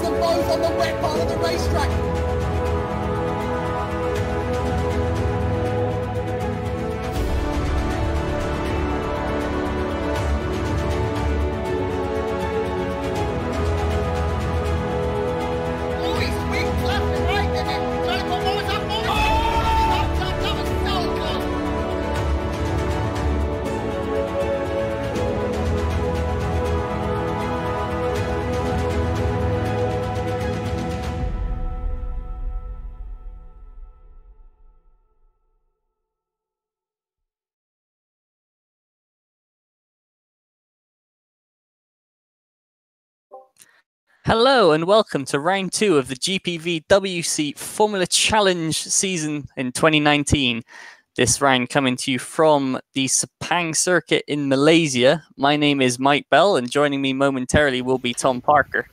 them both on the wet part of the racetrack. Hello and welcome to round 2 of the GPVWC Formula Challenge season in 2019. This round coming to you from the Sepang circuit in Malaysia. My name is Mike Bell and joining me momentarily will be Tom Parker.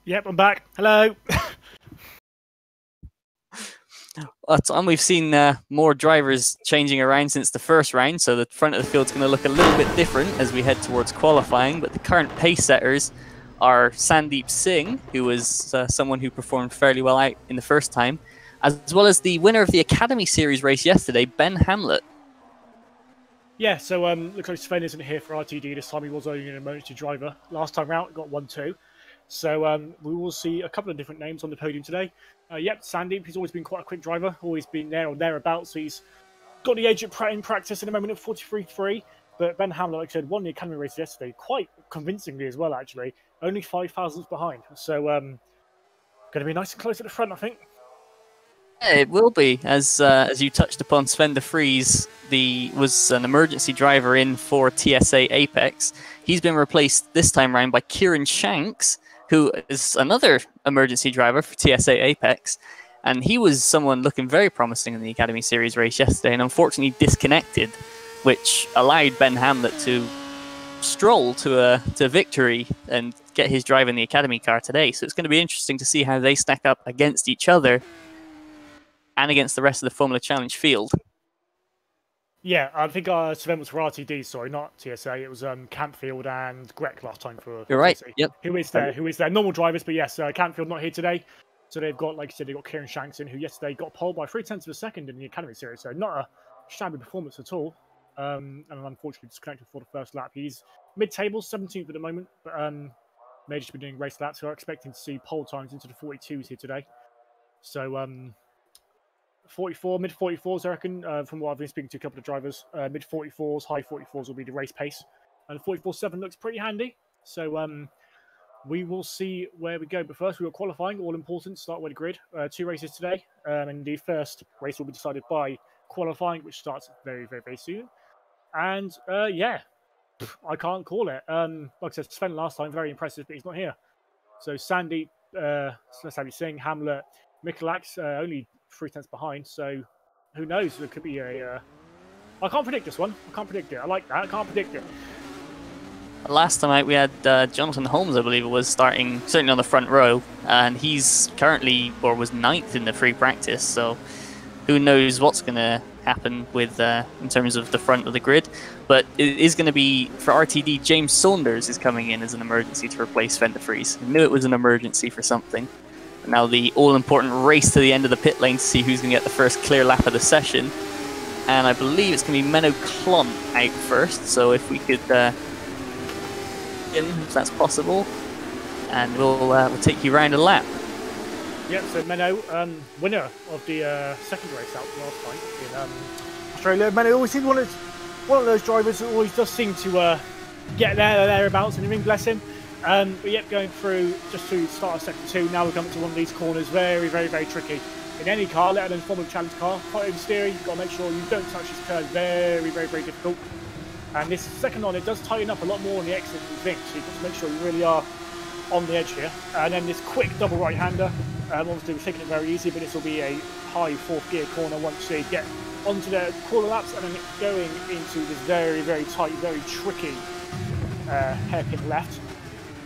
Yep, I'm back. Hello. Tom, we've seen more drivers changing around since the first round, so the front of the field's going to look a little bit different as we head towards qualifying, but the current pace setters are Sandeep Singh, who was someone who performed fairly well out in the first time, as well as the winner of the Academy Series race yesterday, Ben Hamlet. Yeah, so looks like Sven isn't here for RTD this time. He was only an emergency driver. Last time out, got 1-2. So we will see a couple of different names on the podium today. Yep, Sandeep, he's always been quite a quick driver, always been there or thereabouts. So he's got the edge in practice at the moment at 43.3. But Ben Hamlet, like I said, won the Academy race yesterday, quite convincingly as well, actually. Only 5 thousandths behind. So, going to be nice and close at the front, I think. Yeah, it will be. As you touched upon, Sven de Vries was an emergency driver in for TSA Apex. He's been replaced this time round by Kieran Shanks, who is another emergency driver for TSA Apex. And he was someone looking very promising in the Academy Series race yesterday and unfortunately disconnected, which allowed Ben Hamlet to stroll to victory and get his drive in the Academy car today. So it's going to be interesting to see how they stack up against each other and against the rest of the Formula Challenge field. Yeah, I think Sven was for RTD, sorry, not TSA. It was Campfield and Greg last time for You're right, TSA. yep. Who is there? Normal drivers, but yes, Campfield not here today. So they've got, like I said, they've got Kieran Shanks in, who yesterday got pole by 0.3 of a second in the Academy Series. So not a shabby performance at all. And unfortunately disconnected for the first lap. He's mid-table, 17th at the moment, but may just be doing race laps. So we're expecting to see pole times into the 42s here today. So 44, mid-44s, I reckon, from what I've been speaking to a couple of drivers. Mid-44s, high 44s will be the race pace. And 44.7 looks pretty handy. So we will see where we go. But first, we were qualifying, all important, start with the grid. 2 races today. And the first race will be decided by qualifying, which starts very, very, very soon. And yeah, I can't call it. Like I said, Sven last time, very impressive, but he's not here. So Sandeep, Singh, Hamlet, Mikalax, only 0.3 behind. So who knows? There could be a. I can't predict this one. I can't predict it. I like that. I can't predict it. Last time out, we had Jonathan Holmes, I believe it was, starting certainly on the front row, and he's currently, or was 9th in the free practice. So who knows what's going to happen with in terms of the front of the grid. But it is going to be, for RTD, James Saunders is coming in as an emergency to replace Sven de Vries. I knew it was an emergency for something. And now the all-important race to the end of the pit lane to see who's going to get the first clear lap of the session. And I believe it's going to be Menno Klont out first. So if we could if that's possible, and we'll take you round a lap. Yep, so Menno, winner of the second race out last time in Australia. Menno always seems one of those drivers who always does seem to get there or thereabouts, and everything, bless him. But yep, going through just to start of sector 2, now we're coming to one of these corners, very, very, very tricky. In any car, let alone Formula Challenge car, quite oversteering, you've got to make sure you don't touch this curve, very, very, very difficult. And this second on, it does tighten up a lot more on the exit than you think, so you've got to make sure you really are on the edge here. And then this quick double right-hander, obviously we're taking it very easy, but this will be a high 4th gear corner once you get onto the corner laps and then going into this very, very tight, very tricky hairpin left.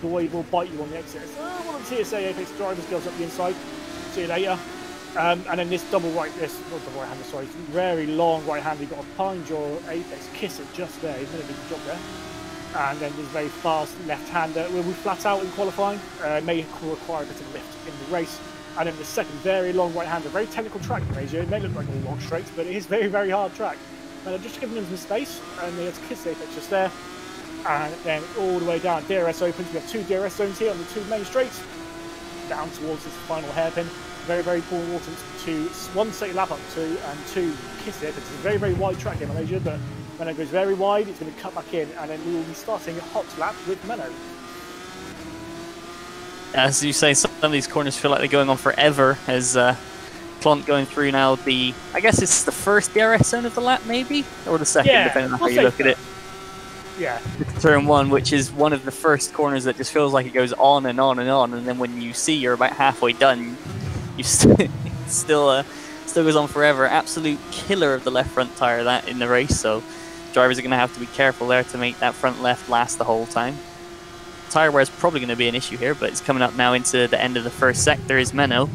The way will bite you on the exit. One of the TSA Apex drivers goes up the inside. See you later. And then this not double right-hander, sorry, very long right-hander. You've got to find your Apex, kiss it just there. He's done a good job there. And then there's a very fast left-hander. Will we flat out in qualifying? May require a bit of lift in the race. And then the second, very long right-hander. Very technical track in Malaysia. It may look like all long straights, but it is very, very hard track. And just giving them some space, and they have to kiss the apex just there. And then all the way down, DRS opens. We have 2 DRS zones here on the 2 main straights. Down towards this final hairpin. Very, very important to 1 set lap up to, and 2 kiss the apex. It's a very, very wide track in Malaysia, but when it goes very wide, it's going to cut back in, and then we will be starting a hot lap with Menno. As you say, some of these corners feel like they're going on forever, as Clont going through now I guess it's the first DRS zone of the lap, maybe? Or the second, depending on how you look at it. Yeah. Turn 1, which is one of the first corners that just feels like it goes on and on and on, and then when you see you're about halfway done, you still goes on forever. Absolute killer of the left front tyre that in the race, so drivers are going to have to be careful there to make that front left last the whole time. Tyre wear is probably going to be an issue here, but it's coming up now into the end of the first sector is Menno.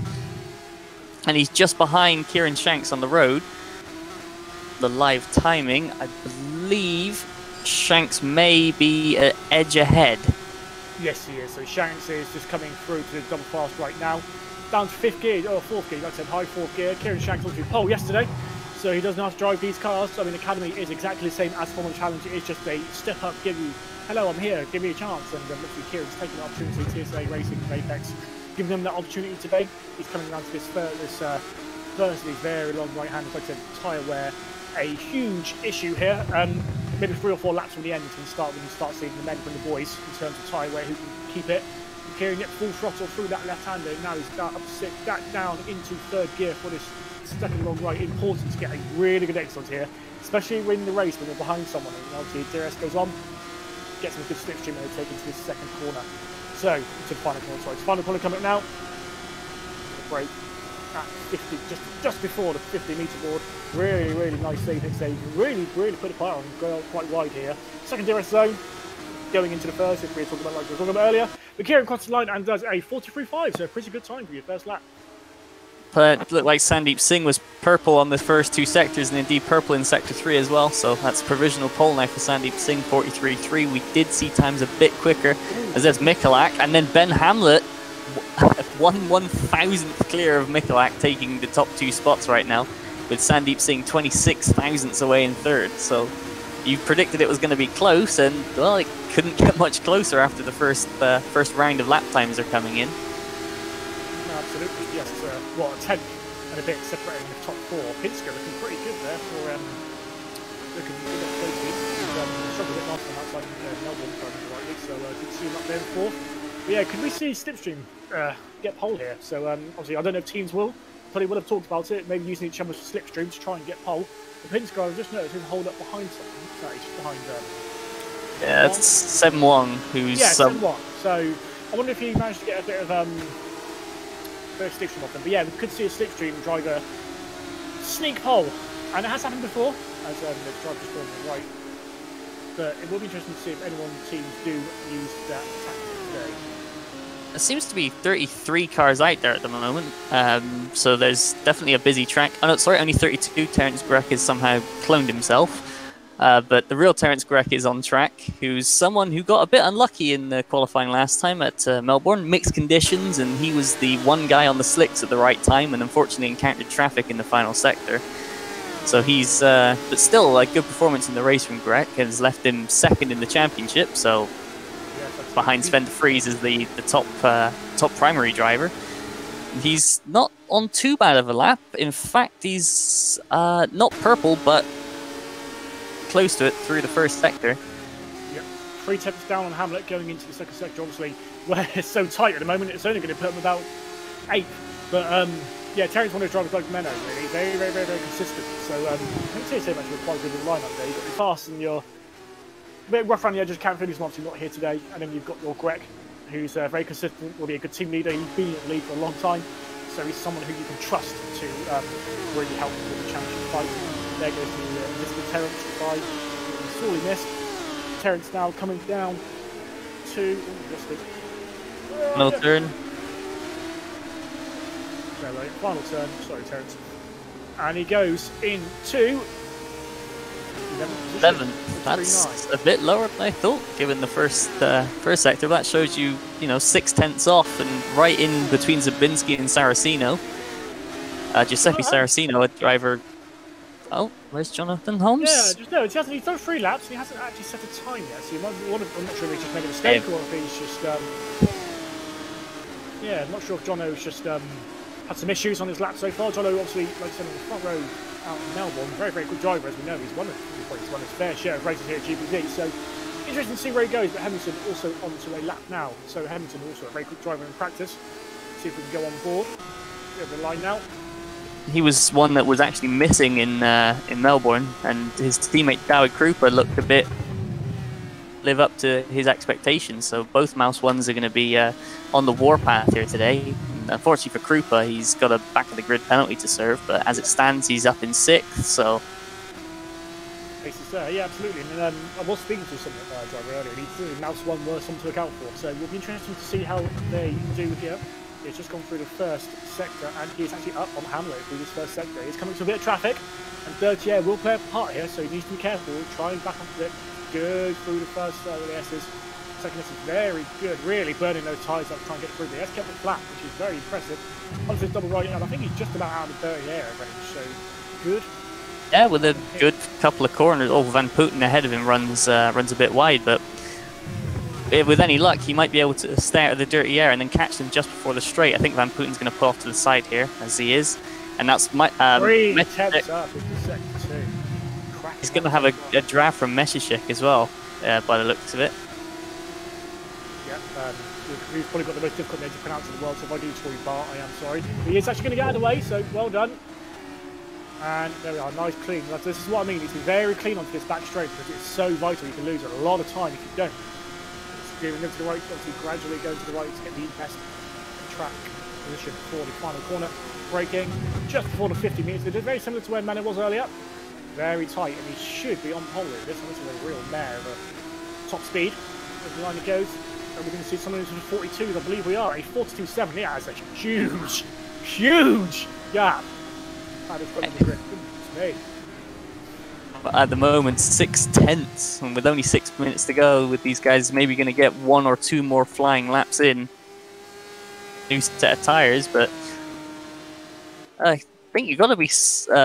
And he's just behind Kieran Shanks on the road. The live timing, I believe Shanks may be an edge ahead. Yes, he is. So Shanks is just coming through to the double fast right now. Down to 5th gear, or 4th gear, like I said, high 4th gear. Kieran Shanks went through pole yesterday, so he doesn't know how to drive these cars. I mean, Academy is exactly the same as Formula Challenge. It is just a step up, give you, hello, I'm here, give me a chance. And literally Kieran's taking the opportunity, TSA Racing, Apex, giving them that opportunity today. He's coming around to this firstly very long right hand, like I said, tyre wear, a huge issue here. Maybe 3 or 4 laps from the end can start when you start seeing the men from the boys in terms of tyre wear who can keep it. Kieran get full throttle through that left-hander. Now he's up to 6, back down into 3rd gear for this second long right. Important to get a really good exit here, especially when the race when you're behind someone. And obviously DRS goes on, gets some good slipstream and they take into this second corner. So to the final corner, sorry, final corner coming up now. Break at 50, just before the 50-meter board. Really, really nice apex there. You can really put a fire on, go quite wide here. Second DRS zone. Going into the first, if we were talking about like we were talking about earlier. But Kieran crosses the line and does a 43.5, so a pretty good time for your first lap. But it looked like Sandeep Singh was purple on the first 2 sectors, and indeed purple in sector 3 as well. So that's provisional pole now for Sandeep Singh, 43.3. We did see times a bit quicker, as there's Mikulak, and then Ben Hamlet, 1/1000th clear of Mikulak, taking the top 2 spots right now, with Sandeep Singh 26 thousandths away in 3rd. So you predicted it was going to be close, and well, it couldn't get much closer after the first round of lap times are coming in. No, absolutely, yes. What, a 10th and a bit separating the top 4. Pinsker looking pretty good there for looking good at closely. He's struggled a bit last time outside Melbourne, if I remember rightly, so good to see him up there in 4th. But yeah, could we see Slipstream get pole here? So obviously, I don't know if teams will. Probably would have talked about it, maybe using each other's Slipstream to try and get pole. The Pinsker, I've just noticed him hold up behind something. No, he's behind. Yeah, it's 7-1 who's. Yeah, 7-1. So I wonder if he managed to get a bit of slipstream off them. But yeah, we could see a slipstream driver sneak pole, and it has happened before, as the driver just gone on the right. But it will be interesting to see if anyone teams do use that tactic today. There seems to be 33 cars out there at the moment, so there's definitely a busy track. Oh no, sorry, only 32. Terence Grech has somehow cloned himself. But the real Terence Grech is on track, who's someone who got a bit unlucky in the qualifying last time at Melbourne. Mixed conditions, and he was the one guy on the slicks at the right time, and unfortunately encountered traffic in the final sector. So he's, but still, a good performance in the race from Grech has left him 2nd in the championship, so behind Sven de Vries is the top primary driver. He's not on too bad of a lap. In fact, he's not purple, but close to it through the first sector. Yep. 3 tenths down on Hamlet going into the second sector, obviously, where it's so tight at the moment, it's only going to put him about 8th. But yeah, Terence one of those drivers like Menno, really. Very consistent. So I think TSA actually quite good with the lineup there. You've got your fast and your a bit rough around the edges. Cam Finney's obviously not here today. And then you've got your Grech, who's very consistent, will be a good team leader. He's been in the league for a long time. So he's someone who you can trust to really help with the championship fight. There goes the Mr. Terence by sorely missed. Terence now coming down to No turn. Final turn, sorry Terence. And he goes into 11th 11th. That's a bit lower than I thought, given the first sector. That shows you, 6/10 off and right in between Zabinski and Saraceno. Giuseppe Saraceno, a driver. Oh, where's Jonathan Holmes? Yeah, he's done 3 laps. And he hasn't actually set a time yet. So I'm not sure if he's just made a mistake or if he's just. I'm not sure if Jono's just had some issues on his lap so far. Jono, obviously, like I said, on the front row out in Melbourne, very, very good driver, as we know. He's won his fair share of races here at GPV. So interesting to see where he goes. But Hamilton also onto a lap now. So Hamilton also a very good driver in practice. See if we can go on board. Bit of a line now. He was one that was actually missing in Melbourne, and his teammate Dawid Krupa looked a bit live up to his expectations. So both Mouse Ones are going to be on the warpath here today. And unfortunately for Krupa, he's got a back of the grid penalty to serve, but as it stands, he's up in 6th. So yeah, absolutely. And I was speaking to some driver earlier, and he threw Mouse One were something to account for. So it will be interesting to see how they do here. He's just gone through the first sector, and he's actually up on Hamlet through this first sector. He's coming to a bit of traffic, and Dirty Air will play a part here, so he needs to be careful. Trying back onto it. Good through the first with the S's. Second S is very good, really burning those tyres up, trying to get through. The S kept it flat, which is very impressive. Onto his double right, and I think he's just about out of the Dirty Air range, so good. Yeah, with a good couple of corners. Oh, Van Putten ahead of him runs a bit wide, but with any luck, he might be able to stay out of the Dirty Air and then catch them just before the straight. I think Van Putten's going to pull off to the side here, as he is. And that's my... 3 tenths up into sector 2. He's going to have a draft from Mesishek as well, by the looks of it. Yeah, we've probably got the most difficult name to pronounce in the world, so if I do Troy Bar, I am sorry. He is actually going to get out of the way, so well done. And there we are, nice clean. This is what I mean, he's been very clean onto this back straight, because it's so vital. You can lose a lot of time if you don't. Steering them to the right, obviously gradually going to the right to get the best track position for the final corner. Braking just before the 50 metres. They did very similar to where Manor was earlier. Very tight, and he should be on pole with this. This is a real mare of a top speed. As the line it goes, and we're going to see someone into the 42s. I believe we are. A 42.7. Yeah, that's a huge gap. That is from the grid. Goodness me. At the moment, 6/10, and with only 6 minutes to go, with these guys maybe going to get 1 or 2 more flying laps in. New set of tyres, but I think you've got to be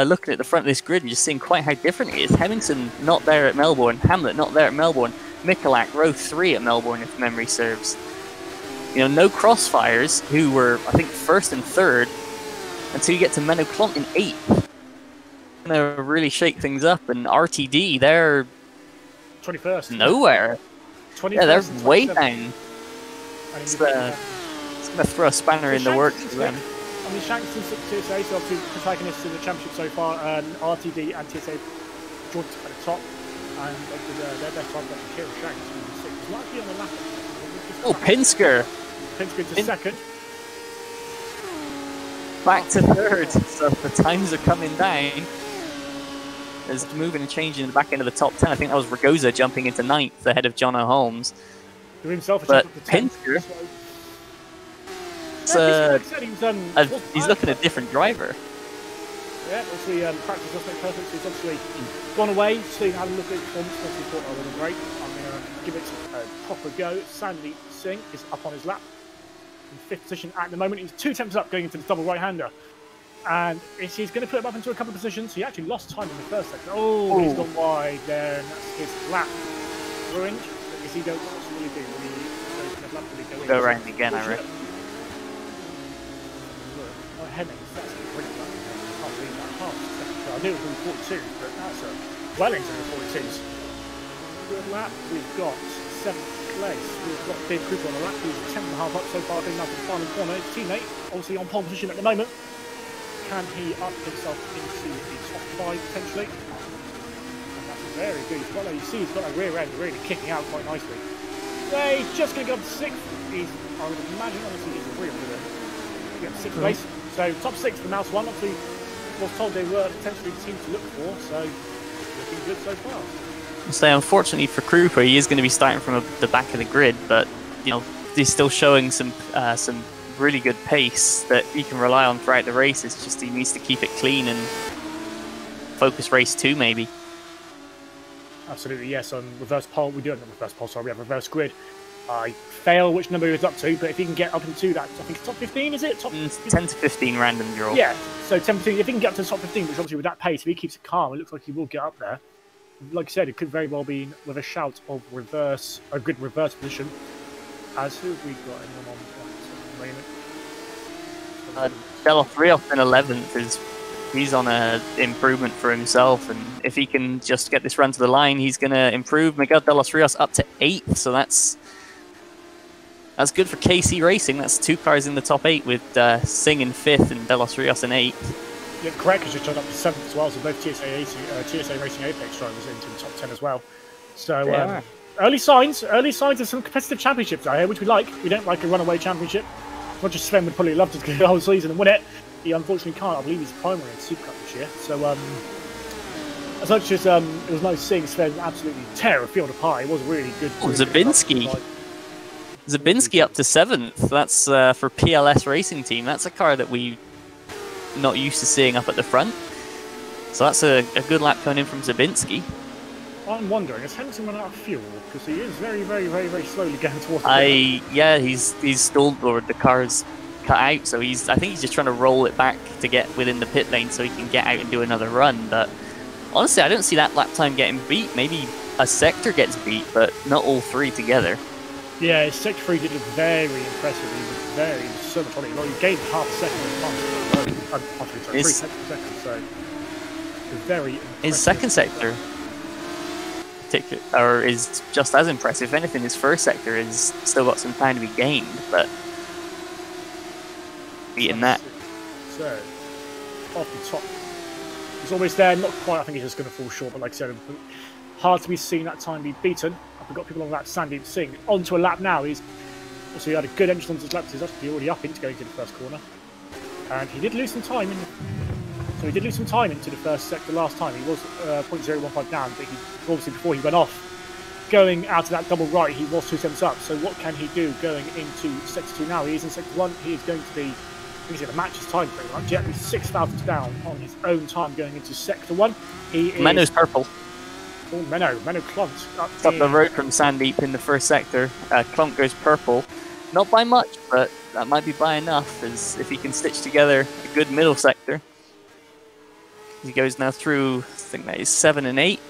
looking at the front of this grid and just seeing quite how different it is. Hemmington not there at Melbourne, Hamlet not there at Melbourne, Michalak row 3 at Melbourne if memory serves. No crossfires, who were I think 1st and 3rd, until you get to Menno Klont in 8th. Going to really shake things up, and RTD, they're 21st. Nowhere. 21st, yeah, they're way down. It's going to throw a spanner in the works for them. I mean, Shanks and TSA, so obviously protagonists in the championship so far, RTD and TSA joint at the top, and their best driver is Kieran Shanks, who's 6th. He's not actually on the lap. Oh, Pinsker! Pinsker to 2nd. Back to 3rd, so the times are coming down. There's moving and changing in the back end of the top 10. I think that was Ragoza jumping into 9th ahead of Jono Holmes. Give himself a but chance at the 10th. Pinsker, he's looking at a different driver. Yeah, obviously practice does make perfect. So he's obviously gone away, so had a look at his performance. Obviously thought, oh, wasn't great. I'm going to give it a proper go. Sandy Singh is up on his lap. In 5th position at the moment. He's 2 attempts up going into the double right-hander. And he's going to put him up into a couple of positions. He actually lost time in the first sector. Oh, he's gone wide there, and that's his lap ruined. But is he going to really do? Will he go lap? Will he go around again, I reckon. Oh, Hemmings, that's a brilliant lap. I can't believe that half sector. I knew it was going to be 42, but that's well into the 42s. Good lap. We've got 7th place. We've got Dave Cooper on the lap. He's 10.5 up so far, going up in the final corner. His teammate, obviously on pole position at the moment. Can he up himself into the top 5 potentially? And that's very good. You see, he's got a rear end really kicking out quite nicely. Yeah, he's just going to go up to 6th. I would imagine, honestly, he's real good at get 6th place. So top 6 for Mouse One. Obviously, was told they were potentially the team to look for. So looking good so far. So unfortunately for Krupa, he is going to be starting from the back of the grid, but he's still showing some really good pace that he can rely on throughout the race. It's just he needs to keep it clean and focus race 2 maybe. Absolutely, yes. On reverse pole, we do have reverse pole, sorry, we have reverse grid. I fail which number it's up to, but if he can get up into that, I think it's top 15, is it? Top 10 to 15 random draw. Yeah, so 10 15, if he can get up to the top 15, which obviously with that pace, if he keeps it calm, it looks like he will get up there. Like I said, it could very well be with a shout of reverse, a good reverse position. As who have we got anyone on points at the moment? De Los Rios in 11th he's on a improvement for himself, and if he can just get this run to the line, he's going to improve. Miguel De Los Rios up to 8th, so that's good for KC Racing. That's 2 cars in the top 8 with Singh in 5th and De Los Rios in 8th. Yeah, Greg has just turned up to 7th as well, so both TSA Racing Apex drivers into the top 10 as well. So early signs of some competitive championships out here, which we like. We don't like a runaway championship. As much as Sven would probably love to go the whole season and win it, he unfortunately can't. I believe he's primary in Super Cup this year. So as much as it was nice seeing Sven absolutely tear a field apart, it was really good. Zabinski up to 7th. That's for PLS Racing Team. That's a car that we not used to seeing up at the front. So that's a good lap coming in from Zabinski. I'm wondering, has Henderson run out of fuel? Because he is very, very, very, very slowly going towards the yeah, he's stalled, or the car's cut out, so I think he's just trying to roll it back to get within the pit lane so he can get out and do another run. But honestly, I don't see that lap time getting beat. Maybe a sector gets beat, but not all 3 together. Yeah, sector 3 did look very impressive. He was so much on it. Well, he gained half a second in front. 3 seconds a second, so very impressive. His second sector is just as impressive. If anything, his first sector is still got some time to be gained, but beating that. So, off the top. He's always there, not quite. I think he's just going to fall short, but like I said, hard to be seen that time be beaten. We've got people on lap Sandeep Singh. Onto a lap now. He had a good entrance onto his lap. He's actually already up into going to the first corner. And he did lose some time into the first sector last time. He was 0.015 down, but he obviously before he went off, going out of that double right, he was 2 seconds up. So what can he do going into sector 2 now? He is in sector 1. He is going to match his time pretty much. Yet he's 6 thousandths down on his own time going into sector 1. Menno's purple. Oh, Menno clumped up the road from Sandeep in the first sector. Clump goes purple. Not by much, but that might be by enough, as if he can stitch together a good middle sector. He goes now through, I think that is 7 and 8.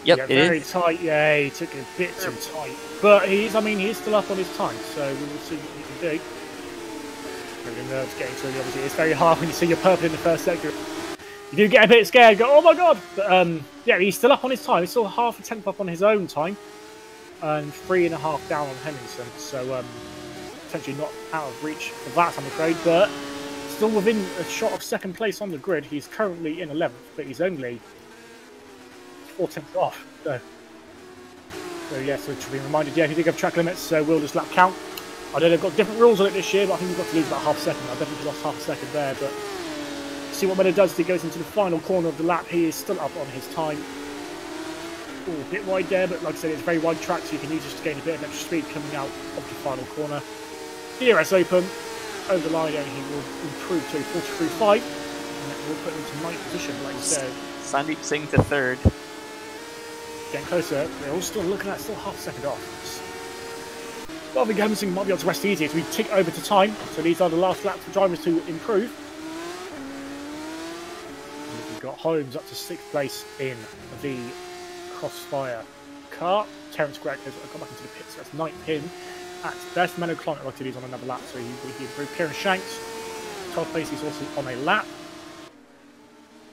Yep, yeah, very tight. Yeah, he took it a bit too tight. But he's still up on his time, so we will see what he can do. Maybe the nerves getting to him, obviously. It's very hard when you see your purple in the first sector. You do get a bit scared, go, oh my god! But yeah, he's still up on his time. He's still half a tenth up on his own time. And 3.5 down on Henningsen. So potentially not out of reach of that, I'm afraid. But still within a shot of second place on the grid. He's currently in 11th, but he's only 4 tenths off. So yeah, so to be reminded, yeah, he did have track limits, so we'll just lap count. I know they've got different rules on it this year, but I think we've got to lose about half a second. I definitely lost half a second there, but see what Menno does as he goes into the final corner of the lap. He is still up on his time. Ooh, a bit wide there, but like I said, it's a very wide track, so you can use this to gain a bit of extra speed coming out of the final corner. DRS open, over the line, and he will improve to 43.5, and that will put him to 9th position, like you said. Sandeep Singh to 3rd. Getting closer, they're all still looking at still half a second off. Well, I think Henderson might be able to rest easier, so we tick over to time, so these are the last laps for drivers to improve. We've got Holmes up to 6th place in the Crossfire car. Terence Gregg has gone back into the pits, so that's 9th him. At best, Menno climbed like he's on another lap, so he improved. Kieran Shanks, 12th place, he's also on a lap.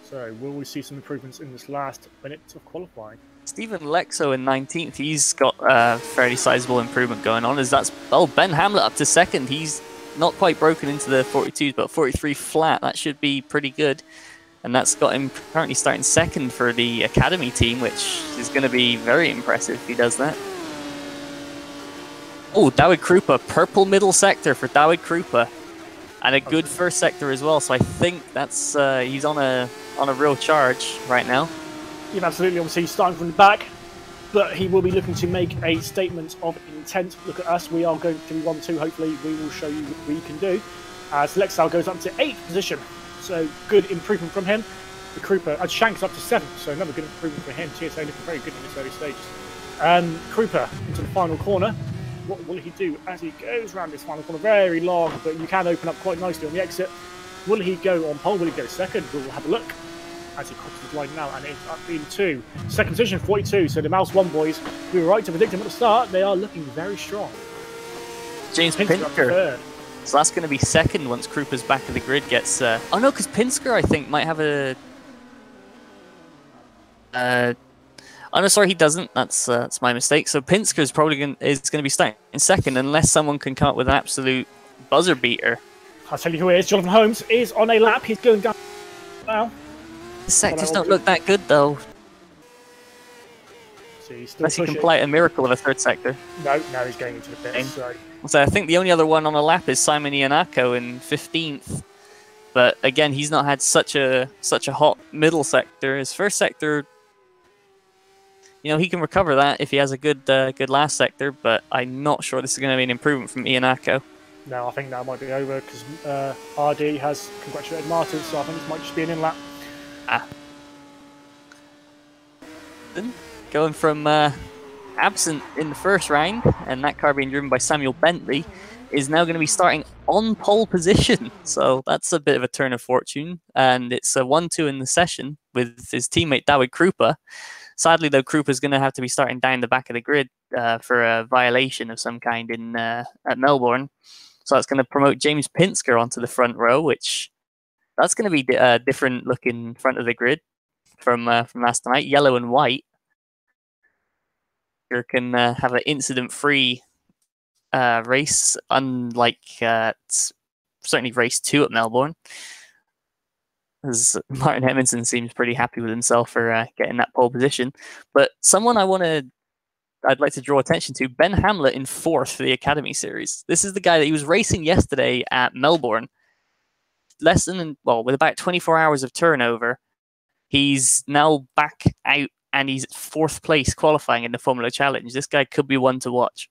So will we see some improvements in this last minute of qualifying? Stephen Lexo in 19th, he's got a fairly sizable improvement going on. Ben Hamlet up to 2nd. He's not quite broken into the 42s, but 43 flat. That should be pretty good. And that's got him currently starting 2nd for the Academy team, which is going to be very impressive if he does that. Oh, Dawid Krupa, purple middle sector for Dawid Krupa. And a good first sector as well, so I think that's he's on a real charge right now. Yeah, absolutely. Obviously, he's starting from the back, but he will be looking to make a statement of intent. Look at us. We are going to be 1-2. Hopefully, we will show you what we can do. As Lexal goes up to 8th position. So, good improvement from him. The Krupa, Shanks up to 7th, so another good improvement for him. TSA looking very good in this early stages. Krupa into the final corner. What will he do as he goes around this final corner? Very long, but you can open up quite nicely on the exit. Will he go on pole? Will he go second? We'll have a look as he crosses the line now, and it's up into second position, 42. So the Mouse 1 boys, we were right to predict him at the start. They are looking very strong. James Pinsker. So that's going to be second once Krupa's back of the grid gets... oh no, because Pinsker, I think, might have a... oh no, sorry, he doesn't. That's my mistake. So Pinsker is probably going to be starting in second unless someone can come up with an absolute buzzer beater. I'll tell you who it is. Jonathan Holmes is on a lap. He's going down now. The sectors don't look that good, though. So he's still unless he can play a miracle in a third sector. No, now he's going into the pit. So I think the only other one on a lap is Simon Iannaco in 15th. But again, he's not had such a hot middle sector. His first sector, you know, he can recover that if he has a good last sector. But I'm not sure this is going to be an improvement from Iannaco. No, I think that might be over because RD has congratulated Martin, so I think this might just be an in-lap. Going from absent in the first round, and that car being driven by Samuel Bentley, is now going to be starting on pole position. So that's a bit of a turn of fortune, and it's a 1-2 in the session with his teammate David Krupa. Sadly, though, Krupa is going to have to be starting down the back of the grid for a violation of some kind in at Melbourne. So that's going to promote James Pinsker onto the front row, which that's going to be a different looking front of the grid from last night, yellow and white. You can have an incident-free race, unlike certainly race 2 at Melbourne. As Martin Hemmingson seems pretty happy with himself for getting that pole position. But someone I'd like to draw attention to, Ben Hamlet in 4th for the Academy Series. This is the guy that he was racing yesterday at Melbourne. With about 24 hours of turnover, he's now back out and he's 4th place qualifying in the Formula Challenge. This guy could be one to watch.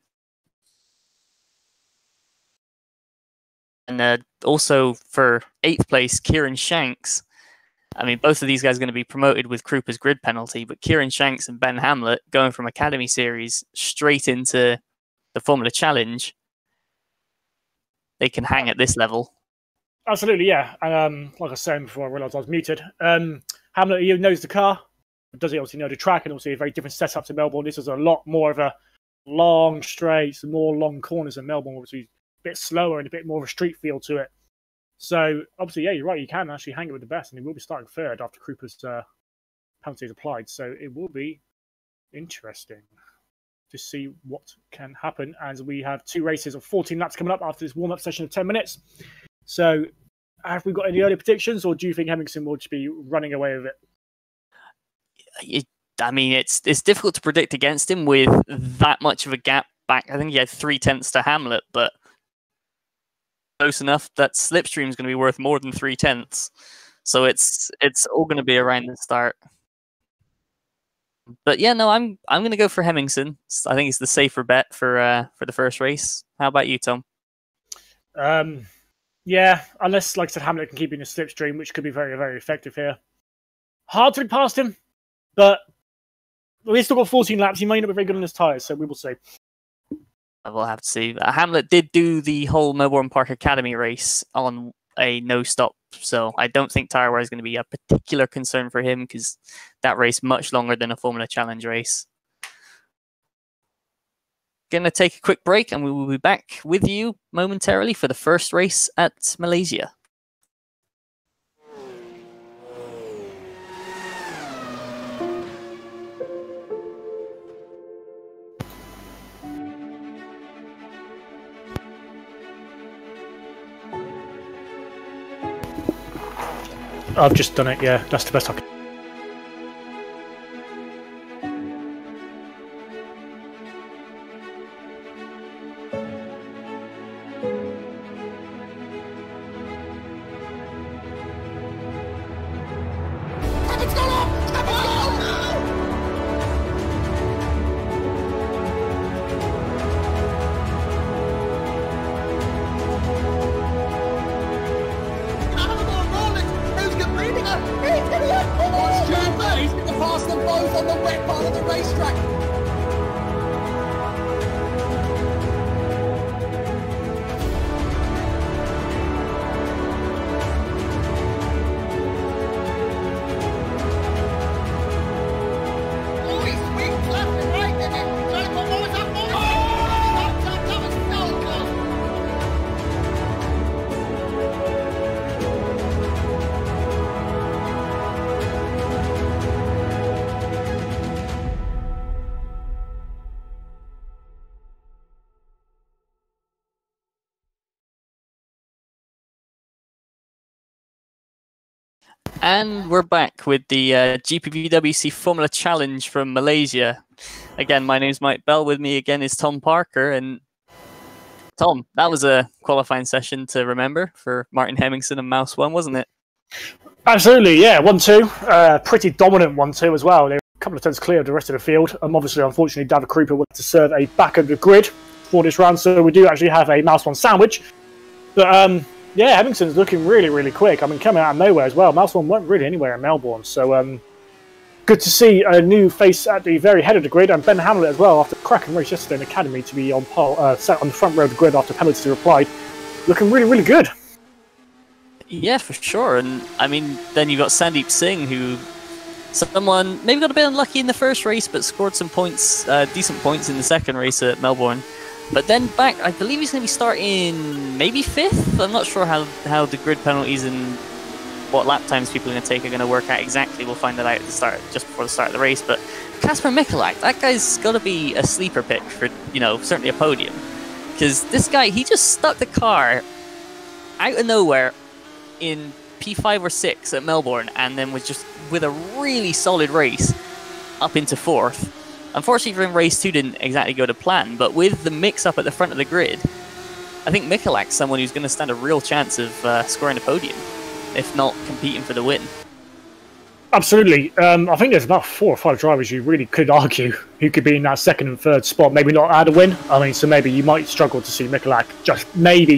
And also for 8th place, Kieran Shanks. I mean, both of these guys are going to be promoted with Krupa's grid penalty, but Kieran Shanks and Ben Hamlet going from Academy Series straight into the Formula Challenge. They can hang at this level. Absolutely, yeah. And like I was saying before I realised I was muted, Hamlet, he knows the car. Does he obviously know the track, and obviously a very different setup to Melbourne. This is a lot more of a long straights, more long corners than Melbourne, obviously a bit slower and a bit more of a street feel to it. So obviously, yeah, you're right. You can actually hang it with the best, and he will be starting 3rd after Krupa's penalty is applied. So it will be interesting to see what can happen as we have 2 races of 14 laps coming up after this warm-up session of 10 minutes. So have we got any early predictions, or do you think Hemmingson will just be running away with it? I mean, it's difficult to predict against him with that much of a gap back. I think he had 3/10 to Hamlet, but close enough that Slipstream is going to be worth more than 3/10. So it's all going to be around the start. But yeah, no, I'm going to go for Hemmingson. I think it's the safer bet for the first race. How about you, Tom? Yeah, unless, like I said, Hamlet can keep in the Slipstream, which could be very, very effective here. Hard to look past him, but we've still got 14 laps. He may not be very good on his tyres, so we will see. We'll have to see. Hamlet did do the whole Melbourne Park Academy race on a no-stop, so I don't think tyre wear is going to be a particular concern for him because that race much longer than a Formula Challenge race. Going to take a quick break, and we will be back with you momentarily for the first race at Malaysia. I've just done it, yeah. That's the best I can. It's gone off! Oh, no! Animal rolling! Who's completing it? He's going to past them both on the wet part of the racetrack. Oh, he's swings left and right, and then trying to put Morris up. Morris! Oh! That was so close. And we're back with the GPVWC Formula Challenge from Malaysia. Again, my name's Mike Bell. With me again is Tom Parker. And Tom, that was a qualifying session to remember for Martin Hemmingson and Mouse 1, wasn't it? Absolutely, yeah. 1-2. Pretty dominant 1-2 as well. They were a couple of turns clear of the rest of the field. Obviously, unfortunately, David Krupa wanted to serve a back of the grid for this round, so we do actually have a Mouse 1 sandwich. But yeah, Hemmingson's looking really, really quick. I mean, coming out of nowhere as well. Mouse 1 weren't really anywhere in Melbourne, so good to see a new face at the very head of the grid, and Ben Hamlet as well, after a cracking race yesterday in Academy, to be on set on the front row of the grid after penalties were applied. Looking really, really good. Yeah, for sure. And I mean, then you've got Sandeep Singh, who someone maybe got a bit unlucky in the first race, but scored some points, decent points in the second race at Melbourne. But then back, I believe he's going to be starting maybe 5th. I'm not sure how the grid penalties and what lap times people are going to take are going to work out exactly. We'll find that out at the start, just before the start of the race. But Kasper Mikulak, that guy's got to be a sleeper pick for, certainly a podium. Because this guy, he just stuck the car out of nowhere in P5 or 6 at Melbourne, and then was just with a really solid race up into 4th. Unfortunately for him, race 2 didn't exactly go to plan, but with the mix-up at the front of the grid, I think Mikulak's someone who's going to stand a real chance of scoring a podium, if not competing for the win. Absolutely. I think there's about 4 or 5 drivers you really could argue who could be in that 2nd and 3rd spot, maybe not add a win. I mean, so maybe you might struggle to see Mikulak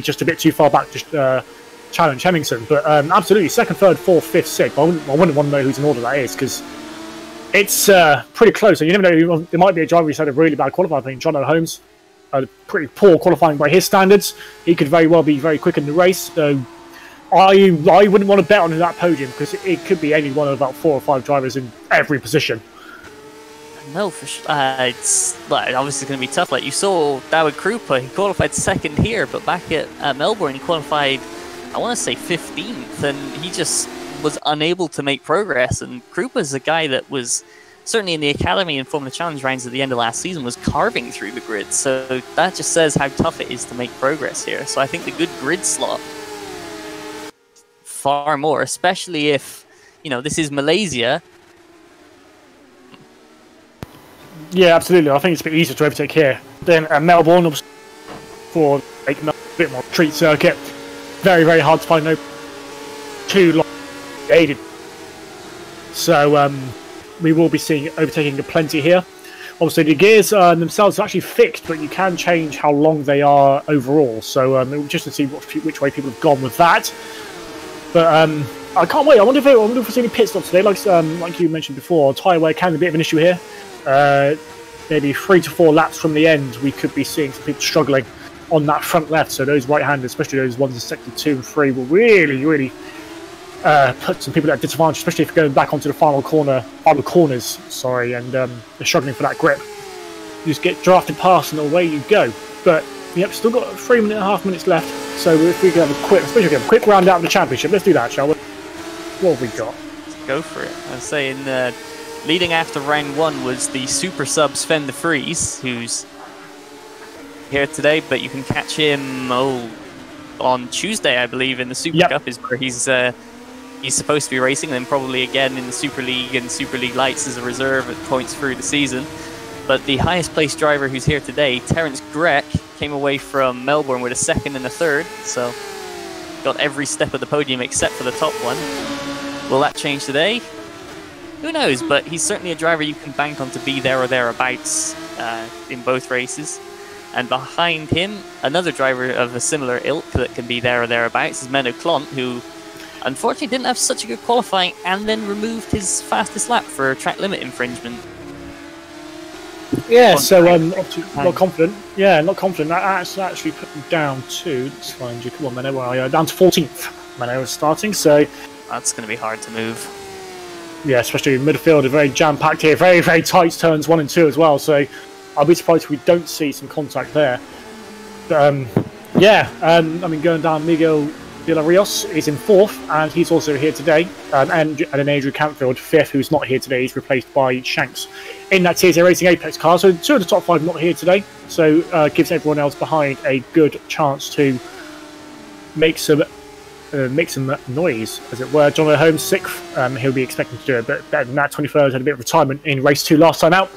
just a bit too far back to challenge Hemmingson. But absolutely, 2nd, 3rd, 4th, 5th, 6th. I wouldn't want to know whose in order that is, because it's pretty close, and you never know. There might be a driver who's had a really bad qualifying. I think John Holmes, pretty poor qualifying by his standards. He could very well be very quick in the race. So I wouldn't want to bet on that podium, because it could be any one of about 4 or 5 drivers in every position. No, for sure. It's obviously going to be tough. Like you saw David Krupa, he qualified 2nd here, but back at Melbourne, he qualified, I want to say 15th, and he just was unable to make progress. And Krupa's a guy that was certainly in the Academy and Formula Challenge rounds at the end of last season was carving through the grid. So that just says how tough it is to make progress here. So I think the good grid slot far more, especially if, this is Malaysia. Yeah, absolutely. I think it's a bit easier to overtake here than Melbourne, for a bit more treat circuit. Very, very hard to find too long aided. So we will be seeing overtaking plenty here. Obviously, the gears themselves are actually fixed, but you can change how long they are overall. So just to see which way people have gone with that. But I can't wait. I wonder if we're seeing any pit stops today. Like you mentioned before, tyre wear can be a bit of an issue here. Maybe 3 to 4 laps from the end, we could be seeing some people struggling on that front left. So those right-handers, especially those ones in sector 2 and 3, will really, really put some people at a disadvantage, especially if you're going back onto the final corners. Sorry, and they're struggling for that grip. You just get drafted past and away you go. But yep, still got 3.5 minutes left. So if we can have a quick round out of the championship, let's do that, shall we? What have we got? Let's go for it. I was saying, leading after round 1 was the super sub Sven de Vries, who's here today, but you can catch him on Tuesday, I believe, in the Super Cup is where he's supposed to be racing, and then probably again in the Super League and Super League Lights as a reserve at points through the season. But the highest placed driver who's here today, Terence Grech, came away from Melbourne with a 2nd and a 3rd, so got every step of the podium except for the top one. Will that change today? Who knows, but he's certainly a driver you can bank on to be there or thereabouts in both races. And behind him, another driver of a similar ilk that can be there or thereabouts is Menno Klont, who unfortunately didn't have such a good qualifying and then removed his fastest lap for a track limit infringement. Yeah, so not confident. Yeah, not confident. That actually put him down to, let's find you, come on, Menno, where are you? Down to 14th. Menno was starting, so that's going to be hard to move. Yeah, especially in midfield, very jam-packed here, very, very tight turns 1 and 2 as well, so I'll be surprised if we don't see some contact there. But, I mean, going down, Miguel Villarreal is in 4th, and he's also here today. And then Adrian Cantfield, 5th, who's not here today. He's replaced by Shanks in that TSA Racing Apex car. So 2 of the top 5 not here today. So gives everyone else behind a good chance to make some noise, as it were. Jonathan Holmes, 6th. He'll be expecting to do a bit better than that. 23rd, had a bit of retirement in race 2 last time out.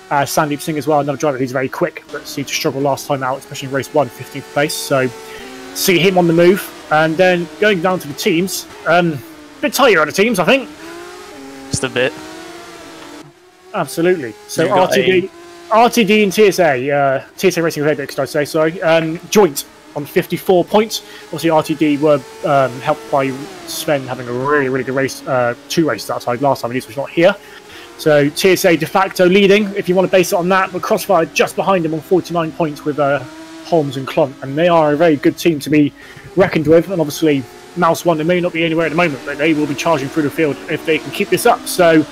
Sandeep Singh as well, another driver who's very quick, but seemed to struggle last time out, especially in race 1, 15th place. So see him on the move. And then going down to the teams, a bit tighter on the teams, I think. Just a bit. Absolutely. So RTD and TSA Racing Apex, did I say? Sorry. Joint on 54 points. Obviously, RTD were helped by Sven having a really, really good race, 2 races outside last time, and he was not here. So TSA de facto leading, if you want to base it on that, but Crossfire just behind him on 49 points with Holmes and Klont, and they are a very good team to be reckoned with. And obviously, Mouse 1, they may not be anywhere at the moment, but they will be charging through the field if they can keep this up. So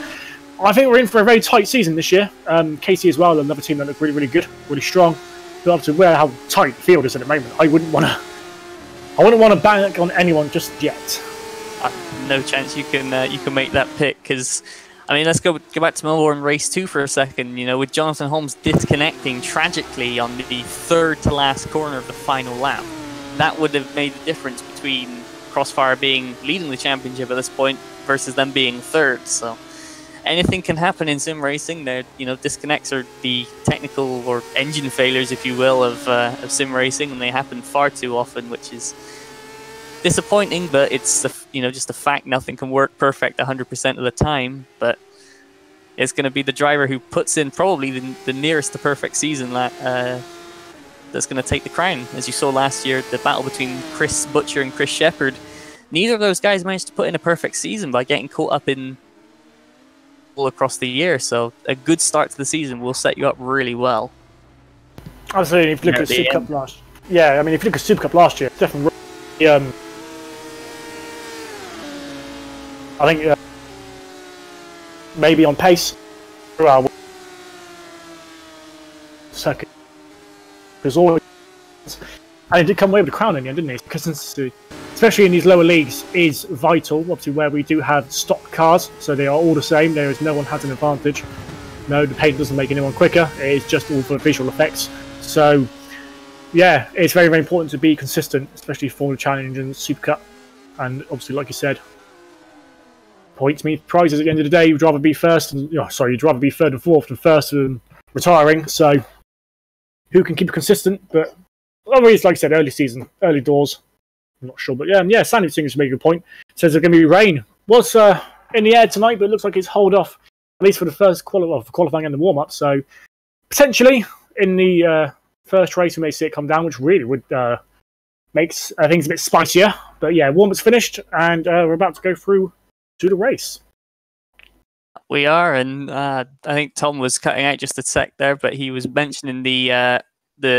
I think we're in for a very tight season this year. KC as well, another team that look really, really good, really strong. But obviously, how tight the field is at the moment, I wouldn't want to bank on anyone just yet. No chance you can make that pick, because I mean, let's go back to Melbourne race 2 for a second. You know, with Jonathan Holmes disconnecting tragically on the 3rd to last corner of the final lap, that would have made the difference between Crossfire leading the championship at this point versus them being 3rd. So anything can happen in sim racing. There, disconnects are the technical or engine failures, if you will, of sim racing, and they happen far too often, which is disappointing. But it's just a fact. Nothing can work perfect 100% of the time. But it's going to be the driver who puts in probably the nearest to perfect season that's going to take the crown. As you saw last year, the battle between Chris Butcher and Chris Shepherd, neither of those guys managed to put in a perfect season by getting caught up in all across the year. So a good start to the season will set you up really well. Absolutely. If you look at Super Cup last year, I mean, if you look at Super Cup last year, definitely. I think maybe on pace. Second. Because always, and he did come away with the crown in the end, didn't he? Consistency, especially in these lower leagues, is vital. Obviously, where we do have stock cars, so they are all the same. There is no one has an advantage. No, the paint doesn't make anyone quicker. It is just all for visual effects. So, yeah, it's very, very important to be consistent, especially for the Challenge and Super Cup. And obviously, like you said, points mean prizes at the end of the day. You'd rather be first, and you'd rather be 3rd and 4th than 1st and retiring. So, who can keep it consistent? But always, like I said, early season, early doors. I'm not sure, but yeah, Sandy Singer's made a good point. Says there's going to be rain. Was in the air tonight, but it looks like it's hold off, at least for the first qualifying and the warm up. So potentially in the first race, we may see it come down, which really would makes things a bit spicier. But yeah, warm up's finished, and we're about to go through to the race. We are, and I think Tom was cutting out just a sec there, but he was mentioning the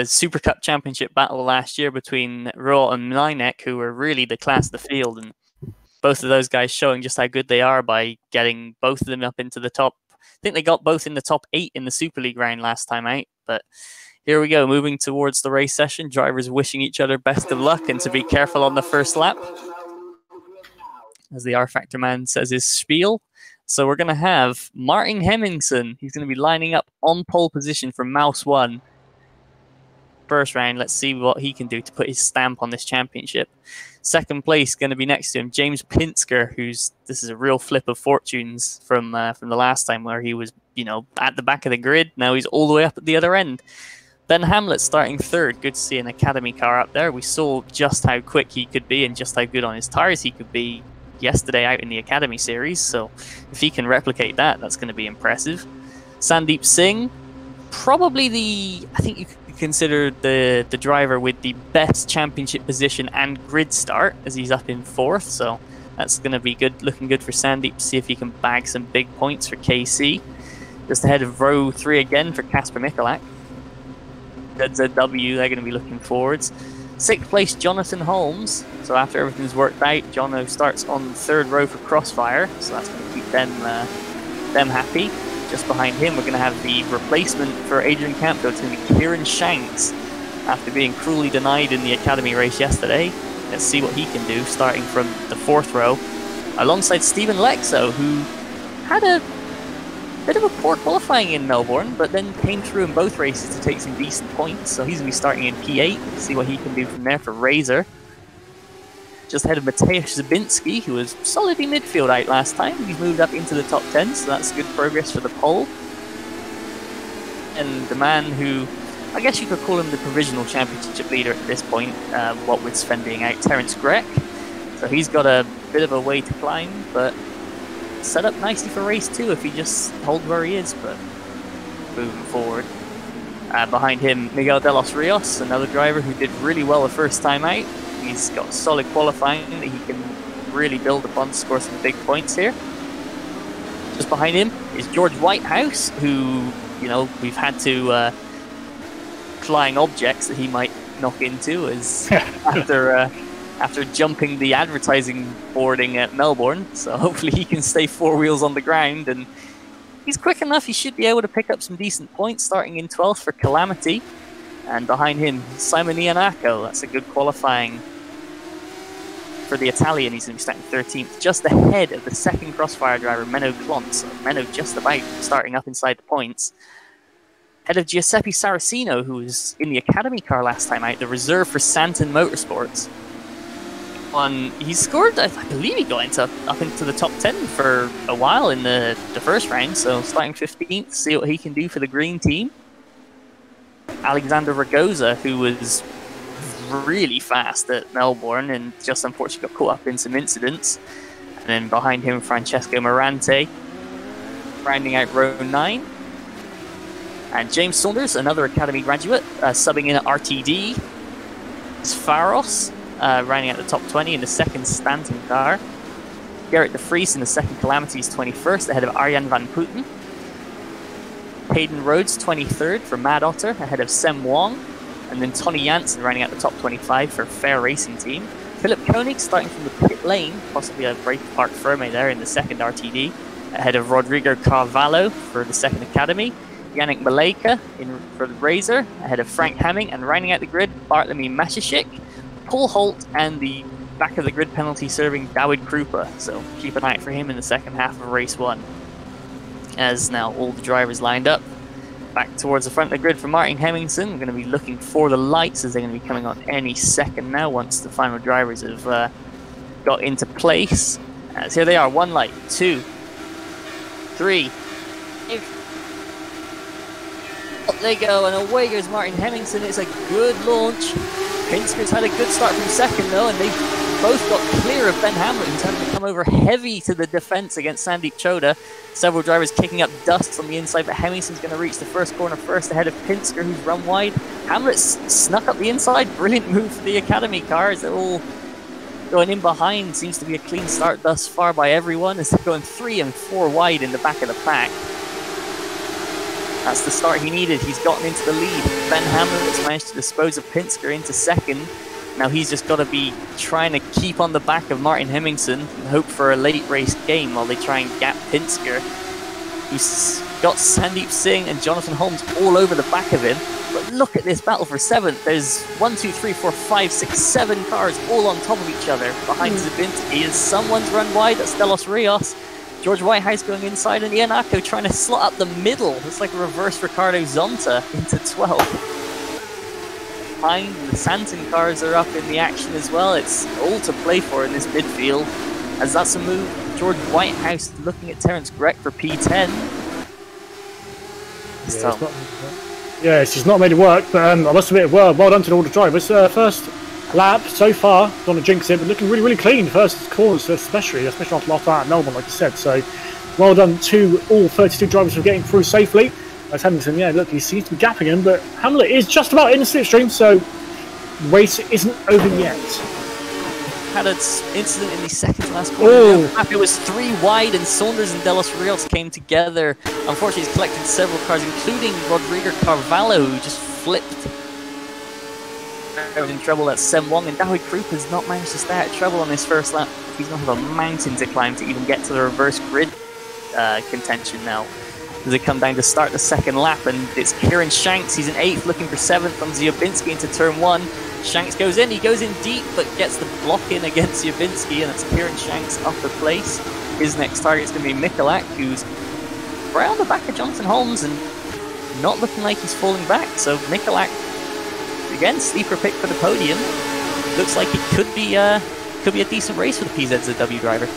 Super Cup Championship battle last year between Raw and Mlinek, who were really the class of the field, and both of those guys showing just how good they are by getting both of them up into the top. I think they got both in the top 8 in the Super League round last time out, but here we go, moving towards the race session. Drivers wishing each other best of luck and to be careful on the first lap, as the R Factor man says his spiel. So we're going to have Martin Hemmingson. He's going to be lining up on pole position for Mouse 1. First round, let's see what he can do to put his stamp on this championship. Second place going to be next to him, James Pinsker, this is a real flip of fortunes from the last time, where he was, at the back of the grid. Now he's all the way up at the other end. Ben Hamlet starting 3rd. Good to see an Academy car up there. We saw just how quick he could be and just how good on his tires he could be yesterday out in the Academy series. So if he can replicate that, that's going to be impressive. Sandeep Singh, probably I think you could consider the driver with the best championship position and grid start, as he's up in 4th. So That's going to be good, looking good for Sandeep to see if he can bag some big points for KC. Just ahead of row 3 again for Kasper Mikulak. ZZW, they're going to be looking forwards. 6th place, Jonathan Holmes. So after everything's worked out, Jono starts on the 3rd row for Crossfire. So that's going to keep them happy. Just behind him, we're going to have the replacement for Adrian Campbell. It's going to be Kieran Shanks. After being cruelly denied in the Academy race yesterday, let's see what he can do, starting from the 4th row. Alongside Stephen Lexo, who had a bit of a poor qualifying in Melbourne, but then came through in both races to take some decent points. So he's going to be starting in P8. See what he can do from there for Razor. Just ahead of Mateusz Zabinski, who was solidly midfield out last time. He's moved up into the top 10, so that's good progress for the pole. And the man who, I guess you could call him the provisional championship leader at this point, what with Sven being out, Terence Grech. So he's got a bit of a way to climb, but set up nicely for race 2 if he just holds where he is, but moving forward. Behind him, Miguel de los Rios, another driver who did really well the first time out. He's got solid qualifying that he can really build upon to score some big points here. Just behind him is George Whitehouse, who, you know, we've had to flying objects that he might knock into as after jumping the advertising boarding at Melbourne. So hopefully he can stay 4 wheels on the ground, and he's quick enough. He should be able to pick up some decent points, starting in 12th for Calamity. And behind him, Simon Iannacco. That's a good qualifying for the Italian. He's going to be starting 13th, just ahead of the 2nd Crossfire driver, Menno Klont. So Menno just about starting up inside the points. Ahead of Giuseppe Saracino, who was in the Academy car last time out, the reserve for Santon Motorsports. He scored, I believe he got up into the top 10 for a while in the first round, so starting 15th, see what he can do for the green team. Alexander Ragoza, who was really fast at Melbourne and just unfortunately got caught up in some incidents. And then behind him, Francesco Morante, rounding out row 9. And James Saunders, another Academy graduate, subbing in at RTD. It's Faros, rounding out the top 20 in the 2nd Stanton car. Gerrit de Vries in the 2nd Calamity is 21st, ahead of Arjan van Putten. Hayden Rhodes, 23rd for Mad Otter, ahead of Sem Wong. And then Tony Janssen rounding out the top 25 for Fair Racing Team. Philip Koenig starting from the pit lane, possibly a break apart Ferme there in the 2nd RTD, ahead of Rodrigo Carvalho for the 2nd Academy. Yannick Maleka for the Razor, ahead of Frank Hamming, and rounding out the grid, Bartlemy Mashishik, Paul Holt, and the back of the grid penalty serving Dawid Krupa. So keep an eye out for him in the second half of race 1. As now all the drivers lined up. Back towards the front of the grid for Martin Hemmingson. We're going to be looking for the lights as they're going to be coming on any second now once the final drivers have got into place. As here they are, 1 light, 2, 3. Up they go, and away goes Martin Hemmingson. It's a good launch. Pinsker's had a good start from 2nd though, and they've both got clear of Ben Hamlet, who's having to come over heavy to the defence against Sandeep Choda. Several drivers kicking up dust from the inside, but Hemmingson's going to reach the first corner first, ahead of Pinsker, who's run wide. Hamlet's snuck up the inside. Brilliant move for the Academy cars. They're all going in behind. Seems to be a clean start thus far by everyone, as they're going 3 and 4 wide in the back of the pack. That's the start he needed. He's gotten into the lead. Ben Hamlet has managed to dispose of Pinsker into 2nd. Now he's just got to be trying to keep on the back of Martin Hemmingson and hope for a late race game while they try and gap Pinsker, who's got Sandeep Singh and Jonathan Holmes all over the back of him. But look at this battle for 7th. There's 1, 2, 3, 4, 5, 6, 7 cars all on top of each other behind Zabinski. As someone's run wide, that's Delos Rios. George Whitehouse going inside, and Iannacco trying to slot up the middle. It's like a reverse Ricardo Zonta into 12. Behind, the Santon cars are up in the action as well. It's all to play for in this midfield, as that's a move. George Whitehouse looking at Terence Grech for P10. She's not made it work, but I must admit, well done to all the drivers. First lap so far, don't want to jinx it, but looking really, really clean. First corners, especially after last night at Melbourne, like you said. So well done to all 32 drivers for getting through safely. As Hemmingson, look, he seems to be gapping him, but Hamlet is just about in the slipstream, so the race isn't over yet. had an incident in the second to last corner. Oh. It was 3 wide, and Saunders and De Los Rios came together. Unfortunately, he's collected several cars, including Rodrigo Carvalho, who just flipped in trouble at Sem-Wong, and Dahui Krupp has not managed to stay out of trouble on this first lap. He's going to have a mountain to climb to even get to the reverse grid contention now. As they come down to start the second lap, and it's Kieran Shanks. He's in 8th, looking for 7th on Ziobinski into turn 1. Shanks goes in, he goes in deep, but gets the block in against Ziobinski, and it's Kieran Shanks off the place. His next target is going to be Mikulak, who's right on the back of Jonathan Holmes and not looking like he's falling back. So Mikulak, again, sleeper pick for the podium. Looks like it could be a decent race for the PZZW driver.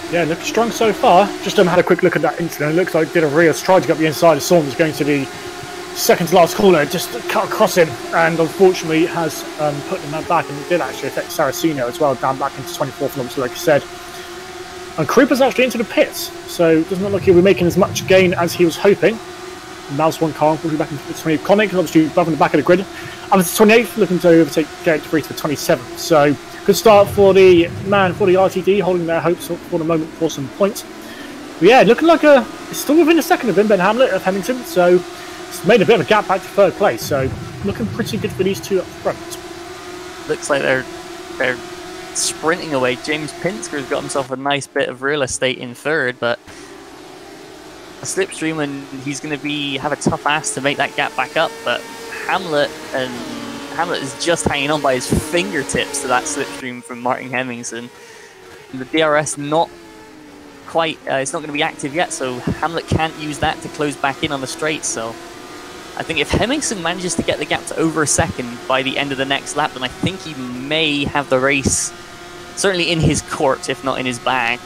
Yeah, looking strong so far. Just had a quick look at that incident. It looks like De Los Rios tried to get the inside of Saunders going to the second to last corner, just cut across him, and unfortunately has put him back, and it did actually affect Saraceno as well, down back into 24th, obviously, like I said. And Krupa's actually into the pits, so it doesn't look like he'll be making as much gain as he was hoping. Mouse one car, unfortunately, back into the 20th. Conic, obviously, above on the back of the grid. Up to 28th, looking to overtake Garrett DeVries for 27th. So, good start for the man, for the RTD, holding their hopes for the moment for some points. But yeah, looking like it's still within a second of him, Ben Hamlet of Hemmington, so it's made a bit of a gap back to 3rd place. So, looking pretty good for these two up front. Looks like they're sprinting away. James Pinsker's got himself a nice bit of real estate in 3rd, but a slipstream, and he's going to have a tough ask to make that gap back up. But Hamlet is just hanging on by his fingertips to that slipstream from Martin Hemmingson. And the DRS not quite, it's not going to be active yet, so Hamlet can't use that to close back in on the straight. So I think if Hemmingson manages to get the gap to over a second by the end of the next lap, then I think he may have the race certainly in his court, if not in his bag.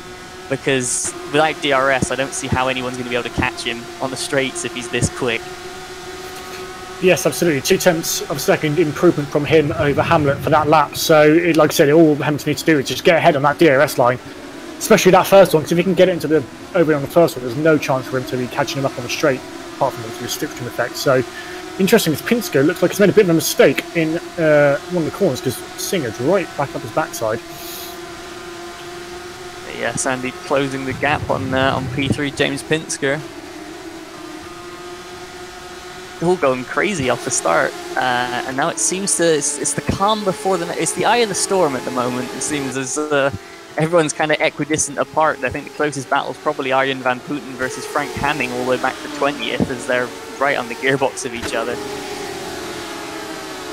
Because without DRS, I don't see how anyone's going to be able to catch him on the straights if he's this quick. Yes, absolutely. 0.2 of a second improvement from him over Hamlet for that lap. So, like I said, all Hamilton needs to do is just get ahead on that DRS line, especially that first one. Because if he can get it into over on the first one, there's no chance for him to be catching him up on the straight, apart from the slipstream effect. So, interesting is Pinsker looks like he's made a bit of a mistake in one of the corners, because Singer's right back up his backside. Yeah, Sandy closing the gap on P3, James Pinsker. All going crazy off the start, and now it seems it's the calm before it's the eye of the storm at the moment. It seems as everyone's kind of equidistant apart. I think the closest battle is probably Arjen van Putten versus Frank Hamming all the way back to 20th, as they're right on the gearbox of each other.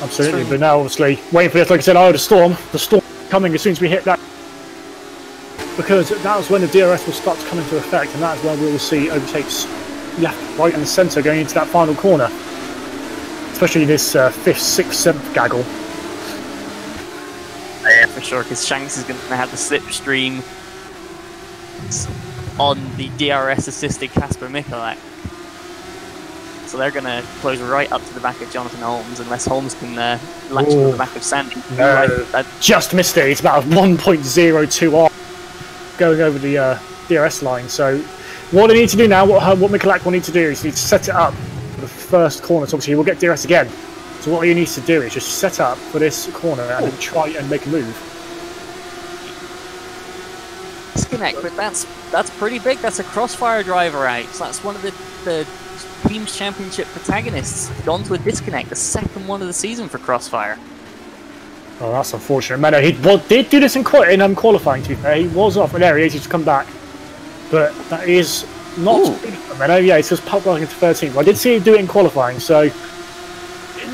Absolutely, but now obviously waiting for this, like I said, eye of the storm coming as soon as we hit that, because that's when the DRS will start to come into effect, and that's when we will see overtakes left, right and centre going into that final corner, especially this 5th, 6th, 7th gaggle. Yeah, for sure, because Shanks is going to have the slipstream on the DRS-assisted Kasper Mikulak. So they're going to close right up to the back of Jonathan Holmes, unless Holmes can latch to the back of Sandy. No, just missed it. It's about 1.02 off going over the DRS line. So what they need to do now, what Mikulak will need to do is he needs to set it up for the first corner. So obviously he will get DRS again. So what he needs to do is just set up for this corner and then try and make a move. Disconnect, but that's pretty big. That's a Crossfire driver out. So that's one of the Teams Championship protagonists gone to a disconnect, the second one of the season for Crossfire. Oh, that's unfortunate. Mano, he did do this in qualifying, to be fair. He was off, and there he is, he's come back. But that is not good for Mano. Yeah, he's just popped back into 13th. I did see him do it in qualifying, so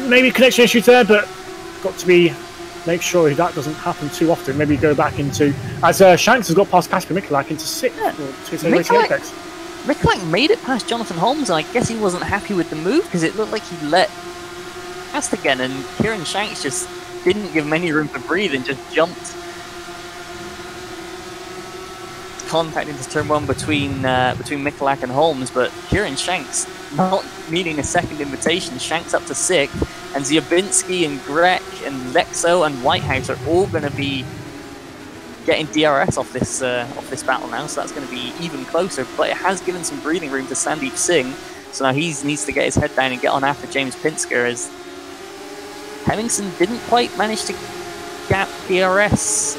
maybe connection issues there, but got to make sure that doesn't happen too often. Maybe go back into, as Shanks has got past Kasper Mikulak into 6th. Mikulak made it past Jonathan Holmes, and I guess he wasn't happy with the move because it looked like he let past again, and Kieran Shanks just didn't give him any room to breathe and just jumped. Contact into turn 1 between Mikulak and Holmes, but Kieran Shanks not needing a second invitation. Shanks up to 6th, and Ziobinski and Grech and Lexo and Whitehouse are all going to be getting DRS off this battle now, so that's going to be even closer. But it has given some breathing room to Sandeep Singh, so now he needs to get his head down and get on after James Pinsker, as Hemmingson didn't quite manage to gap DRS.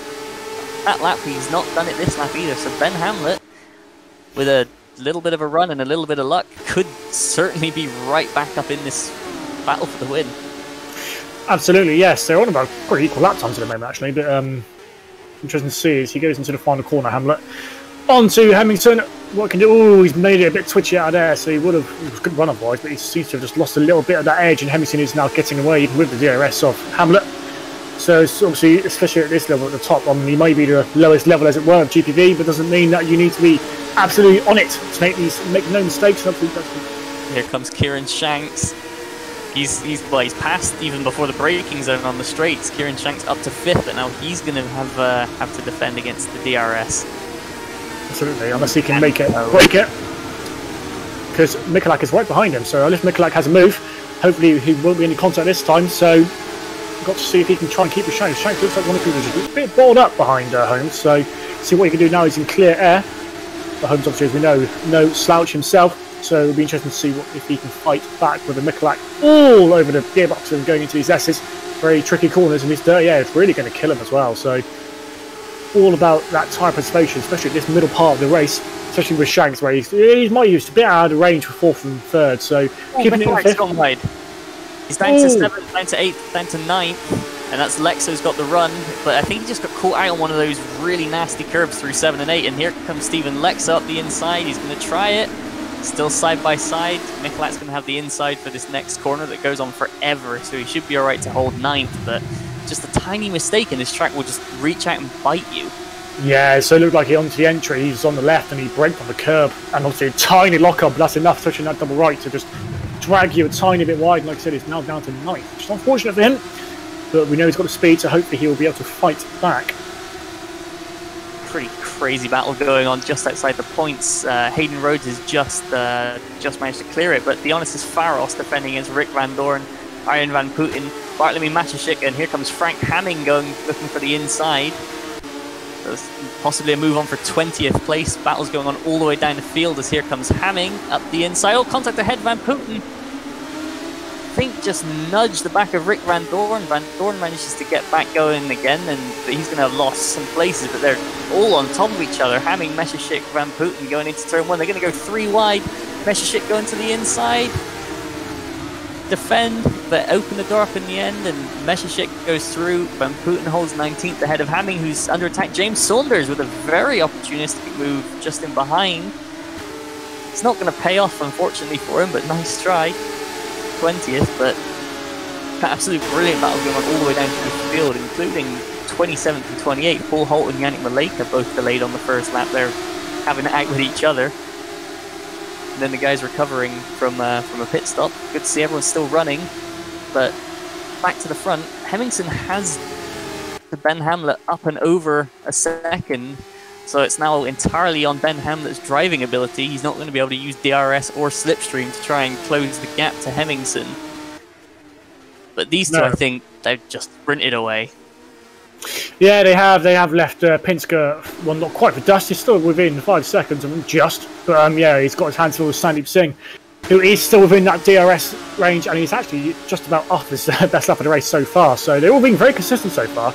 That lap, he's not done it this lap either. So Ben Hamlet, with a little bit of a run and a little bit of luck, could certainly be right back up in this battle for the win. Absolutely, yes. They're on about pretty equal lap times at the moment, actually. But interesting to see as he goes into the final corner, Hamlet. On to Hemmingson. What can do? Oh, he's made it a bit twitchy out of there, so he would have. It was a good run otherwise, but he seems to have just lost a little bit of that edge, and Hemmingson is now getting away even with the DRS of Hamlet. So it's obviously, especially at this level at the top, he may be the lowest level, as it were, of GPV, but doesn't mean that you need to be absolutely on it to make no mistakes. Here comes Kieran Shanks. He's passed even before the braking zone on the straights. Kieran Shanks up to 5th, but now he's going to have to defend against the DRS. Absolutely, unless he can make it break it, because Mikulak is right behind him. So if Mikulak has a move, hopefully he won't be any contact this time. So we've got to see if he can try and keep the Shanks. Shanks looks like one of the people who's a bit balled up behind Holmes. So see what he can do now. He's in clear air. But Holmes, obviously, as we know, no slouch himself. So it'll be interesting to see if he can fight back with the Mikulak all over the gearbox and going into these S's. Very tricky corners, and it's really going to kill him as well. So all about that tyre preservation, especially at this middle part of the race, especially with Shanks, where he might use a bit out of range for 4th and 3rd. So keeping it in 5th. Gone wide. He's down to 7th, down to 8th, down to 9th, and that's Lexo's got the run. But I think he just got caught out on one of those really nasty curves through 7 and 8. And here comes Stephen Lexo up the inside. He's going to try it. Still side by side. Mikulak's going to have the inside for this next corner that goes on forever, so he should be alright to hold 9th, but just a tiny mistake in this track will just reach out and bite you. Yeah, so it looked like he onto the entry, he's on the left and he braked on the curb, and obviously a tiny lock-up, but that's enough touching that double right to just drag you a tiny bit wide. And like I said, it's now down to 9th, which is unfortunate for him, but we know he's got the speed, so hopefully he will be able to fight back. Pretty crazy battle going on just outside the points. Hayden Rhodes has just managed to clear it, but the honest is Faros defending against Rick Van Doorn, Arjen van Putten, Bartlemy Matuszczyk, and here comes Frank Hamming looking for the inside. There's possibly a move on for 20th place. Battle's going on all the way down the field as here comes Hamming up the inside. Oh, contact ahead, Van Putten. I think just nudged the back of Rick Van Doorn. Van Doorn manages to get back going again, and he's going to have lost some places, but they're all on top of each other. Hamming, Matuszczyk, Van Putten going into turn 1. They're going to go 3 wide. Matuszczyk going to the inside. Defend, but open the door up in the end, and Matuszczyk goes through. Van Putten holds 19th ahead of Hamming, who's under attack. James Saunders with a very opportunistic move just in behind. It's not going to pay off, unfortunately, for him, but nice try. 20th, but absolute brilliant battle going on all the way down to the field, including 27th and 28th. Paul Holt and Yannick Maleka both delayed on the first lap. They're having it out with each other. And then the guys recovering from a pit stop. Good to see everyone's still running, but back to the front. Hemmingson has the Ben Hamlet up and over a second, so it's now entirely on Ben Hamlet's driving ability. He's not going to be able to use DRS or slipstream to try and close the gap to Hemmingson. But these two, I think, they've just sprinted away. Yeah, they have left Pinsker, well, not quite for dust. He's still within 5 seconds, but yeah, he's got his hands full with Sandeep Singh, who is still within that DRS range, and he's actually just about off his best lap of the race so far. So they're all being very consistent so far.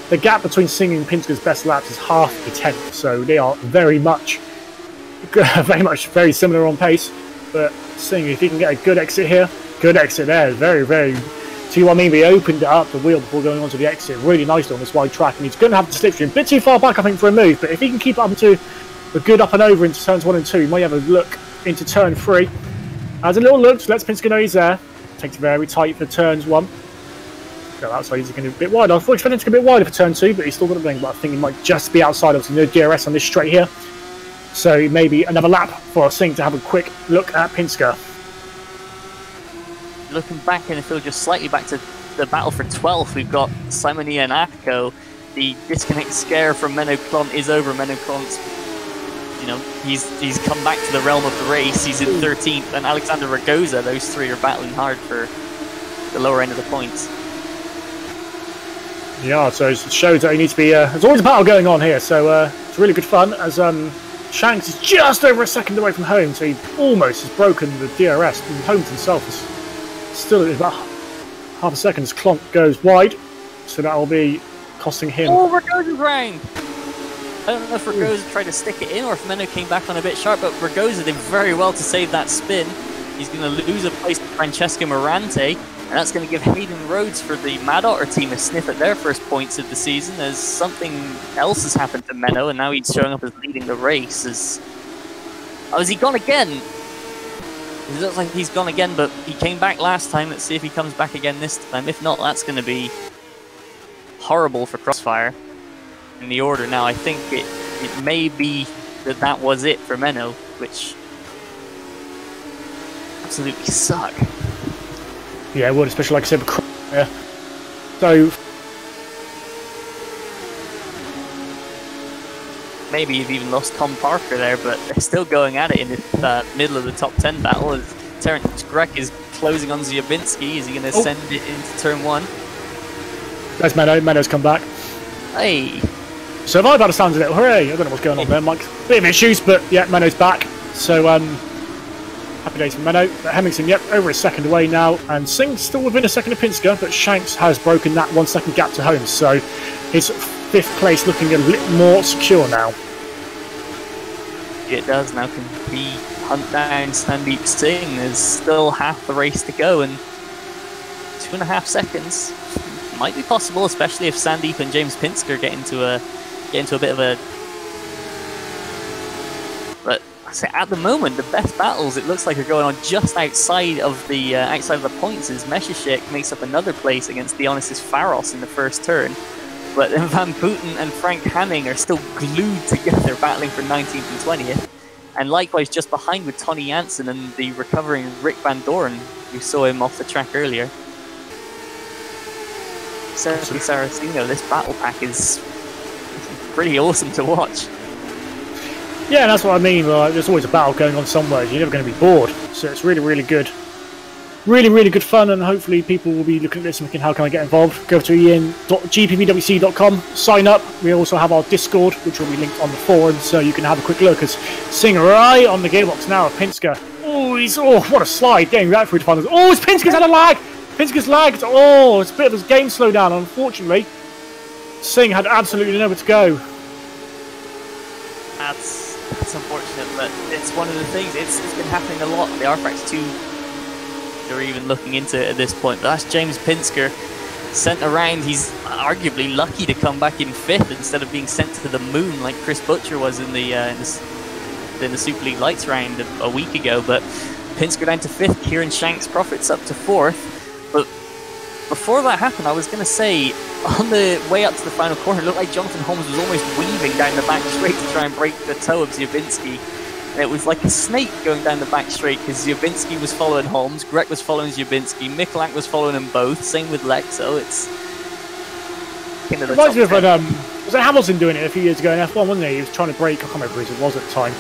The gap between Singh and Pinsker's best laps is half a tenth, so they are very similar on pace. But Singh, if he can get a good exit here, good exit there, very. See what I mean? We opened it up the wheel before going on to the exit really nicely on this wide track, and he's going to have the slipstream a bit too far back, I think, for a move. But if he can keep up into a good up and over into turns 1 and 2, he might have a look into turn 3. Has a little look, so lets Pinsker know he's there. Takes it very tight for turns 1. Go outside, he's going to be a bit wide. I thought expecting to get a bit wider for turn 2, but he's still got a blink. But I think he might just be outside. Obviously, no DRS on this straight here, so maybe another lap for Singh to have a quick look at Pinsker. Looking back in the field, just slightly back to the battle for 12th, we've got Simonia and Akko. The disconnect scare from Menno Klont is over. Menno Klont's, he's come back to the realm of the race. He's in 13th, and Alexander Ragoza, those three are battling hard for the lower end of the points. Yeah, so it shows that he needs to be. There's always a battle going on here, so it's really good fun. As Shanks is just over a second away from home, so he almost has broken the DRS. And Holmes himself is still at about half a second as Klont goes wide, so that will be costing him. Oh, Ragoza's round! I don't know if Ragoza tried to stick it in or if Menno came back on a bit sharp, but Ragoza did very well to save that spin. He's going to lose a place to Francesco Morante, and that's going to give Hayden Rhodes for the Mad Otter team a sniff at their first points of the season, as something else has happened to Menno, and now he's showing up as leading the race. Oh, is he gone again? It looks like he's gone again, but he came back last time. Let's see if he comes back again this time. If not, that's going to be horrible for Crossfire in the order. Now, I think it may be that was it for Menno, which absolutely suck. Yeah, it would, especially like I said, yeah. So maybe you've even lost Tom Parker there, but they're still going at it in the middle of the top 10 battle as Terence Grech is closing on Ziobinski. Is he going to send it into turn 1? That's Menno. Menno's come back. Hey! Survived by the sounds of it. Hooray! I don't know what's going on there, Mike. Bit of issues, but yeah, Menno's back. So, happy days for Menno. Hemmingson, yep, over a second away now. And Singh's still within a second of Pinsker, but Shanks has broken that 1 second gap to Holmes. So, his 5th place looking a little more secure now. It does now. Can he hunt down Sandeep Singh? There's still half the race to go, and 2.5 seconds might be possible, especially if Sandeep and James Pinsker get into a bit of a. But I say at the moment, the best battles it looks like are going on just outside of the points. As Meshishek makes up another place against Dionysus Pharos in the first turn. But then Van Putten and Frank Hamming are still glued together, battling for 19th and 20th. And likewise, just behind with Tony Jansen and the recovering Rick Van Doren, who saw him off the track earlier. Sergio Saraceno, this battle pack is pretty awesome to watch. Yeah, and that's what I mean. There's always a battle going on somewhere. You're never going to be bored. So it's really, really good. Really, really good fun, and hopefully people will be looking at this and thinking, how can I get involved? Go to gpvwc.com, sign up. We also have our Discord, which will be linked on the forum, so you can have a quick look as Singh right on the gearbox now of Pinsker. Oh, what a slide, getting right through to finals. Oh, it's Pinsker's had a lag! Pinsker's lagged. Oh, it's a bit of a game slowdown, unfortunately. Singh had absolutely nowhere to go. That's unfortunate, but it's one of the things. It's been happening a lot. The RFX 2 they're even looking into it at this point. But that's James Pinsker sent around. He's arguably lucky to come back in 5th instead of being sent to the moon like Chris Butcher was in the Super League Lights round a week ago. But Pinsker down to 5th. Kieran Shanks profits up to 4th. But before that happened, I was going to say, on the way up to the final corner, it looked like Jonathan Holmes was almost weaving down the back straight to try and break the toe of Ziobinski. And it was like a snake going down the back straight because Ziobinski was following Holmes, Grech was following Ziobinski, Mikulak was following them both, same with Lexo. It's kind of the reminds me of when, was it Hamilton doing it a few years ago in F1, wasn't he? He was trying to break, I can't remember who it was at the time.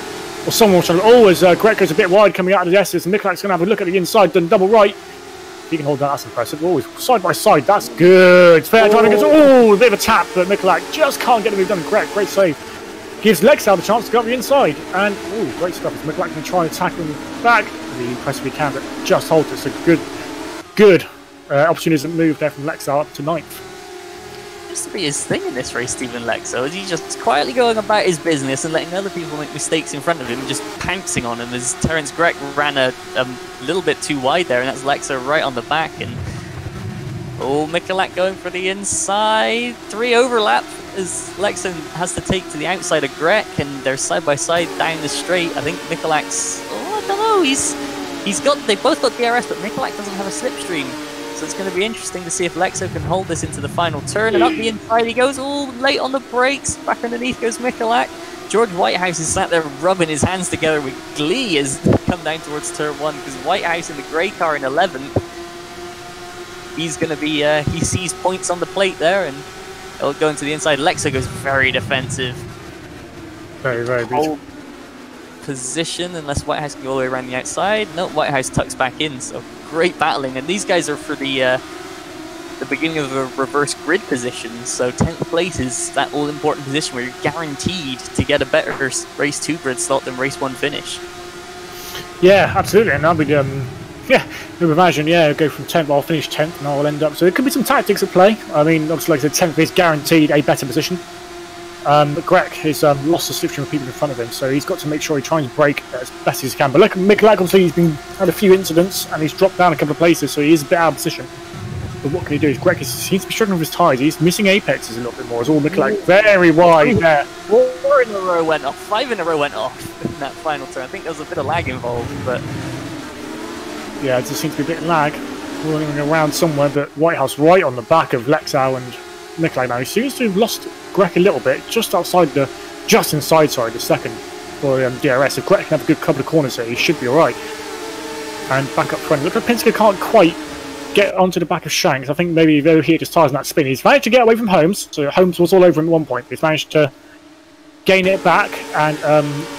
Or someone was trying to, as Grech goes a bit wide coming out of the S's, and Mikulak's going to have a look at the inside, done double right. If he can hold that, that's impressive. Always side by side, that's good. Fair driving against, a bit of a tap, but Mikulak just can't get the move done. Grech, great save. Gives Lexal the chance to go up the inside, and great stuff. Mikulak can try and attack him back. Really impressive he can, but just holds it. So good opportunistic move there from Lexal up to 9th. Seems to be his thing in this race, Stephen Lexo. Is he just quietly going about his business and letting other people make mistakes in front of him and just pouncing on him as Terence Grech ran a little bit too wide there, and that's Lexo right on the back. And Mikulak going for the inside. 3 overlap as Lexo has to take to the outside of Grech, and they're side by side down the straight. I think Mikulak's, I don't know, they both got DRS, but Mikulak doesn't have a slipstream. So it's going to be interesting to see if Lexo can hold this into the final turn. And up the inside he goes, late on the brakes. Back underneath goes Mikulak. George Whitehouse is sat there rubbing his hands together with glee as they come down towards turn 1, because Whitehouse in the grey car in 11th, he's going to be, he sees points on the plate there, and he'll go into the inside. Lexo goes very defensive. Very, very beautiful. Position, unless Whitehouse can go all the way around the outside. No, Whitehouse tucks back in, so great battling. And these guys are for the beginning of a reverse grid position, so 10th place is that all-important position where you're guaranteed to get a better race 2 grid slot than race 1 finish. Yeah, absolutely, and that'll be I imagine, yeah, go from 10th, I'll finish 10th and I'll end up. So it could be some tactics at play. I mean, obviously, like I said, 10th is guaranteed a better position. But Greg has lost the slipstream of people in front of him, so he's got to make sure he tries and brake as best as he can. But look, Mick, obviously, he's had a few incidents and he's dropped down a couple of places, so he is a bit out of position. But what can he do? Is Greg seems to be struggling with his tyres. He's missing apexes a little bit more. It's all Mick very wide there. 4 in a row went off. 5 in a row went off in that final turn. I think there was a bit of lag involved, but yeah, it just seems to be a bit of lag running around somewhere. But Whitehouse right on the back of Lexau and Mick now. He seems to have lost Greg a little bit, just inside, the second for DRS. If Greg can have a good couple of corners here, he should be alright. And back up front. Look like Penske can't quite get onto the back of Shanks. I think maybe though he just tires in that spin. He's managed to get away from Holmes, so Holmes was all over him at one point. He's managed to gain it back, and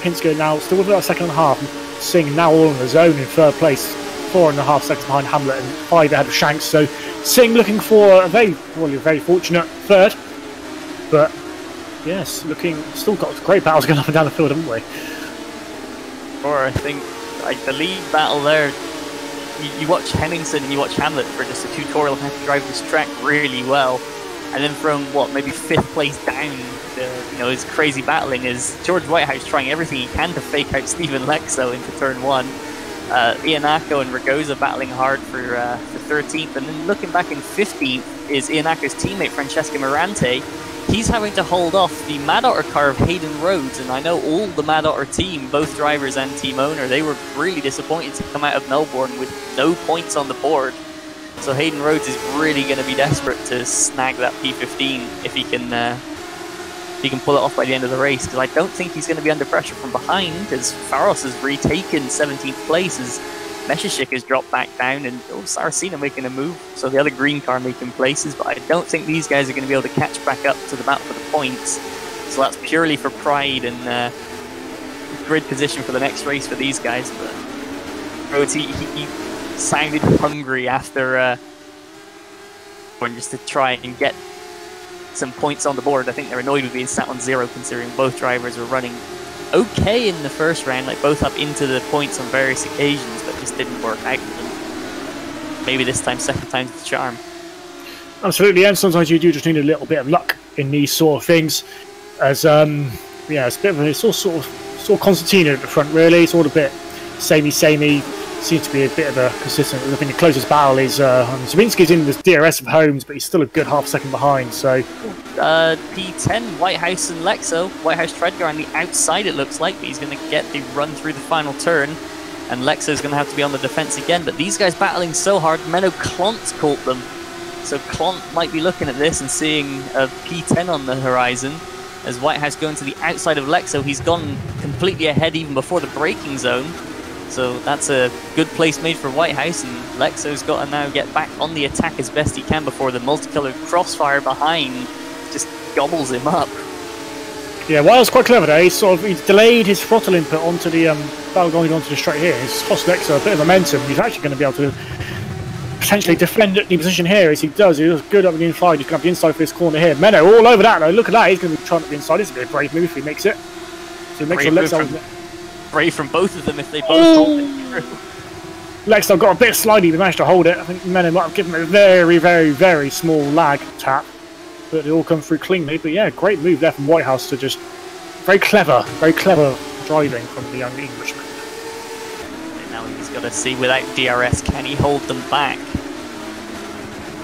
Penske now still with about a second and a half. Singh now all in the zone in third place, 4.5 seconds behind Hamlet and 5 ahead of Shanks. So Singh looking for a very fortunate third, but yes, still got great battles going up and down the field, haven't we? Or I think like the lead battle there. You watch Henningsen and you watch Hamlet for just a tutorial on how to drive this track really well, and then from maybe 5th place down, his crazy battling is George Whitehouse trying everything he can to fake out Stephen Lexo into turn 1. Iannaco and Ragosa battling hard for 13th, and then looking back in 15th is Iannaco's teammate Francesco Mirante. He's having to hold off the Mad Otter car of Hayden Rhodes, and I know all the Mad Otter team, both drivers and team owner, they were really disappointed to come out of Melbourne with no points on the board. So Hayden Rhodes is really going to be desperate to snag that P15 if he can pull it off by the end of the race, because I don't think he's going to be under pressure from behind, as Faros has retaken 17th place, as Meshishik has dropped back down, and Saraceno making a move, so the other green car making places, but I don't think these guys are going to be able to catch back up to the battle for the points. So that's purely for pride and grid position for the next race for these guys. But Rhodes, he sounded hungry after just to try and get some points on the board. I think they're annoyed with being sat on 0, considering both drivers were running okay in the first round, like both up into the points on various occasions, but just didn't work out for them. Maybe this time, second time's the charm. Absolutely, and sometimes you do just need a little bit of luck in these sort of things. As it's all sort of Constantino at the front, really. It's all a bit samey. Seems to be a bit of a consistent. I think the closest battle is Zawinski's in the DRS of Holmes, but he's still a good half second behind. So P10, Whitehouse and Lexo. Whitehouse tried to go on the outside, it looks like, but he's going to get the run through the final turn, and Lexo's going to have to be on the defense again. But these guys battling so hard, Menno Klont's caught them, so Klont might be looking at this and seeing a P10 on the horizon. As Whitehouse going to the outside of Lexo, he's gone completely ahead even before the braking zone. So that's a good place made for Whitehouse, and Lexo's got to now get back on the attack as best he can before the multicolored crossfire behind just gobbles him up. Yeah, Wiles quite clever there. He's delayed his throttle input onto the battle going onto the straight here. He's cost Lexo a bit of momentum. He's actually going to be able to potentially defend the position here as he does. He does good up the inside. He's going to have the inside for this corner here. Menno all over that though. Look at that. He's going to be trying up the inside. It's a bit of a brave move if he makes it. So he makes sure Lexo. Brave from both of them if they both hold it through. Lexo got a bit slidey, but managed to hold it. I think Menno might have given it a very, very, very small lag tap, but they all come through cleanly. But yeah, great move there from Whitehouse to just very clever driving from the young Englishman. And now he's got to see without DRS, can he hold them back?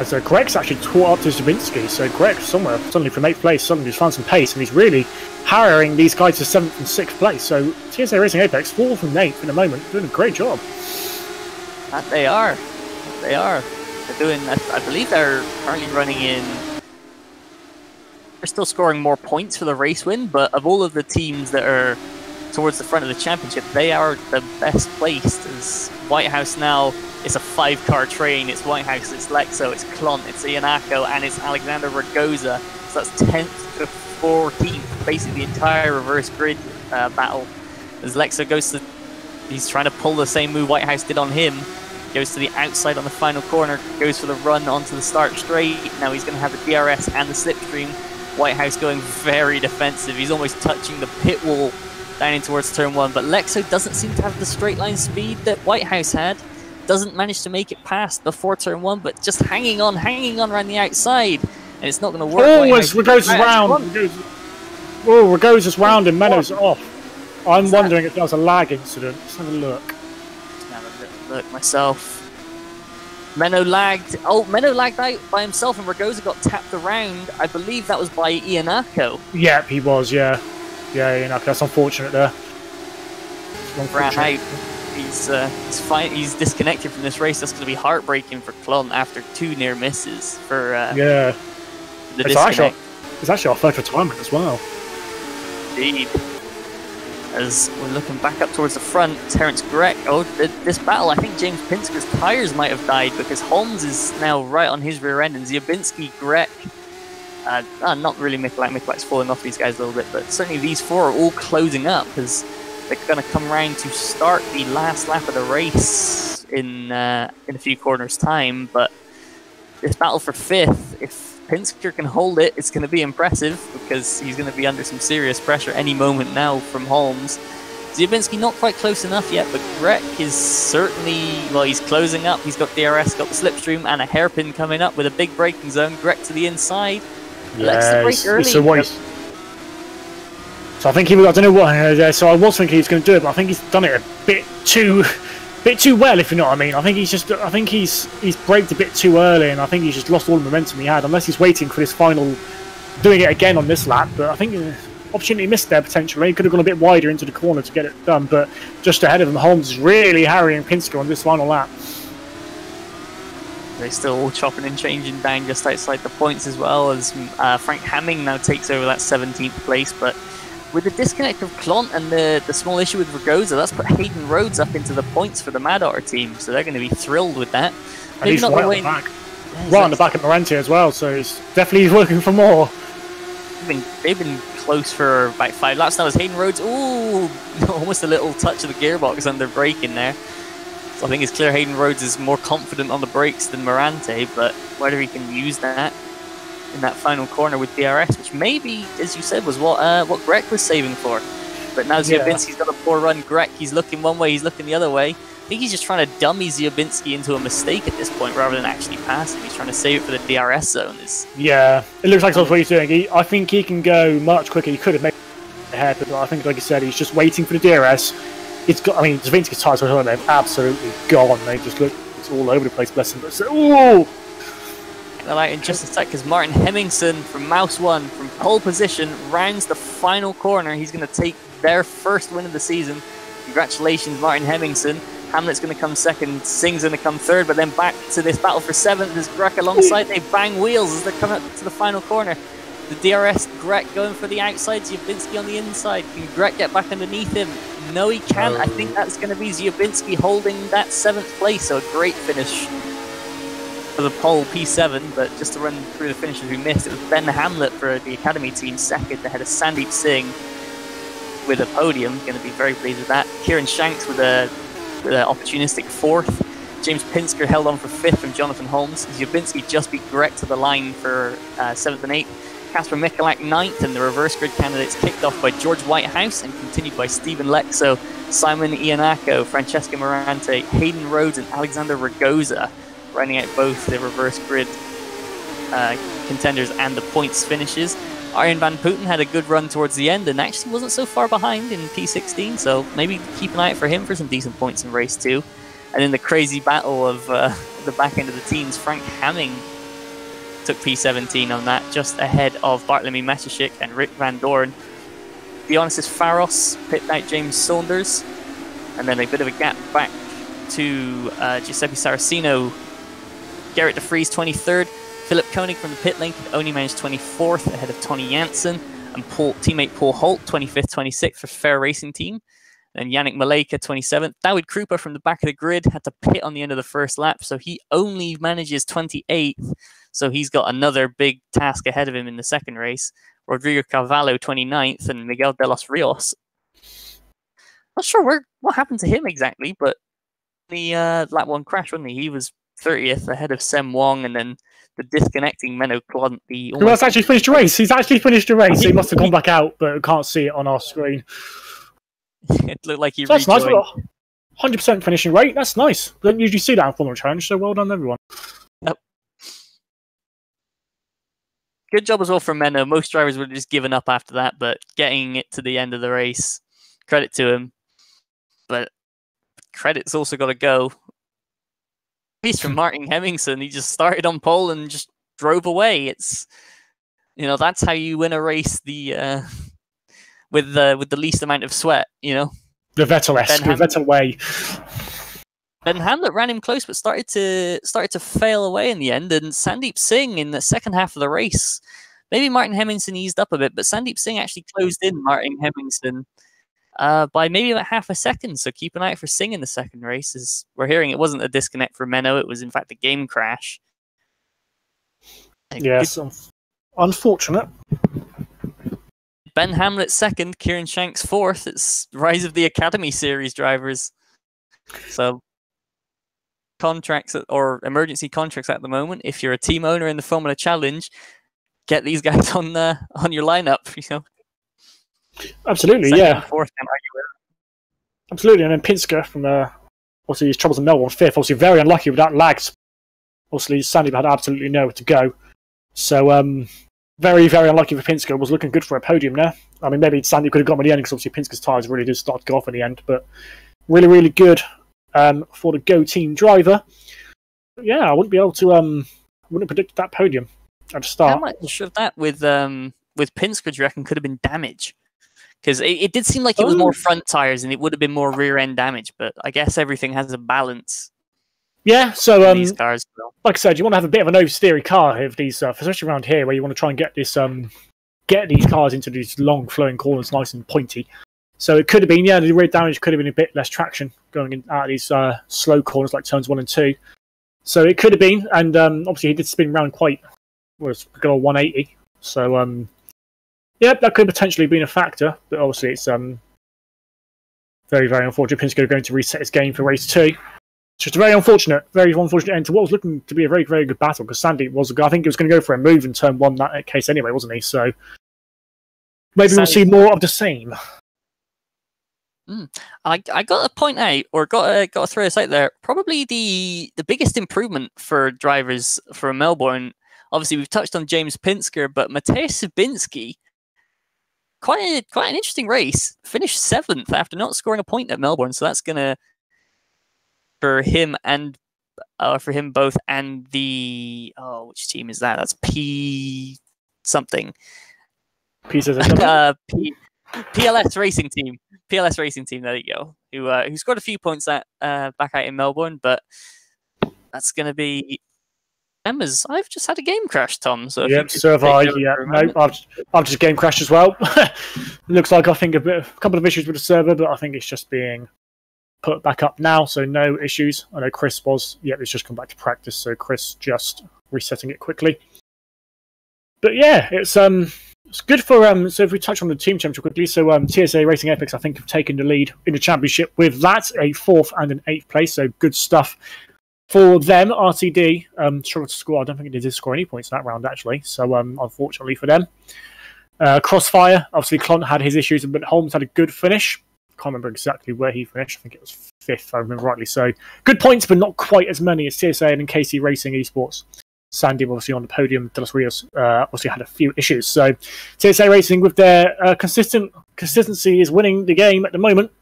So Greg's actually caught up to Zawinski, so Greg somewhere suddenly from 8th place suddenly he's found some pace, and he's really harrying these guys to 7th and 6th place. So TSA Racing Apex 4th from 8th in a moment, doing a great job. That they are. They're doing, I believe they're currently running in, they're still scoring more points for the race win, but of all of the teams that are towards the front of the championship, they are the best placed. As Whitehouse now, it's a 5-car train. It's Whitehouse, it's Lexo, it's Klont, it's Iannaco, and it's Alexander Ragosa. So that's 10th to 14th, basically the entire reverse grid battle. As Lexo goes to, he's trying to pull the same move Whitehouse did on him. Goes to the outside on the final corner, goes for the run onto the start straight. Now he's going to have the DRS and the slipstream. Whitehouse going very defensive. He's almost touching the pit wall down in towards turn 1, but Lexo doesn't seem to have the straight line speed that Whitehouse had. doesn't manage to make it past before turn 1, but just hanging on around the outside, and it's not going to work. Oh, as Ragoza's round. Oh, Ragoza's round and Menno's off. I'm wondering if that was a lag incident. Let's have a look. Let's have a little look myself. Menno lagged. Oh, Menno lagged out by himself, and Ragoza got tapped around. I believe that was by Ianako. Yeah, he was. Yeah, Ianako. That's unfortunate there. Ran out. He's fine. He's disconnected from this race. That's going to be heartbreaking for Klon after 2 near misses for the disconnect. It's actually our third retirement as well. Indeed. As we're looking back up towards the front, Terence Grech. Oh, this battle, I think James Pinsker's tyres might have died because Holmes is now right on his rear end, and Ziobinski, Grech, not really Mikulak. Mikulak's falling off these guys a little bit, but certainly these 4 are all closing up because they're going to come round to start the last lap of the race in a few corners' time. But this battle for 5th, if Pinsker can hold it, it's going to be impressive because he's going to be under some serious pressure any moment now from Holmes. Ziobinski not quite close enough yet, but Grech is certainly, well, he's closing up. He's got DRS, got the slipstream, and a hairpin coming up with a big braking zone. Grech to the inside. Elects to brake early. So I think I don't know what. So I was thinking he was going to do it, but I think he's done it a bit too well, if you know what I mean. I think he's braked a bit too early, and I think he's just lost all the momentum he had. Unless he's waiting for this final, doing it again on this lap. But I think opportunity missed there potentially. He could have gone a bit wider into the corner to get it done, but just ahead of him, Holmes is really harrying Pinsker on this final lap. They're still all chopping and changing down just outside the points as well, as Frank Hamming now takes over that 17th place, but with the disconnect of Klont and the small issue with Ragoza, that's put Hayden Rhodes up into the points for the Madar team, so they're going to be thrilled with that. And he's right on the back. Right on the back of Morante as well, so he's definitely working for more. They've been close for about 5 laps now as Hayden Rhodes, ooh, almost a little touch of the gearbox under braking there. So I think it's clear Hayden Rhodes is more confident on the brakes than Morante, but whether he can use that in that final corner with DRS, which maybe, as you said, was what Grech was saving for. But now Ziobinski's got a poor run. Grech, he's looking one way, he's looking the other way. I think he's just trying to dummy Ziobinski into a mistake at this point rather than actually pass him. He's trying to save it for the DRS zone. Yeah, it looks like that's what he's doing. I think he can go much quicker. He could have made it ahead, but I think, like you said, he's just waiting for the DRS. Ziobinski's tyres are absolutely gone. They just look, it's all over the place, bless him. But ooh! Well, out in just a sec, because Martin Hemmingson from Mouse 1 from pole position rounds the final corner. He's going to take their first win of the season. Congratulations, Martin Hemmingson. Hamlet's going to come second, Singh's going to come third, but then back to this battle for 7th. There's Grech alongside. They bang wheels as they're coming up to the final corner. The DRS, Grech going for the outside, Ziobinski on the inside. Can Grech get back underneath him? No, he can't. I think that's going to be Ziobinski holding that 7th place, so a great finish for the pole P7, but just to run through the finishers we missed, it was Ben Hamlet for the Academy team second, ahead of Sandeep Singh with a podium. Going to be very pleased with that. Kieran Shanks with a opportunistic 4th. James Pinsker held on for 5th from Jonathan Holmes. Ziobinski just beat Grech to the line for 7th and 8th. Kasper Mikulak 9th, and the reverse grid candidates kicked off by George Whitehouse and continued by Stephen Lexo, Simon Ianako, Francesca Morante, Hayden Rhodes, and Alexander Ragoza, running out both the reverse grid contenders and the points finishes. Arjen van Putten had a good run towards the end and actually wasn't so far behind in P16, so maybe keep an eye out for him for some decent points in race 2. And in the crazy battle of the back end of the teams, Frank Hamming took P17 on that, just ahead of Bartlemy Metashik and Rick Van Doorn. Dionysus Pharos picked out James Saunders, and then a bit of a gap back to Giuseppe Saracino. Gerrit de Vries 23rd, Philip Koenig from the pit lane could only manage 24th ahead of Tony Janssen, and teammate Paul Holt 25th, 26th for Fair Racing Team. Then Yannick Maleka 27th. David Krupa from the back of the grid had to pit on the end of the first lap, so he only manages 28th. So he's got another big task ahead of him in the second race. Rodrigo Carvalho 29th, and Miguel de los Rios. Not sure what happened to him exactly, but the lap 1 crash, wasn't he? He was 30th ahead of Sem Wong, and then the disconnecting Menno Klont. Who else actually finished the race? He's actually finished the race. He must have gone back out, but we can't see it on our screen. It looked like he rejoined. Nice. 100% finishing rate. That's nice. Don't usually see that in Formula Challenge, so well done, everyone. Yep. Good job as well from Menno. Most drivers would have just given up after that, but getting it to the end of the race, credit to him. But credit's also got to go. At least from Martin Hemmingson, he just started on pole and just drove away. It's, that's how you win a race. With the least amount of sweat, The Vettel-esque, the Vettel way. Ben Hamlet ran him close, but started to fail away in the end. And Sandeep Singh in the second half of the race, maybe Martin Hemmingson eased up a bit, but Sandeep Singh actually closed in Martin Hemmingson by maybe about half a second. So keep an eye out for Singh in the second race. As we're hearing, it wasn't a disconnect for Menno; it was in fact a game crash. Yes, unfortunate. Ben Hamlet second, Kieran Shanks fourth. It's Rise of the Academy Series drivers. So contracts or emergency contracts at the moment. If you're a team owner in the Formula Challenge, get these guys on your lineup. Absolutely, second yeah. And fourth, can't argue with it. Absolutely, and then Pinsker from obviously his troubles in Melbourne, fifth. Obviously very unlucky with that lags. Obviously Sandy had absolutely nowhere to go. So very, very unlucky for Pinsker. Was looking good for a podium there. I mean, maybe Sandy could have got him at the end because obviously Pinsker's tyres really did start to go off in the end. But really, really good for the Go team driver. But yeah, I wouldn't be able to. Wouldn't have predicted that podium at the start. How much of that with Pinsker do you reckon could have been damage? Because it did seem like it was more front tyres and it would have been more rear end damage. But I guess everything has a balance. Yeah, so these cars, like I said, you want to have a bit of an oversteery car of these, especially around here, where you want to try and get this, get these cars into these long flowing corners, nice and pointy. So it could have been, the rear damage could have been a bit less traction going in out of these slow corners like turns 1 and 2. So it could have been, and obviously he did spin around quite, was good old 180. So yeah, that could potentially have been a factor, but obviously it's very, very unfortunate. Pinsker going to reset his game for race 2. Just a very unfortunate end to what was looking to be a very, very good battle, because Sandy was, I think he was going to go for a move in turn 1 that case anyway, wasn't he? So maybe we'll see more of the same. I got to point out, or got to throw this out there, probably the biggest improvement for drivers for Melbourne. Obviously, we've touched on James Pinsker, but Mateusz Sabinski, quite an interesting race. Finished 7th after not scoring a point at Melbourne, so that's going to, for him both, and the which team is that? That's P something. PLS Racing Team. PLS Racing Team. There you go. Who scored a few points back out in Melbourne, but that's going to be Emma's. I've just had a game crash, Tom. So yep, so have I. Yeah, no, I've just game crashed as well. Looks like I think a couple of issues with the server, but I think it's just being put back up now, so no issues. I know Chris was, it's just come back to practice, so Chris just resetting it quickly. But yeah, it's good for so if we touch on the team championship quickly, so TSA Racing Epics I think have taken the lead in the championship with that, a 4th and an 8th place, so good stuff for them. RTD struggled to score. I don't think they did score any points in that round actually, so unfortunately for them. Crossfire, obviously Clont had his issues, but Holmes had a good finish. Can't remember exactly where he finished. I think it was 5th, if I remember rightly. So good points, but not quite as many as TSA and KC Racing Esports. Sandy obviously on the podium. De Los Rios obviously had a few issues. So TSA Racing, with their consistency, is winning the game at the moment,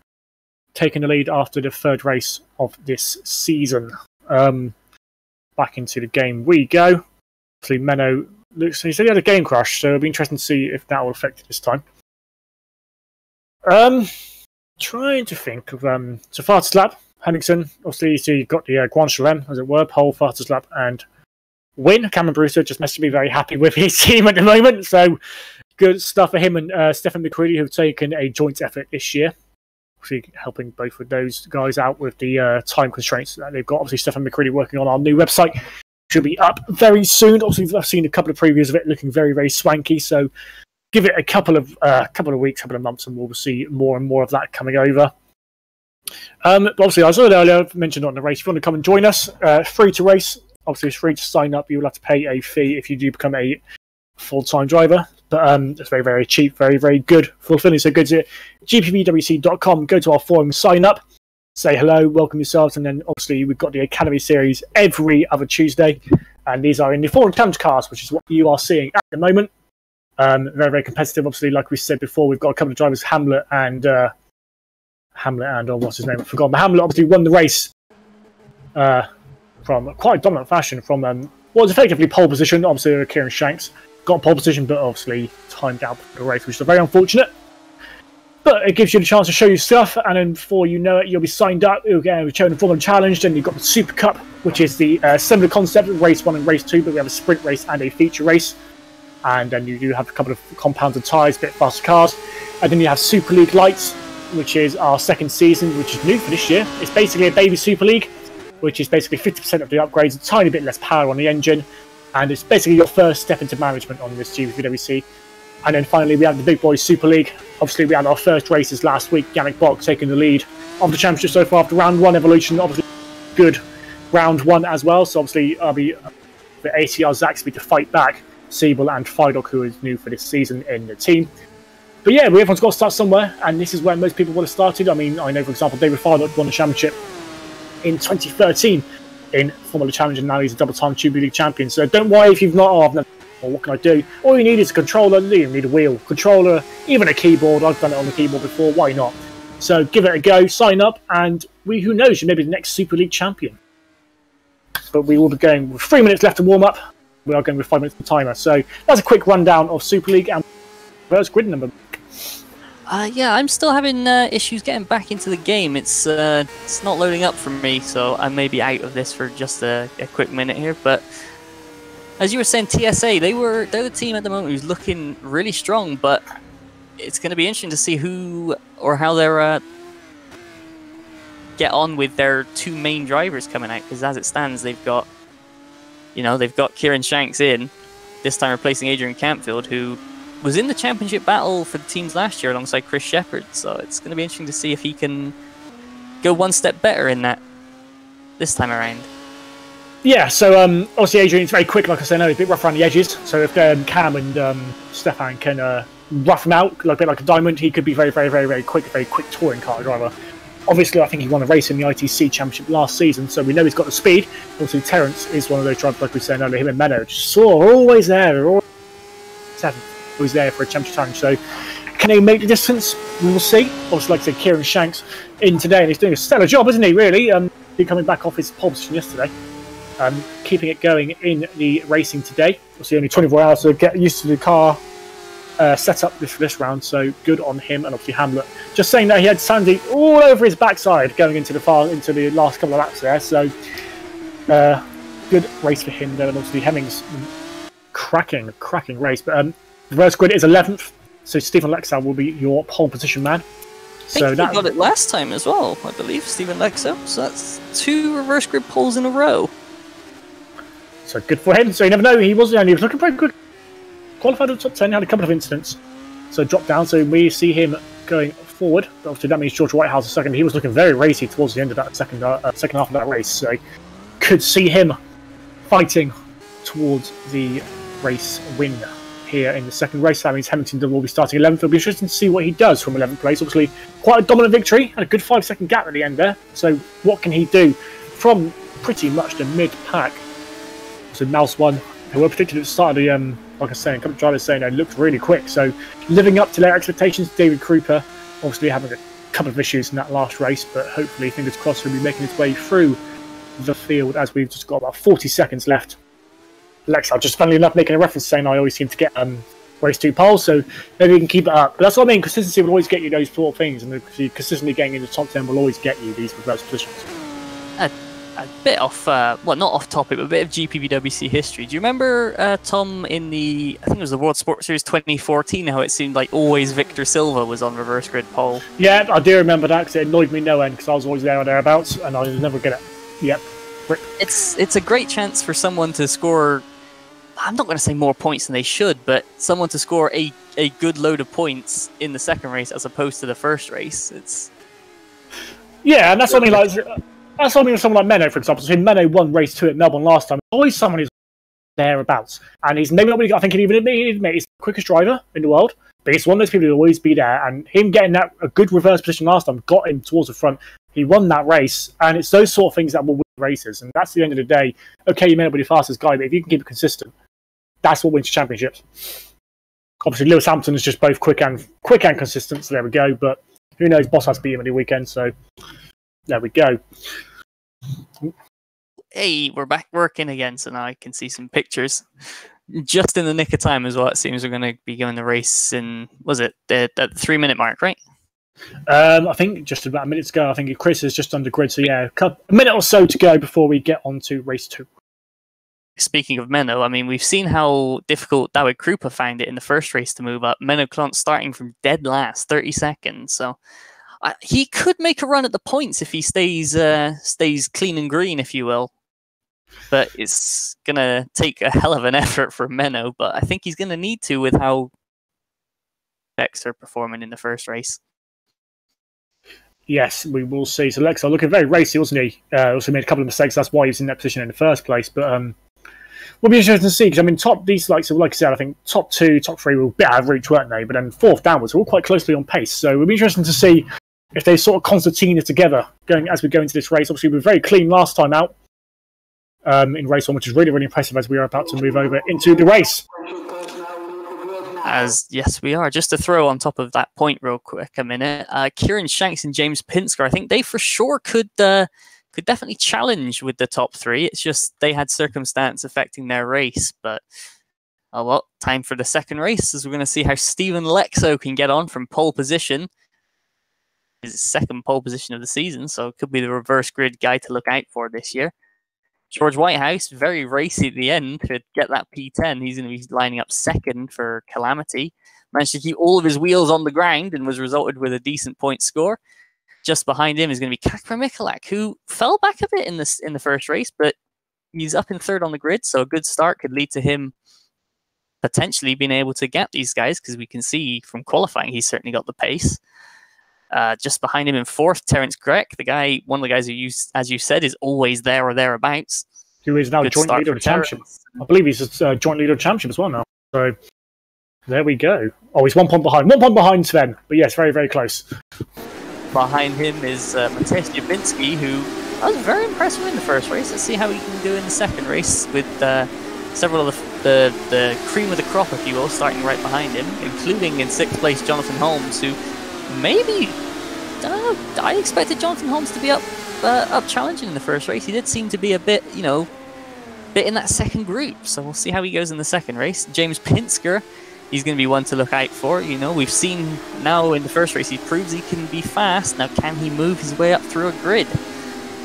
taking the lead after the 3rd race of this season. Back into the game we go. Obviously, Menno looks. He said he had a game crash, so it'll be interesting to see if that will affect it this time. Trying to think of so Farterslap, Henningsen, obviously so you've got the Grand Chelem, as it were, Pole, Farterslap and Win. Cameron Brewster just must be very happy with his team at the moment, so good stuff for him and Stefan McCready, who have taken a joint effort this year, obviously helping both of those guys out with the time constraints that they've got. Obviously Stefan McCready working on our new website, should be up very soon. Obviously I've seen a couple of previews of it looking very, very swanky, so give it a couple of weeks, couple of months, and we'll see more and more of that coming over. But obviously, I saw it earlier, I mentioned on the race. If you want to come and join us, free to race. Obviously, it's free to sign up. You will have to pay a fee if you do become a full-time driver. But it's very, very cheap, very, very good. Fulfilling, so go to gpvwc.com, go to our forum, sign up. say hello, welcome yourselves, and then obviously we've got the Academy Series every other Tuesday, and these are in the Formula Challenge cars, which is what you are seeing at the moment. Very, very competitive. Obviously, like we said before, we've got a couple of drivers, Hamlet and what's his name? I forgot. But Hamlet obviously won the race from quite dominant fashion from what was effectively pole position. Obviously, Kieran Shanks got pole position, but obviously timed out the race, which is very unfortunate. But it gives you the chance to show you stuff, and then before you know it, you'll be signed up. You'll get shown the Formula Challenge, then you've got the Super Cup, which is the similar concept of race 1 and race 2, but we have a sprint race and a feature race. And then you do have a couple of compounds of tyres, a bit faster cars. And then you have Super League Lights, which is our second season, which is new for this year. It's basically a baby Super League, which is basically 50% of the upgrades, a tiny bit less power on the engine, and it's basically your first step into management on this GPVWC. And then finally, we have the Big Boys Super League. Obviously, we had our first races last week. Yannick Bock taking the lead of the championship so far after round 1 Evolution. Obviously, good round 1 as well. So obviously, I'll be the ATR Zaxby to fight back Siebel and Fidok, who is new for this season in the team. But yeah, everyone's got to start somewhere, and this is where most people would have started. I mean, I know, for example, David Fidok won the championship in 2013 in Formula Challenge, and now he's a double-time Tubu League champion. So don't worry if you've not, oh, I've never, or what can I do? All you need is a controller, you need a wheel, controller, even a keyboard. I've done it on the keyboard before, why not? So give it a go, sign up, and who knows, you may be the next Super League champion. But we will be going with 3 minutes left to warm up. We are going with 5 minutes to timer. So that's a quick rundown of Super League and first grid number. Yeah, I'm still having issues getting back into the game. It's not loading up for me, so I may be out of this for just a quick minute here. But as you were saying, TSA, they're the team at the moment who's looking really strong. But it's going to be interesting to see who or how they're get on with their 2 main drivers coming out. Because as it stands, they've got Kieran Shanks in this time, replacing Adrian Campfield, who was in the championship battle for the teams last year alongside Chris Shepherd. So it's going to be interesting to see if he can go one step better in that this time around. Yeah, so obviously Adrian's very quick, like I said, he's a bit rough around the edges. So if Cam and Stefan can rough him out like a bit like a diamond, he could be very, very, very, very quick touring car driver. Obviously, I think he won a race in the ITC Championship last season, so we know he's got the speed. Obviously, Terence is one of those drivers, like we were saying earlier, him and Menno, just always there. They're always there for a championship challenge. So, can they make the distance? We will see. Obviously, like I said, Kieran Shanks in today, and he's doing a stellar job, isn't he, really? He's coming back off his pole position yesterday. Keeping it going in the racing today. Obviously, only 24 hours to get used to the car set up for this round, so good on him. And obviously Hamlet just saying that he had Sandy all over his backside going into the last couple of laps there, so good race for him there. And obviously Hemmings cracking race, but reverse grid is 11th, so Stephen Lexau will be your pole position man. So that got it last time as well, I believe, Stephen Lexau, so that's 2 reverse grid poles in a row, so good for him. So you never know, he was looking pretty good. Qualified in the top 10, had a couple of incidents, so dropped down. So we see him going forward. Obviously, that means George Whitehouse is second. He was looking very racy towards the end of that second half of that race, so could see him fighting towards the race win here in the second race. That means Hamilton will be starting 11th. It'll be interesting to see what he does from 11th place. Obviously, quite a dominant victory and a good 5-second gap at the end there. So what can he do from pretty much the mid-pack? So Mouse won. They were predicted at the start of the, like I was saying, a couple of drivers saying they looked really quick. So living up to their expectations, David Krupa obviously having a couple of issues in that last race, but hopefully, fingers crossed, he'll be making his way through the field as we've just got about 40 seconds left. Lexau just funnily enough making a reference saying I always seem to get race 2 poles, so maybe we can keep it up. But that's what I mean, consistency will always get you those sort of things, and consistently getting in the top 10 will always get you these reverse positions. A bit off, well, not off topic, but a bit of GPVWC history. Do you remember, Tom, in I think it was the World Sports Series 2014, how it seemed like always Victor Silva was on reverse grid pole? Yeah, I do remember that, because it annoyed me no end, because I was always there or thereabouts, and I was never good at. Yep. It's a great chance for someone to score, I'm not going to say more points than they should, but someone to score a good load of points in the second race as opposed to the first race. Yeah, and that's something like... That's something with someone like Menno, for example. So Menno won race 2 at Melbourne last time. Always someone who's thereabouts. And he's maybe not really, I think he'd even admit he's the quickest driver in the world. But he's one of those people who'll always be there. And him getting a good reverse position last time got him towards the front. He won that race, and it's those sort of things that will win races. And that's the end of the day. Okay, you may not be the fastest guy, but if you can keep it consistent, that's what wins championships. Obviously, Lewis Hamilton is just both quick and consistent, so there we go. But who knows? Bottas beat him at the weekend, so there we go. Hey, we're back working again, so now I can see some pictures. Just in the nick of time as well, it seems we're going to be going the race in, was it, the 3-minute mark, right? I think just about a minute to go. I think Chris is just under grid, so yeah, a minute or so to go before we get on to race 2. Speaking of Menno, I mean, we've seen how difficult David Krupa found it in the first race to move up. Menno Klont starting from dead last, 30 seconds, so he could make a run at the points if he stays clean and green, if you will. But it's going to take a hell of an effort for Menno, but I think he's going to need to with how Lex are performing in the first race. Yes, we will see. So Lex looking very racy, wasn't he? Also made a couple of mistakes. That's why he was in that position in the first place. But we'll be interested to see, because I mean, like I said, I think top 2, top 3 were a bit out of reach, weren't they? But then 4th downwards, we're all quite closely on pace. So it'll be interesting to see if they sort of concertina together as we go into this race. Obviously, we were very clean last time out. In race 1, which is really, really impressive as we are about to move over into the race. Yes, we are. Just to throw on top of that point real quick a minute, Kieran Shanks and James Pinsker, I think they for sure could definitely challenge with the top 3. It's just they had circumstance affecting their race. But, oh well, time for the second race, as we're going to see how Stephen Lexo can get on from pole position. His second pole position of the season, so it could be the reverse grid guy to look out for this year. George Whitehouse, very racy at the end to get that P10. He's going to be lining up second for Calamity. Managed to keep all of his wheels on the ground and was resulted with a decent point score. Just behind him is going to be Kakra Mikulak, who fell back a bit in the first race, but he's up in 3rd on the grid, so a good start could lead to him potentially being able to get these guys, because we can see from qualifying he's certainly got the pace. Just behind him in 4th, Terence Grech, one of the guys who, as you said, is always there or thereabouts. Who is now joint leader of the championship. I believe he's a joint leader of the championship as well now. So there we go. Oh, he's 1 point behind. 1 point behind Sven, but yes, very, very close. Behind him is Mateusz Jabinski, who I was very impressed with in the first race. Let's see how he can do in the second race with several of the cream of the crop, if you will, starting right behind him, including in 6th place Jonathan Holmes, who maybe, I don't know, I expected Jonathan Holmes to be up challenging in the first race. He did seem to be a bit, bit in that second group, so we'll see how he goes in the second race. James Pinsker, he's going to be one to look out for. We've seen now in the first race he proves he can be fast. Now, can he move his way up through a grid?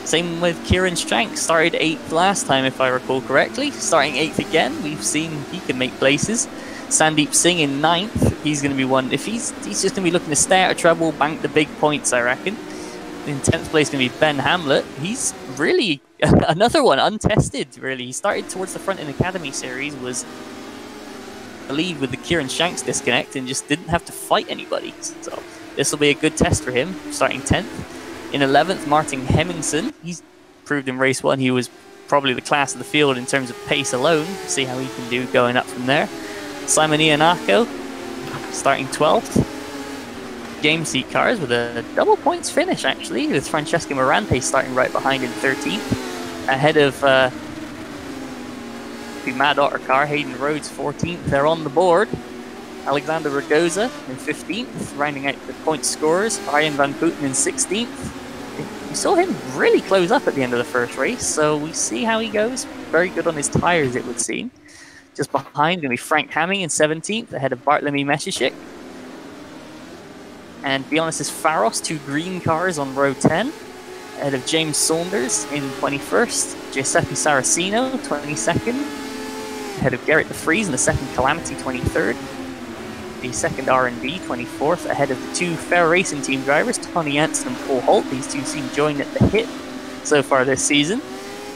Same with Kieran Shanks, started 8th last time if I recall correctly. Starting 8th again, we've seen he can make places. Sandeep Singh in 9th, he's going to be one. If he's just going to be looking to stay out of trouble, bank the big points, I reckon. In 10th place going to be Ben Hamlet. He's really another one, untested, really. He started towards the front in Academy Series, was the lead with the Kieran Shanks disconnect, and just didn't have to fight anybody. So this will be a good test for him, starting 10th. In 11th, Martin Hemmingson. He's proved in race 1 he was probably the class of the field in terms of pace alone. See how he can do going up from there. Simon Iannaco, starting 12th. Game seat cars with a double points finish, actually, with Francesco Morante starting right behind in 13th. Ahead of the Mad Otter car, Hayden Rhodes 14th. They're on the board. Alexander Ragoza in 15th, rounding out the point scorers. Arjen van Booten in 16th. We saw him really close up at the end of the first race, so we see how he goes. Very good on his tyres, it would seem. Just behind going to be Frank Hamming in 17th, ahead of Bartlemy Meshishik. And Bionis Faros, 2 green cars on row 10, ahead of James Saunders in 21st, Giuseppe Saracino 22nd, ahead of Gerrit de Vries in the second Calamity 23rd, the second R&D 24th, ahead of the 2 Fair Racing Team drivers, Tony Jansen and Paul Holt. These 2 seem joined at the hip so far this season.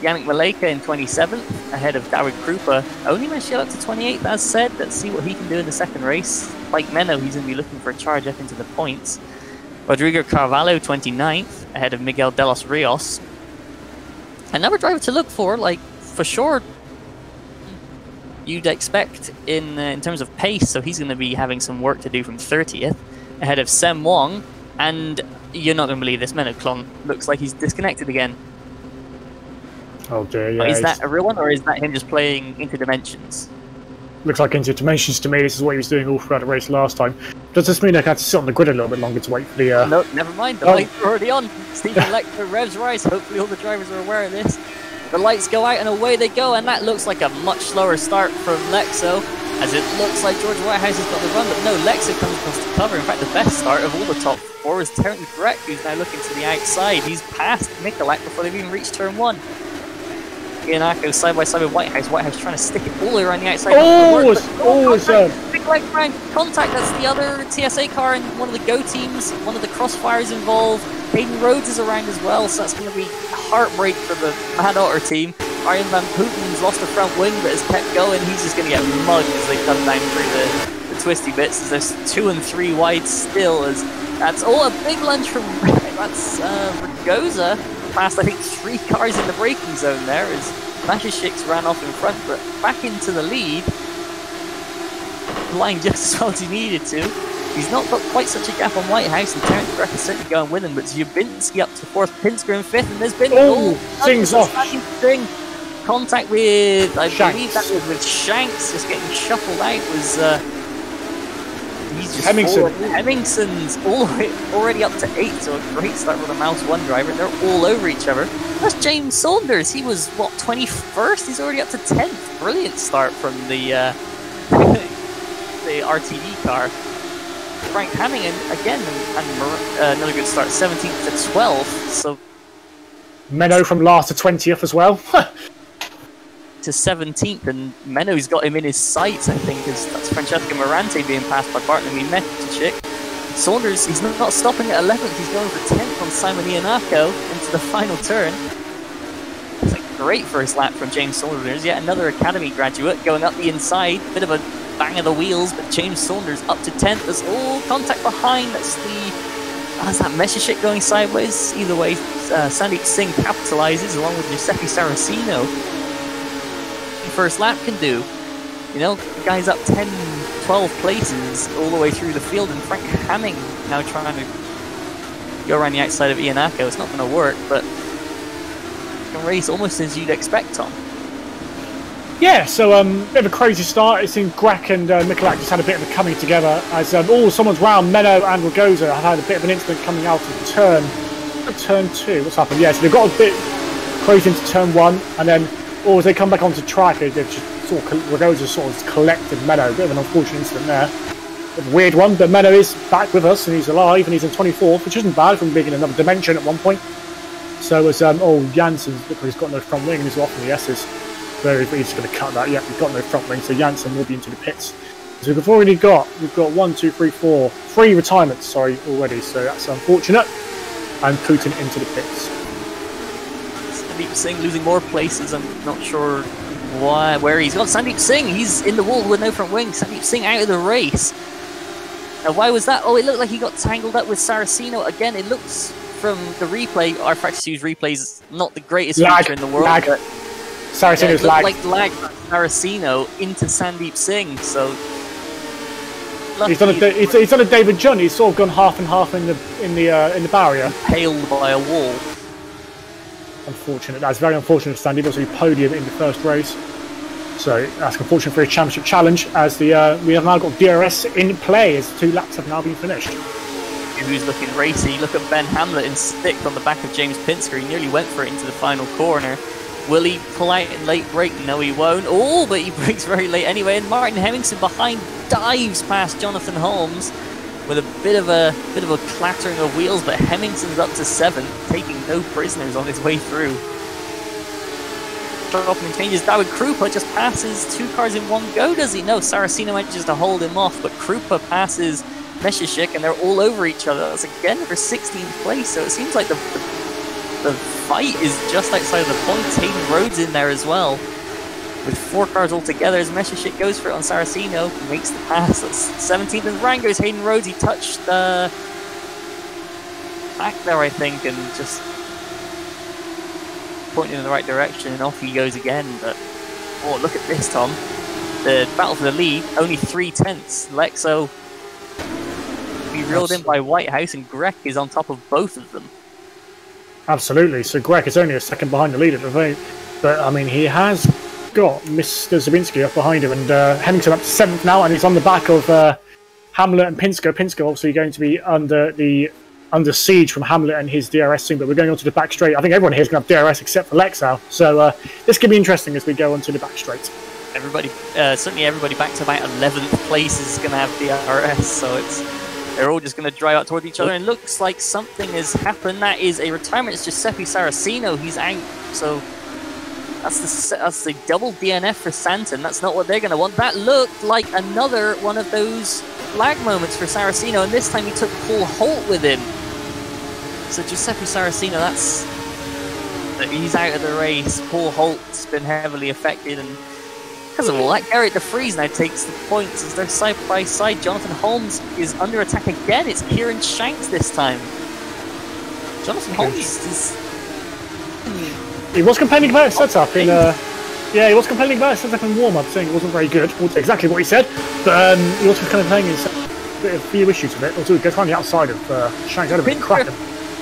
Yannick Maleka in 27th, ahead of David Krupa. Only managed to get up to 28th, as said. Let's see what he can do in the second race. Like Menno, he's going to be looking for a charge up into the points. Rodrigo Carvalho, 29th, ahead of Miguel de los Rios. Another driver to look for, like, for sure, you'd expect in terms of pace, so he's going to be having some work to do from 30th, ahead of Sem Wong, And you're not going to believe this. Menoclon looks like he's disconnected again. Oh dear, yeah. Is that a real one, or is that him just playing Interdimensions? Looks like Interdimensions to me. This is what he was doing all throughout the race last time. Does this mean I had to sit on the grid a little bit longer to wait for the... No, never mind. The lights are already on. Stephen Lecter revs rise. Hopefully all the drivers are aware of this. The lights go out and away they go, and that looks like a much slower start from Lexo, as it looks like George Whitehouse has got the run, but no, Lexo comes across the cover. In fact, the best start of all the top four is Terence Brett, who's now looking to the outside. He's passed Mikulak before they've even reached turn one. Iannaco side by side with Whitehouse. Whitehouse trying to stick it all the way around the outside. Mikulak Frank contact. That's the other TSA car in one of the Go teams. One of the Crossfires involved. Hayden Rhodes is around as well, so that's going to be a heartbreak for the Mad Otter team. Arjen van Puten's lost the front wing, but has kept going. He's just going to get mugged as they come down through the twisty bits. There's 2 and 3 wide still. As that's all a big lunge from that's Ragoza. Past I think 3 cars in the braking zone there as Mashashik's ran off in front, but back into the lead. Flying just as well as he needed to. He's not got quite such a gap on Whitehouse, and Terence Breck is certainly going with him, but Zubinski up to 4th, Pinsker in 5th, and there's been Sing's off. Contact with, I believe that was with Shanks, just getting shuffled out, was he's just Hemmingson's already up to 8, so a great start with a Mouse 1 driver. They're all over each other. That's James Saunders. He was, what, 21st? He's already up to 10th. Brilliant start from the the RTD car. Frank Hamming again, and another good start, 17th to 12th. So Menno from last to 20th as well. to 17th, and Menno's got him in his sights, I think, as that's Francesco Morante being passed by Bartolomei Metichik. Saunders, he's not stopping at 11th, he's going for 10th on Simon Iannaco into the final turn. It's a great first lap from James Saunders, yet another Academy graduate going up the inside, bit of a bang of the wheels, but James Saunders up to 10th. There's all contact behind, that's that Meshachik going sideways. Either way, Sandeep Singh capitalizes along with Giuseppe Saracino. First lap can do. You know, the guy's up 10, 12 places all the way through the field, and Frank Hamming now trying to go around the outside of Iannaco. It's not going to work, but can race almost as you'd expect, Tom. Yeah, so bit of a crazy start. It seemed Grek and Mikulak just had a bit of a coming together as someone's round. Menno and Ragoza had a bit of an incident coming out of turn 2. What's happened? Yeah, so they got a bit crazy into turn 1, and then as they come back onto track, they've just Ragoza sort of collected Menno. A bit of an unfortunate incident there. A weird one, but Menno is back with us and he's alive and he's in 24th, which isn't bad from being in another dimension at one point. So as Janssen, look like he's got no front wing and he's off in the S's. He's just going to cut that. Yeah, he's got no front wing, so Janssen will be into the pits. So we've already got 1, 2, 3, 4, 3 retirements, already. So that's unfortunate. And Putin into the pits. Sandeep Singh losing more places. I'm not sure where he's gone. Sandeep Singh, he's in the wall with no front wing. Sandeep Singh out of the race. Now, why was that? Oh, it looked like he got tangled up with Saracino. Again, it looks from the replay, our Practice Use replays, not the greatest feature in the world. But Saracino's lag. Like lag Saracino into Sandeep Singh, so he's done a David John. He's sort of gone half and half in the barrier. Impaled by a wall. Unfortunate. That's very unfortunate for Sandeep. Also, he podium in the first race. So that's unfortunate for a championship challenge. As we have now got DRS in play as 2 laps have now been finished. Who's looking racy? Look at Ben Hamlet in 6th on the back of James Pinsker. He nearly went for it into the final corner. Will he pull out in late break? No, he won't. Oh, but he breaks very late anyway. And Martin Hemmingson behind dives past Jonathan Holmes with a bit of a clattering of wheels. But Hemmingson's up to 7th, taking no prisoners on his way through. Dropping and changes. David Krupa just passes 2 cars in one go, does he? No, Saracino manages to hold him off, but Krupa passes Meshachik, and they're all over each other. That's again for 16th place. So it seems like the fight is just outside of the points. Hayden Rhodes in there as well, with 4 cars all together as Meshachik goes for it on Saracino, makes the pass. That's 17th, and round goes Hayden Rhodes. He touched back there, I think, and just pointing in the right direction, and off he goes again. But oh, look at this, Tom. The battle for the lead, only 3 tenths. Lexo be reeled in by Whitehouse, and Grech is on top of both of them. Absolutely. So Grech is only a second behind the lead at the moment. But, I mean, he has got Mr. Zabinski up behind him, and Hemmingson up to 7th now, and he's on the back of Hamlet and Pinsker. Pinsker obviously going to be under siege from Hamlet and his DRS soon, but we're going on to the back straight. I think everyone here is going to have DRS except for Lexau. So this could be interesting as we go onto the back straight. Everybody, certainly everybody back to about 11th place is going to have DRS, so they're all just going to drive out toward each other. And it looks like something has happened. That is a retirement. It's Giuseppe Saracino. He's out, so that's the double DNF for Santon. That's not what they're going to want. That looked like another one of those lag moments for Saracino, and this time he took Paul Holt with him. So Giuseppe Saracino, he's out of the race. Paul Holt's been heavily affected, and because of all that, Garrett De Vries now takes the points as they're side by side. Jonathan Holmes is under attack again. It's Kieran Shanks this time. Jonathan Holmes is... He was complaining about his setup in... he was complaining about his setup in warm-up, saying it wasn't very good. Exactly what he said. But he also was kind of playing a few issues with it. Also, he goes on the outside of Shanks. That would have been cracking.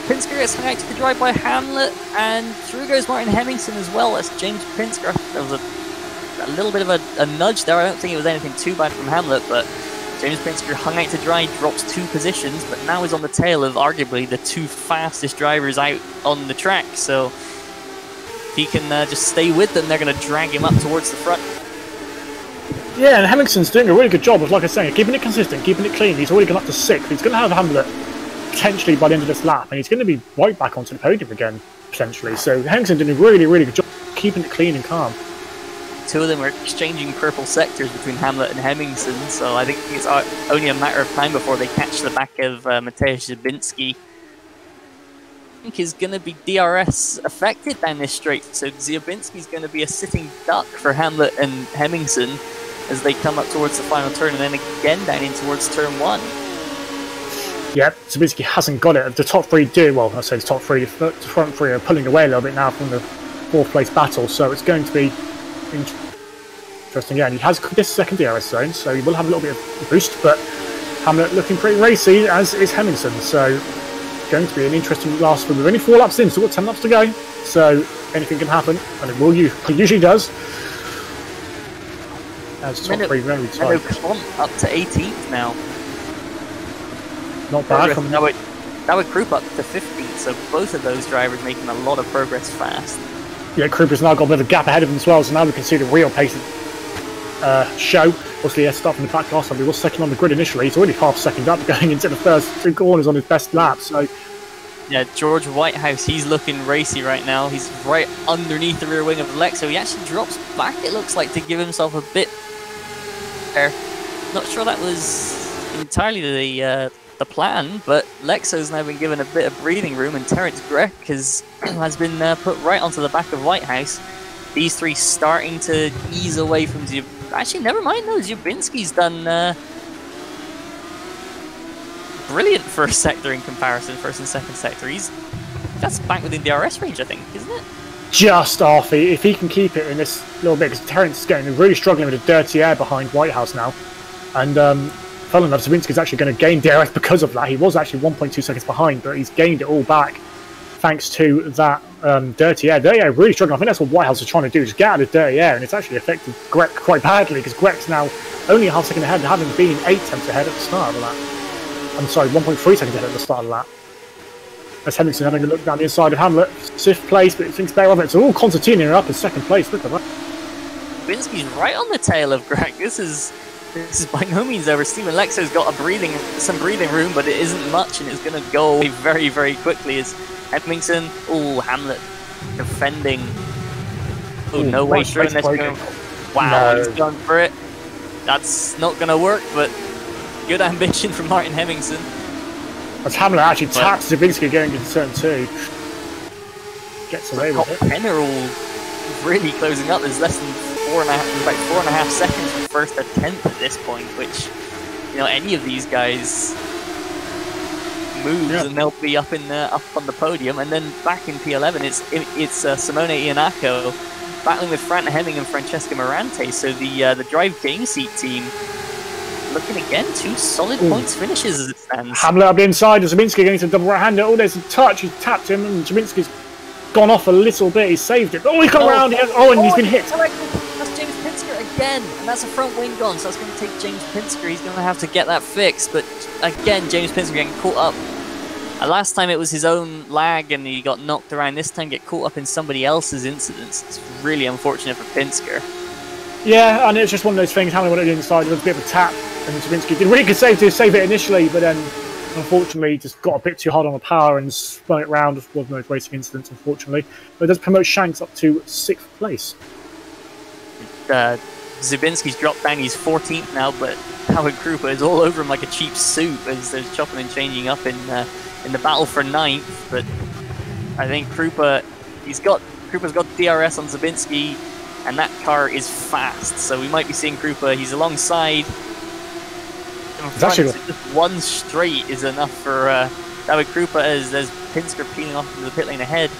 Pinsker gets hung out to the drive by Hamlet, and through goes Martin Hemmingson as well. That's James Pinsker. There was a little bit of a nudge there. I don't think it was anything too bad from Hamlet, but James Pinsker hung out to dry, drops 2 positions, but now is on the tail of arguably the 2 fastest drivers out on the track. So if he can just stay with them, they're going to drag him up towards the front. Yeah, and Hemmingson's doing a really good job of, like I say, keeping it consistent, keeping it clean. He's already gone up to 6th. He's going to have Hamlet potentially by the end of this lap, and he's going to be right back onto the podium again, potentially. So Hemingson doing a really, really good job keeping it clean and calm. 2 of them are exchanging purple sectors between Hamlet and Hemmingson, so I think it's only a matter of time before they catch the back of Mateusz Zabinski. I think is going to be DRS affected down this straight, so Zabinski's going to be a sitting duck for Hamlet and Hemmingson as they come up towards the final turn, and then again down in towards turn 1. Yep, Zabinski hasn't got it. The top 3 do. Well, I say the top 3, the front 3 are pulling away a little bit now from the 4th place battle, so it's going to be interesting. Yeah, and he has this second DRS zone, so he will have a little bit of a boost, but Hamlet looking pretty racy, as is Hemmingson, so going to be an interesting last one. We've only 4 laps in, so we've got 10 laps to go, so anything can happen, and it usually does. As top 3 very tight. Klont up to 18th now. Not bad. That would Krupp up to 15th, so both of those drivers making a lot of progress fast. Yeah, Krupp has now got a bit of a gap ahead of him as well, so now we can see the real pace show. Obviously, he started from the back last time. He was second on the grid initially. He's already half second up going into the first 2 corners on his best lap. So, yeah, George Whitehouse, he's looking racy right now. He's right underneath the rear wing of Lex, so he actually drops back, it looks like, to give himself a bit there. Not sure that was entirely the plan, but Lexo's now been given a bit of breathing room, and Terence Grech has been put right onto the back of Whitehouse. These 3 starting to ease away from Actually, never mind though, Zabinski's done brilliant first sector in comparison, first and second sector. That's back within DRS range, I think, isn't it? Just off. If he can keep it in this little bit, because Terence is really struggling with the dirty air behind Whitehouse now, and funnily enough, Zabinski's actually going to gain DRS because of that. He was actually 1.2 seconds behind, but he's gained it all back thanks to that dirty air. Dirty air really struggling. I think that's what Whitehouse is trying to do, is get out of dirty air, and it's actually affected Grech quite badly, because Grech's now only a half second ahead, having been 8 tenths ahead at the start of the lap. I'm sorry, 1.3 seconds ahead at the start of the lap. As Hemmingson having a look down the inside of Hamlet, 5th place, but he thinks better of it. So all Constantini are up in 2nd place. Look at that. Zabinski's right on the tail of Grech. This is by no means over. Stephen Lexo's got some breathing room, but it isn't much, and it's going to go away very, very quickly as Hemmingson, Hamlet defending. No way through in this going. Wow, no. He's gone for it. That's not going to work, but good ambition from Martin Hemmingson. As Hamlet actually taps Zabinski going into turn 2. Gets away with it. 10 are all really closing up. There's less than 4.5 seconds from 1st to 10th at this point, which, any of these guys moves and they'll be up on the podium. And then back in P11, it's Simone Iannacco battling with Fran Hemming and Francesca Morante. So the Drive Game Seat team looking again, 2 solid points finishes as it stands. Hamlet up the inside, Zabinski getting to double right-hander. Oh, there's a touch, he's tapped him, and Zabinski's gone off a little bit, he's saved it. Oh, he's gone around, and he's been hit. That's James Pinsker again, and that's a front wing gone, so that's going to take James Pinsker. He's going to have to get that fixed, but again, James Pinsker getting caught up. Last time it was his own lag and he got knocked around. This time get caught up in somebody else's incidents. It's really unfortunate for Pinsker. Yeah, and it's just one of those things. Hamlet went on the inside, there was a bit of a tap, and Zabinski did a really good save to save it initially, but then unfortunately just got a bit too hard on the power and spun it round. It wasn't those racing incidents, unfortunately. But it does promote Shanks up to 6th place. Zabinski's dropped down, he's 14th now, but Howard Krupa is all over him like a cheap suit as they're chopping and changing up in the battle for 9th. But I think Krupa's got DRS on Zabinski, and that car is fast, so we might be seeing Krupa. He's alongside. Just one straight is enough for David Krupa as there's Pinsker peeling off into the pit lane ahead.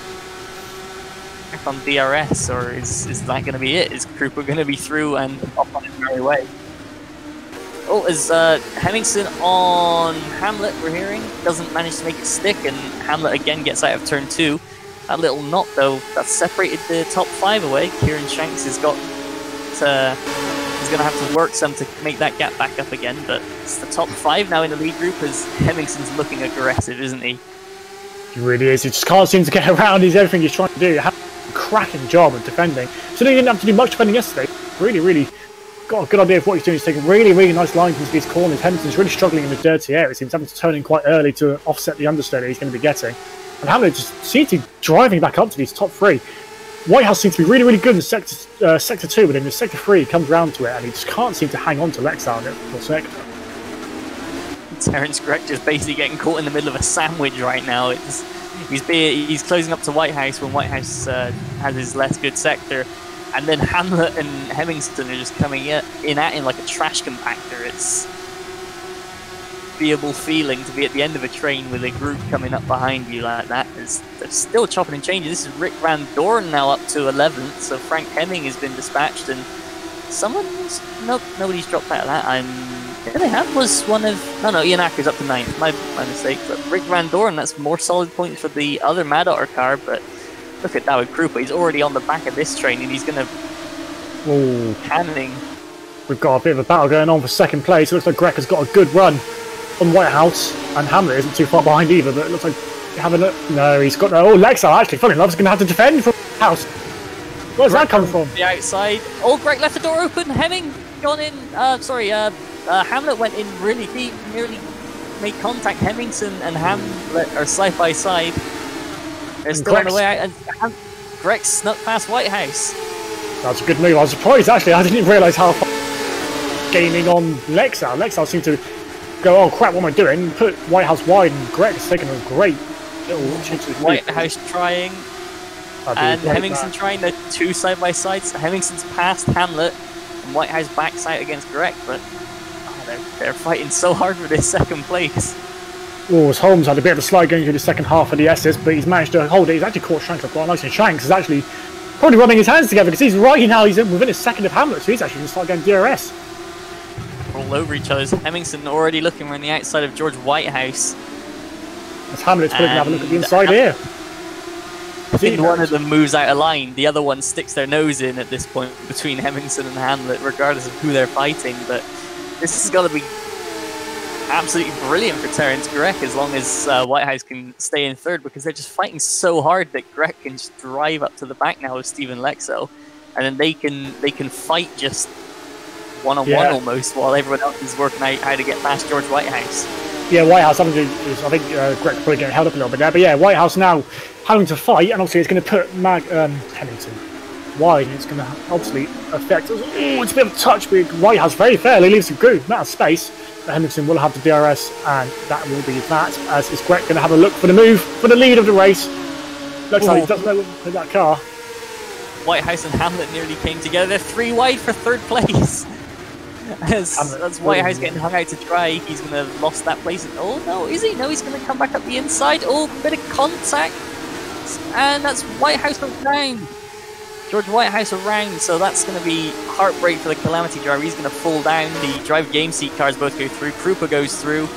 On DRS, or is that going to be it? Is Krupa going to be through and off on his merry way? Oh, is Hemmingson on Hamlet, we're hearing, doesn't manage to make it stick, and Hamlet again gets out of turn 2. That little knot, though, that separated the top 5 away. Kieran Shanks has got to, he's going to have to work some to make that gap back up again, but it's the top 5 now in the lead group as Hemmingson's looking aggressive, isn't he? He really is. He just can't seem to get around. He's everything he's trying to do. Cracking job of defending. So he didn't have to do much defending yesterday. Really got a good idea of what he's doing. He's taking really nice lines into these corners. Henderson's really struggling in the dirty areas. He's having to turn in quite early to offset the understeer he's going to be getting. And Hamlet just seems to be driving back up to these top 3. Whitehouse seems to be really good in sector 2, but in the sector 3 he comes round to it and he just can't seem to hang on to Lexar in the sector. Terence Gregg just basically getting caught in the middle of a sandwich right now. He's closing up to Whitehouse when Whitehouse has his less good sector, and then Hamlet and Hemmingston are just coming in at him like a trash compactor. It's a beable feeling to be at the end of a train with a group coming up behind you like that. They're still chopping and changing. This is Rick Van Doorn now up to 11th, so Frank Hemming has been dispatched, and nobody's dropped out of that. They have was one of... No, Ian Acker's up to 9th. My mistake. But Rick Van Doorn, that's more solid points for the other Mad Otter car, but look at David Krupa. He's already on the back of this train, and he's going to... Oh, Canning. We've got a bit of a battle going on for 2nd place. It looks like Greg has got a good run on Whitehouse, and Hamlet isn't too far behind either, but it looks like having a... No, he's got... Oh, Lexar, actually, funny enough, is going to have to defend from House. Where's that coming from? The outside. Oh, Greg left the door open. Hemming gone in... Hamlet went in really deep, nearly made contact. Hemmingson and Hamlet are side by side. They're still on the way out, and Greg snuck past Whitehouse. That's a good move. I was surprised, actually. I didn't realise how far gaining on Lexar. Lexar seemed to go, oh crap, what am I doing? Put Whitehouse wide, and Greg's taking a great little change to his Whitehouse trying, and Hemmingson trying. The 2 side by sides. So Hemmingson's past Hamlet, and Whitehouse backs out against Greg, but they're fighting so hard for this 2nd place. Oh, Holmes had a bit of a slide going through the second half of the SS, but he's managed to hold it. He's actually caught Shanks up quite nicely. Shanks is actually probably rubbing his hands together because he's right now. He's within a second of Hamlet, so he's actually going to start getting DRS. All over each other. Hemmingson already looking around the outside of George Whitehouse. As Hamlet's probably going to have a look at the inside here. I think one of them moves out of line, the other one sticks their nose in at this point between Hemmingson and Hamlet, regardless of who they're fighting. But this has got to be absolutely brilliant for Terence Gregg as long as Whitehouse can stay in 3rd, because they're just fighting so hard that Gregg can just drive up to the back now with Stephen Lexo, and then they can fight just one-on-one almost, while everyone else is working out how to get past George Whitehouse. Yeah, Whitehouse having to... I think Greg probably getting held up a little bit there, but yeah, Whitehouse now having to fight, and obviously it's going to put Hemmingson wide, and it's going to obviously affect... Oh, it's a bit of a touch, but Whitehouse very fairly leaves a good amount of space. But Hemmingson will have the DRS, and that will be that, as is Greg going to have a look for the move, for the lead of the race. Looks like he doesn't know what to that car. Whitehouse and Hamlet nearly came together. They're 3 wide for 3rd place. That's Whitehouse getting hung out to dry. He's going to have lost that place. Oh no, is he? No, he's going to come back up the inside. Oh, bit of contact. And that's Whitehouse goes down. George Whitehouse around, so that's going to be heartbreak for the Calamity driver. He's going to fall down. The drive game seat cars both go through. Krupa goes through.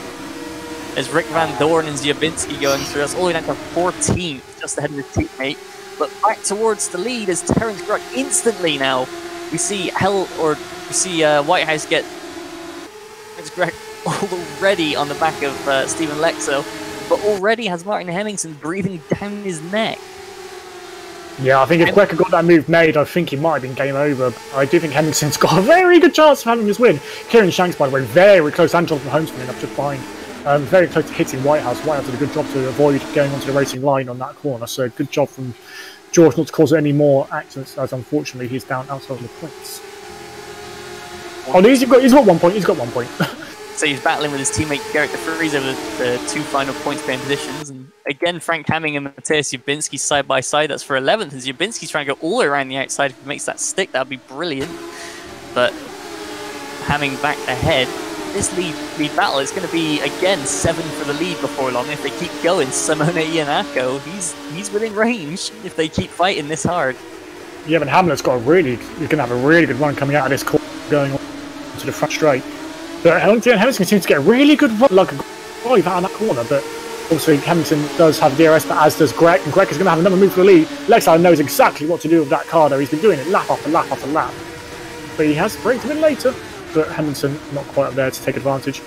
There's Rick Van Doorn and Ziobinski going through. That's all the way down to 14th, just ahead of his teammate. But back towards the lead is Terence Gruck instantly now. We see Whitehouse get Terence Gruck already on the back of Stephen Lexo, but already has Martin Hemmingson breathing down his neck. Yeah, I think if Greg had got that move made, I think he might have been game over. I do think Hemmingson's got a very good chance of having this win. Kieran Shanks, by the way, very close, and Jonathan Holmes coming up just behind. Very close to hitting Whitehouse. Whitehouse did a good job to avoid going onto the racing line on that corner, so good job from George not to cause any more accidents, as unfortunately he's down outside of the points. Oh, he's got 1 point, he's got 1 point. So he's battling with his teammate Garrett DeFries over the 2 final points paying positions. And again, Frank Hamming and Matthias Ziobinski side by side. That's for 11th. And Ziobinski's trying to go all the way around the outside. If he makes that stick, that'd be brilliant. But Hamming back ahead. This lead battle is going to be, again, 7 for the lead before long. If they keep going, Simone Iannacco, he's within range if they keep fighting this hard. Yeah, but Hamlet's got he's going to have a really good run coming out of this corner, going on to the front straight. But Hemmingson seems to get a really good run, like a drive out of that corner. But obviously, Hemmingson does have DRS, but as does Greg. And Greg is going to have another move for the lead. Lexar knows exactly what to do with that car, though. He's been doing it lap after lap after lap. But he has braked a bit later. But Hemmingson not quite up there to take advantage.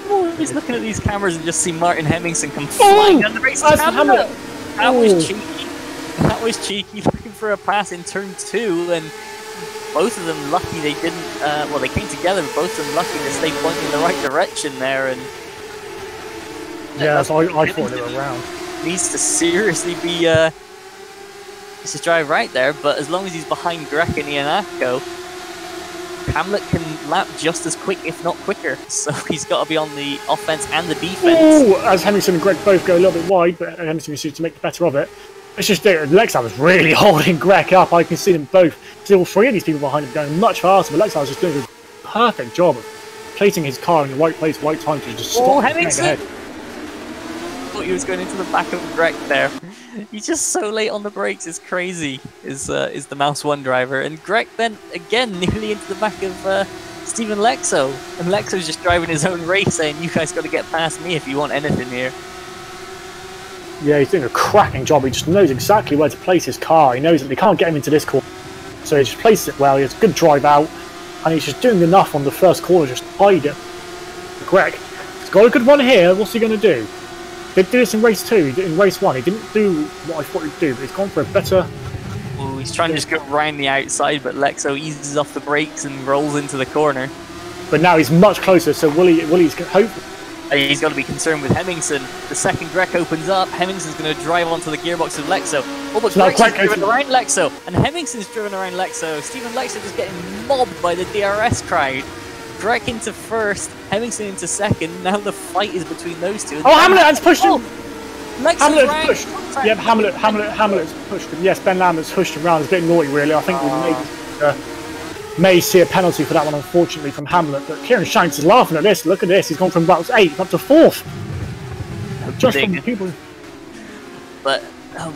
Oh, he's looking at these cameras and just see Martin Hemmingson come flying down the race camera. That was cheeky. That was cheeky. Looking for a pass in turn 2, and both of them lucky they didn't. Well, they came together, but both of them lucky to stay pointing in the right direction there. And yeah, I thought they were around. Needs to seriously be to drive right there, but as long as he's behind Greg and Iannacco, Hamlet can lap just as quick, if not quicker. So he's got to be on the offense and the defense. Ooh, as Hemmingson and Greg both go a little bit wide, but Hemmingson seems to make the better of it. It's just that Lexar was really holding Greg up. I can see them both. See all 3 of these people behind him going much faster, but Lexar was just doing a perfect job of placing his car in the right place, right time to just stop Hemmingson! ahead. Thought he was going into the back of Greg there. He's just so late on the brakes, it's crazy, is the Mouse 1 driver. And Greg then, again, nearly into the back of Stephen Lexo. And Lexo's just driving his own race, saying, you guys got to get past me if you want anything here. Yeah, he's doing a cracking job. He just knows exactly where to place his car. He knows that they can't get him into this corner. So he just places it well, he has a good drive out. And he's just doing enough on the first corner, just hide it. Greg, he's got a good one here. What's he going to do? He did this in race 2, in race 1. He didn't do what I thought he'd do, but he's gone for a better... Ooh, he's trying to just go around the outside, but Lexo eases off the brakes and rolls into the corner. But now he's much closer, so Willie's hopefully... He's got to be concerned with Hemmingson. The second Greg opens up, Hemmingson's going to drive onto the gearbox of Lexo. Oh, but Greg's driven around Lexo, and Hemmingson's driven around Lexo. Stephen Lexo just getting mobbed by the DRS crowd. Greg into first, Hemmingson into second. Now the fight is between those two. Oh, Hamlet has pushed him! Hamlet's pushed. Yeah, Hamlet's pushed him. Yes, Ben Lambert's pushed him around. It's a bit naughty, really. I think we may see a penalty for that one, unfortunately, from Hamlet. But Kieran Shanks is laughing at this. Look at this. He's gone from about 8th up to 4th. Just from people. But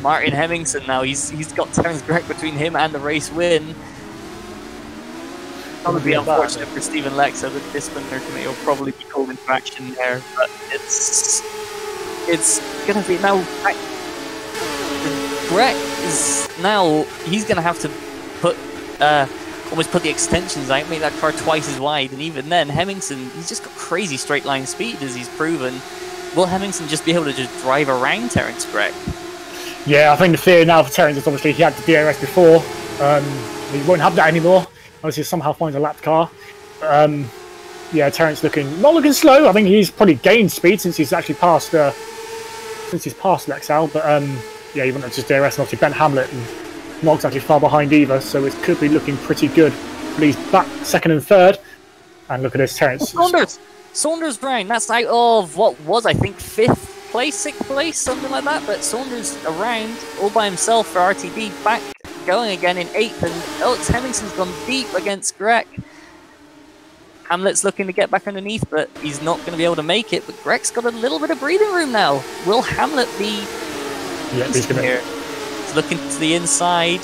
Martin Hemmingson now, he's got Terence Greg between him and the race win. That would be unfortunate for Stephen Lexo. The disciplinary committee will probably be called into action there, but it's going to be now. Greg is now, he's going to have to almost put the extensions out, make that car twice as wide, and even then, Hemmingson, he's just got crazy straight line speed, as he's proven. Will Hemmingson just be able to just drive around Terence Greg? Yeah, I think the fear now for Terence is obviously he had the DRS before. He won't have that anymore. Obviously, somehow finds a lapped car. Yeah, Terence not looking slow. I think he's probably gained speed since he's actually passed Lexal. But yeah, he went to just DRS, and obviously Ben Hamlet and not exactly far behind either. So it could be looking pretty good. But he's back 2nd and 3rd. And look at this, Terence. Saunders round. That's out of what was, I think, 5th place, 6th place, something like that. But Saunders around all by himself for RTD, back going again in 8th, and Alex Hemmingson's gone deep against Greg. Hamlet's looking to get back underneath, but he's not going to be able to make it. But Greg's got a little bit of breathing room now. Will Hamlet be he's here? He's looking to the inside.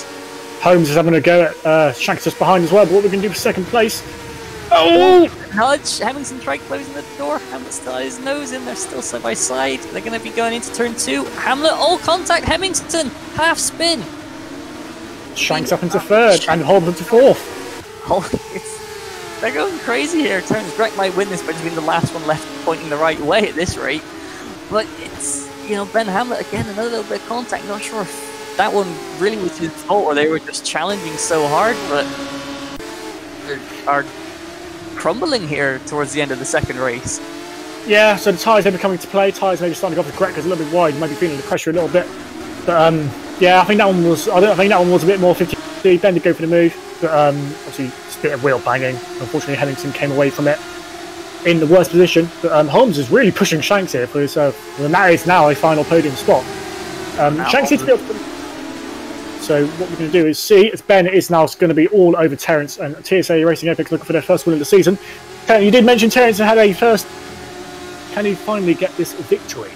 Holmes is having a go at Shanks just behind as well, but what we're going to do for second place. Oh! Nudge. Hamilton tried closing the door. Hamlet still has his nose in. They're still side by side. They're going to be going into turn 2. Hamlet, all contact. Hemmington, half spin. Shanks up into third and Holmes into fourth. They're going crazy here. Turns Greg might win this by just being the last one left pointing the right way at this rate. But it's, you know, Ben Hamlet again, another little bit of contact. Not sure if that one really was his fault or they were just challenging so hard, but they are crumbling here towards the end of the second race. Yeah, so the tyres maybe coming to play. Tyres maybe starting to go off the Greg is a little bit wide, maybe feeling the pressure a little bit. But yeah, I think that one was. I think that one was a bit more 50-50. Ben did go for the move, but obviously just a bit of wheel banging. Unfortunately, Hemmington came away from it in the worst position. But Holmes is really pushing Shanks here for his. And that is now a final podium spot. Shanks needs to be able to. So what we're going to do is see, as Ben is now going to be all over Terence and TSA Racing Epics looking for their first win of the season. You did mention Terence had a first. Can he finally get this victory?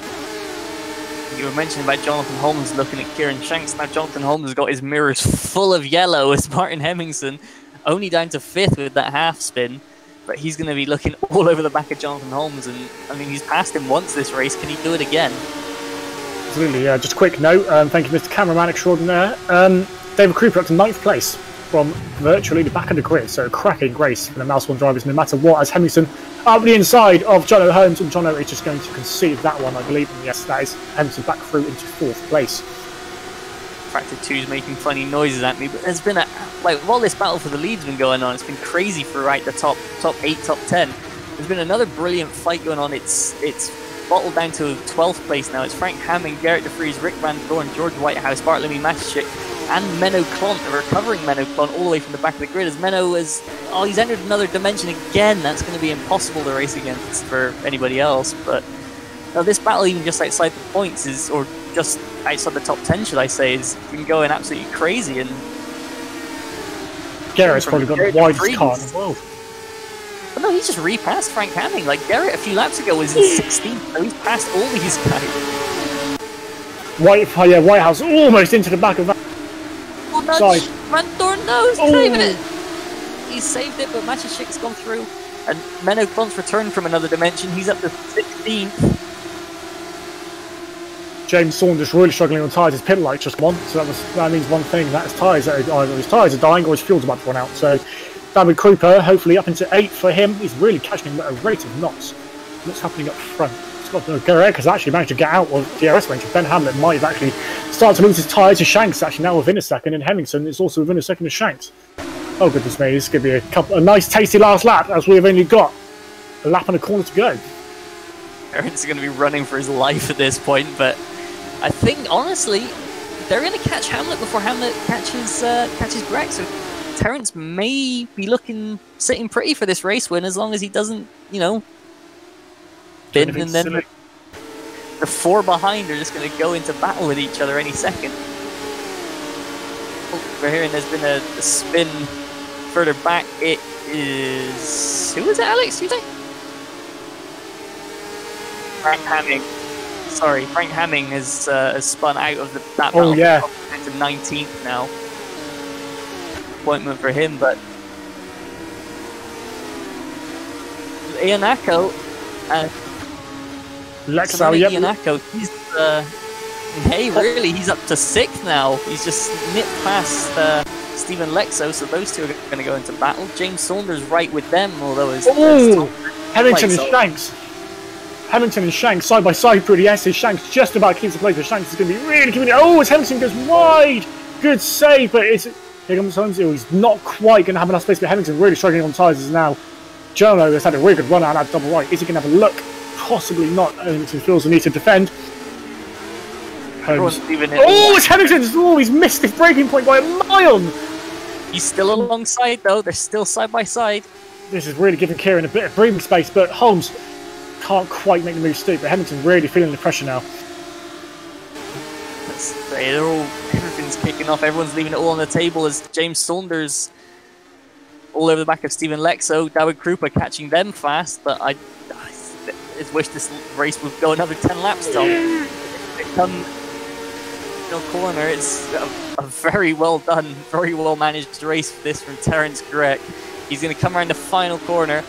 You were mentioning about Jonathan Holmes looking at Kieran Shanks. Now Jonathan Holmes has got his mirrors full of yellow as Martin Hemmingson, only down to 5th with that half spin. But he's going to be looking all over the back of Jonathan Holmes. And I mean, he's passed him once this race. Can he do it again? Absolutely. Just a quick note. Thank you, Mr. Cameraman Extraordinaire. David Krupa up to 9th place from virtually the back of the grid. So a cracking race for the Mouse 1 drivers no matter what, as Hemmingson up the inside of Jono Holmes, and Jono is just going to concede that one, I believe. And yes, that is Hemmingson back through into 4th place. Factor 2's making funny noises at me, but there's been while this battle for the lead's been going on, it's been crazy for the top 8, top 10. There's been another brilliant fight going on. It's bottled down to 12th place now. It's Frank Hamming, Garrett De Vries, Rick Van Doorn, George Whitehouse, Bartlemy Matichik, and Menno Klont, the recovering Menno Klont, all the way from the back of the grid. As Menno he's entered another dimension again. That's going to be impossible to race against for anybody else. But this battle, even just outside the points, or just outside the top 10, should I say, is been going absolutely crazy. And Garrett's probably got the widest car in the world. But no, he just repassed Frank Hamming. Like, Garrett a few laps ago was in 16th, so he's passed all these guys. Whitehouse almost into the back of that side. Van Doorn knows, saving it. He saved it, but Matichik's gone through. And Menno Klont's returned from another dimension. He's up to 16th. James Saunders really struggling on tyres. His pit light just come on, so that means one thing. That is tyres. Either his tyres are dying or his fuel's about to run out. So David Krupa, hopefully up into 8th for him. He's really catching him at a rate of knots. What's happening up front? Garrett has actually managed to get out of DRS range. Ben Hamlet might have actually started to lose his tyres to Shanks, actually now within a second, and Hemmingson is also within a second of Shanks. Oh goodness me, this is going to be a nice tasty last lap, as we've only got a lap and a corner to go. Terence is going to be running for his life at this point, but I think, honestly, they're going to catch Hamlet before Hamlet catches Greg, so Terence may be sitting pretty for this race win, as long as he doesn't, bin, and then the 4 behind are just going to go into battle with each other any second. We're hearing there's been a spin further back. It is... Who was it, Alex? You say? Frank Hamming. Sorry, Frank Hamming has spun out of that battle. Oh, yeah. Into 19th now. Appointment for him, but Iannaco Lexo, yep. Iannaco, he's up to 6th now. He's just nipped past Stephen Lexo, so those two are going to go into battle. James Saunders right with them, although his Hemmington and Shanks. Hemmington and Shanks side by side through the S's. Shanks just about keeps the place, but Shanks is going to be really giving it. Oh, as Hemmington goes wide! Good save, but here comes Holmes. He's not quite going to have enough space, but Hemmington really struggling on tyres as now. Jono has had a really good run out of that double right. Is he going to have a look? Possibly not. Hemmington feels the need to defend. Holmes. It's Hemmington! Oh, he's missed his breaking point by a mile! He's still alongside, though. They're still side by side. This is really giving Kieran a bit of breathing space, but Holmes can't quite make the move steep. But Hemmington really feeling the pressure now. Everything's kicking off. Everyone's leaving it all on the table as James Saunders all over the back of Stephen Lexo. David Krupa catching them fast, but I wish this race would go another 10 laps, Tom. final corner. It's a very well done, very well managed race for this from Terence Grech. He's going to come around the final corner.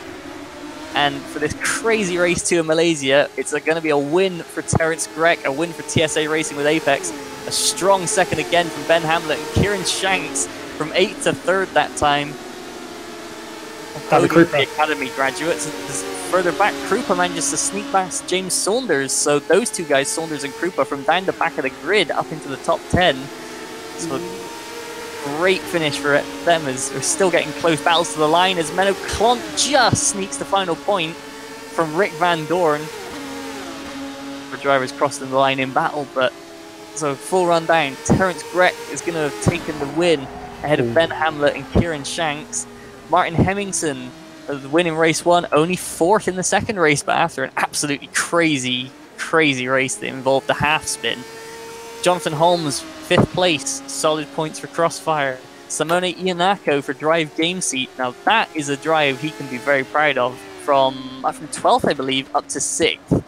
And for this crazy race to Malaysia, it's going to be a win for Terence Grech, a win for TSA Racing with Apex. A strong second again from Ben Hamlet and Kieran Shanks from 8th to 3rd that time. The Academy graduates. Further back, Krupa manages to sneak past James Saunders. So those two guys, Saunders and Krupa, from down the back of the grid up into the top 10. So great finish for them as we're still getting close battles to the line as Menno Klont just sneaks the final point from Rick Van Doorn. The drivers crossing the line in battle, but so full run down. Terence Grech is going to have taken the win ahead of Ben Hamlet and Kieran Shanks. Martin Hemmingson, the win in race 1, only 4th in the second race, but after an absolutely crazy race that involved the half spin. Jonathan Holmes, 5th place, solid points for Crossfire. Simone Iannacco for drive game seat. Now that is a drive he can be very proud of from 12th, I believe, up to 6th.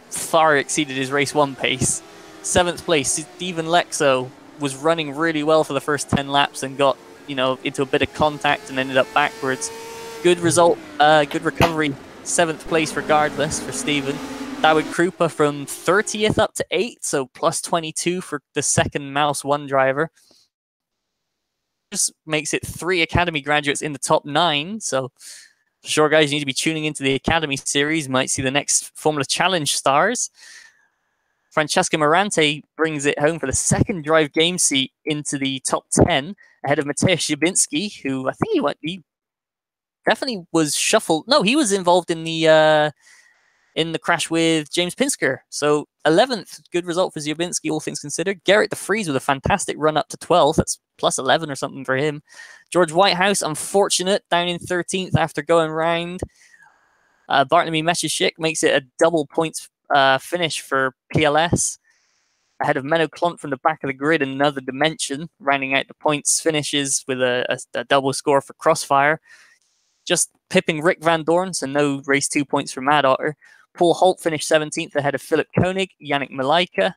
Far exceeded his race 1 pace. 7th place, Stephen Lexo was running really well for the first 10 laps and got, into a bit of contact and ended up backwards. Good result, good recovery. 7th place regardless for Stephen. David Krupa from 30th up to 8th, so plus 22 for the second Mouse 1 driver. Just makes it 3 Academy graduates in the top 9, so for sure, guys, you need to be tuning into the Academy series. Might see the next Formula Challenge stars. Francesca Morante brings it home for the second drive game seat into the top 10, ahead of Mateusz Jabinski, who I think he definitely was shuffled. No, he was involved in the crash with James Pinsker. So 11th, good result for Jabinski, all things considered. Garrett de Vries with a fantastic run up to 12th. That's plus 11 or something for him. George Whitehouse, unfortunate, down in 13th after going round. Bartlomew Meshishik makes it a double points finish for PLS, ahead of Menno Klont from the back of the grid, another dimension, rounding out the points finishes with a double score for Crossfire. Just pipping Rick Van Doorn, so no race 2 points for Mad Otter. Paul Holt finished 17th ahead of Philip Koenig, Yannick Malaika.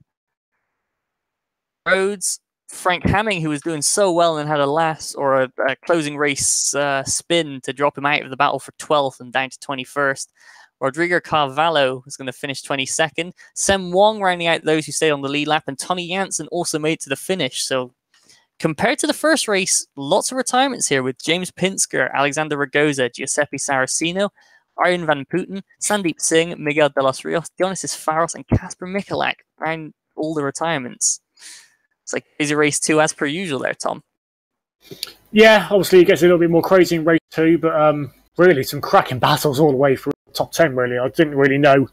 Rhodes, Frank Hamming, who was doing so well and had a closing race spin to drop him out of the battle for 12th and down to 21st. Rodrigo Carvalho is going to finish 22nd. Sem Wong rounding out those who stayed on the lead lap, and Tony Janssen also made it to the finish. So compared to the first race, lots of retirements here with James Pinsker, Alexander Ragosa, Giuseppe Saracino, Arjen van Putten, Sandeep Singh, Miguel de los Rios, Dionysis Faros, and Casper Michalak around all the retirements. It's like crazy race 2 as per usual there, Tom. Yeah, obviously it gets a little bit more crazy in race 2, but really some cracking battles all the way through the top 10, really. I didn't really know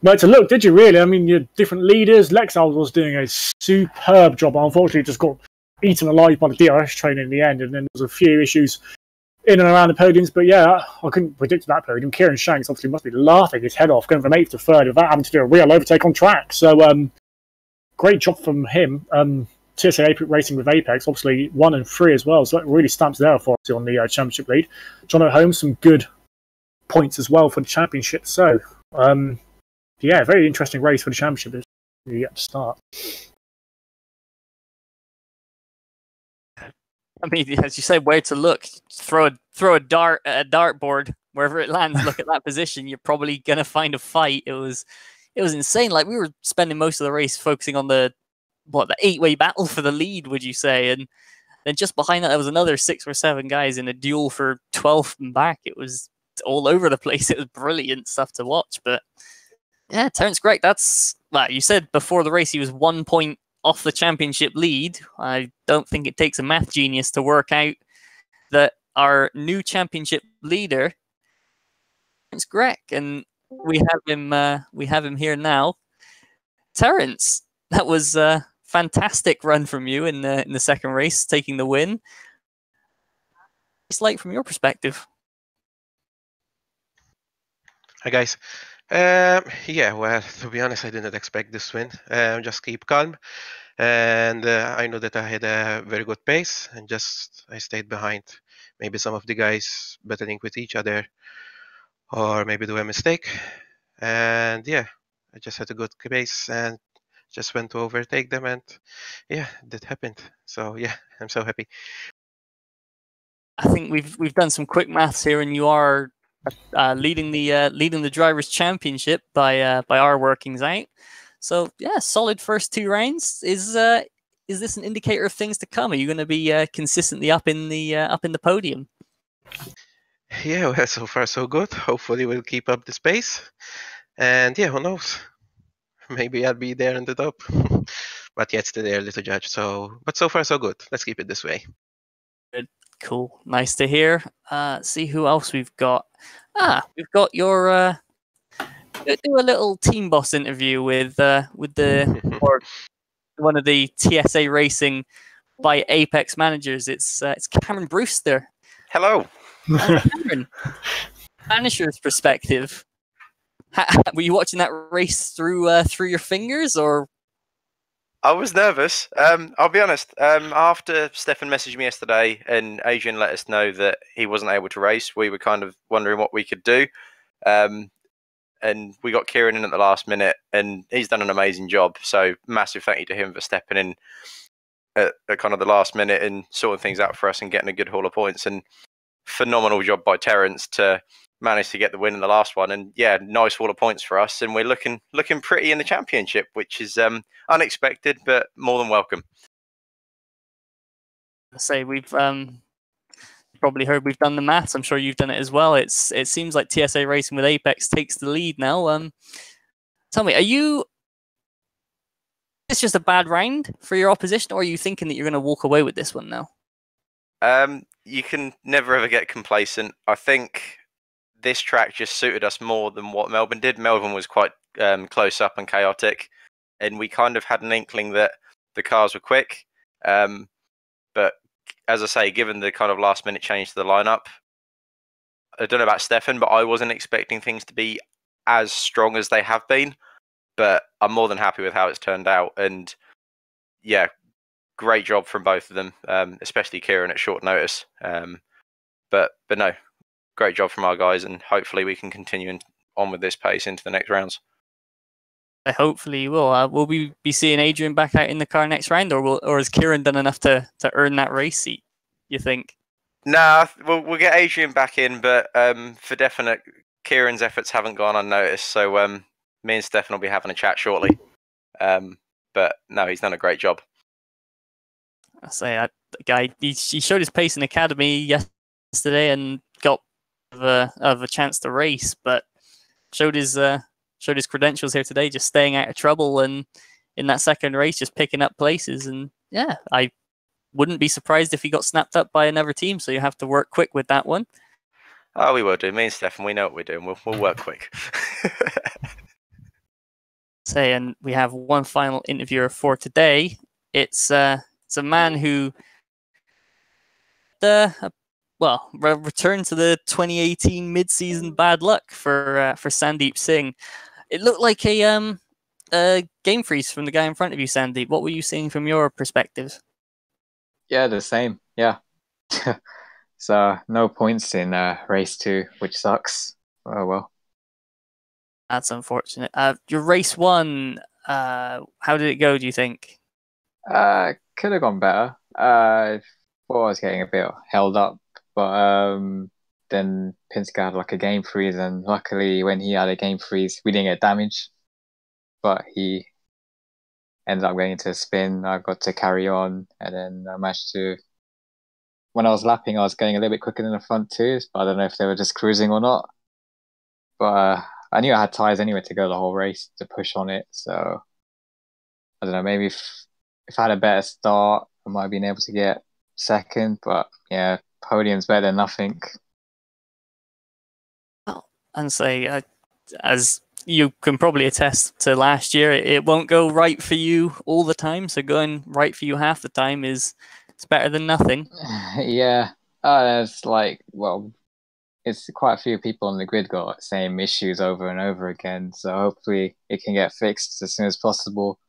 where to look, did you, really? I mean, you're different leaders. Lexal was doing a superb job. Unfortunately, just got eaten alive by the DRS train in the end, and then there was a few issues in and around the podiums, but yeah, I couldn't predict that podium. Kieran Shanks obviously must be laughing his head off going from 8th to 3rd without having to do a real overtake on track. So great job from him. TSA Racing with Apex, obviously 1 and 3 as well, so that really stamps their authority on the championship lead. John O'Holmes, some good points as well for the championship. So yeah, very interesting race for the championship as we get to start. I mean, as you say, where to look? Throw a dart at a dartboard, wherever it lands. Look at that position. You're probably gonna find a fight. It was insane. Like, we were spending most of the race focusing on the 8-way battle for the lead, would you say? And then just behind that, there was another 6 or 7 guys in a duel for 12th and back. It was all over the place. It was brilliant stuff to watch. But yeah, Terence Grech. You said before the race he was 1 point off the championship lead. I don't think it takes a math genius to work out that our new championship leader is Grech, and we have him here now. Terence, that was a fantastic run from you in the second race, taking the win. It's like from your perspective. Hi guys. Yeah, well, to be honest, I didn't expect this win. Just keep calm. And I know that I had a very good pace, and I stayed behind. Maybe some of the guys battling with each other, or maybe do a mistake. And yeah, I just had a good pace and just went to overtake them, and yeah, that happened. So yeah, I'm so happy. I think we've done some quick maths here, and you are leading the drivers' championship by our workings out. So yeah, solid first 2 rounds. Is this an indicator of things to come? Are you going to be consistently up in the podium? Yeah, well, so far so good. Hopefully we'll keep up the pace. And yeah, who knows? Maybe I'll be there in the top. But yeah, it's too early to judge. But so far so good. Let's keep it this way. Good. Cool. Nice to hear. See who else we've got. We've got your do a little team boss interview with the or one of the TSA Racing by Apex managers. It's Cameron Brewster. Hello. Cameron, manager's perspective. Were you watching that race through your fingers, or? I was nervous. I'll be honest. After Stefan messaged me yesterday and Adrian let us know that he wasn't able to race, we were kind of wondering what we could do. And we got Kieran in at the last minute, and he's done an amazing job. So massive thank you to him for stepping in at kind of the last minute and sorting things out for us and getting a good haul of points. And phenomenal job by Terence to manage to get the win in the last one. And yeah, nice haul of points for us. And we're looking pretty in the championship, which is unexpected, but more than welcome. Say we've probably heard we've done the maths. I'm sure you've done it as well. It seems like TSA Racing with Apex takes the lead now. Tell me, it's just a bad round for your opposition, or are you thinking that you're going to walk away with this one now? You can never ever get complacent. I think this track just suited us more than what Melbourne did. Melbourne was quite close up and chaotic, and we kind of had an inkling that the cars were quick. But as I say, given the kind of last minute change to the lineup, I don't know about Stefan, but I wasn't expecting things to be as strong as they have been. But I'm more than happy with how it's turned out. And yeah, great job from both of them, especially Kieran at short notice. But no, great job from our guys, and hopefully we can continue on with this pace into the next rounds. Hopefully you will. Will we be seeing Adrian back out in the car next round, or has Kieran done enough to earn that race seat, you think? Nah, we'll get Adrian back in, but for definite, Kieran's efforts haven't gone unnoticed. So me and Stefan will be having a chat shortly. But no, he's done a great job. I say that guy, he showed his pace in academy yesterday and got of a chance to race, but showed his credentials here today, just staying out of trouble and in that second race, just picking up places. And yeah, I wouldn't be surprised if he got snapped up by another team. So you have to work quick with that one. Oh, we will do. Me and Stefan, we know what we're doing. We'll work quick. And we have one final interviewer for today. It's a man who returned to the 2018 mid-season bad luck for Sandeep Singh. It looked like a game freeze from the guy in front of you, Sandeep. What were you seeing from your perspective? Yeah, the same. Yeah. So no points in race 2, which sucks. Oh well. That's unfortunate. Your race 1, how did it go, do you think? Could have gone better. I thought I was getting a bit held up, but then Pinsker had like a game freeze, and luckily when he had a game freeze, we didn't get damage. But he ended up going into a spin. I got to carry on, and then I managed to. When I was lapping, I was going a little bit quicker than the front twos, but I don't know if they were just cruising or not. But I knew I had tyres anyway to go the whole race to push on it, so I don't know. Maybe if I had a better start, I might have been able to get second. But yeah, podium's better than nothing. And say, as you can probably attest to last year, it won't go right for you all the time. So going right for you half the time it's better than nothing. Yeah, it's like, well, it's quite a few people on the grid got the same issues over and over again. So hopefully it can get fixed as soon as possible.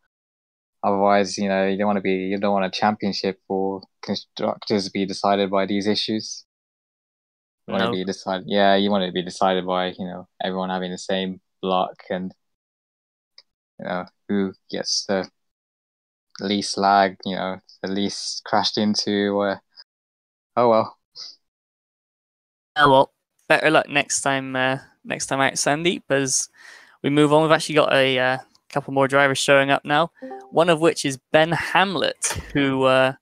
Otherwise, you don't want a championship or constructors be decided by these issues. You want to be decided. Yeah, you want it to be decided by everyone having the same luck, and who gets the least lag, the least crashed into. Oh well. Oh well, better luck next time. Next time out, Sandeep. As we move on, we've actually got a couple more drivers showing up now. One of which is Ben Hamlet, who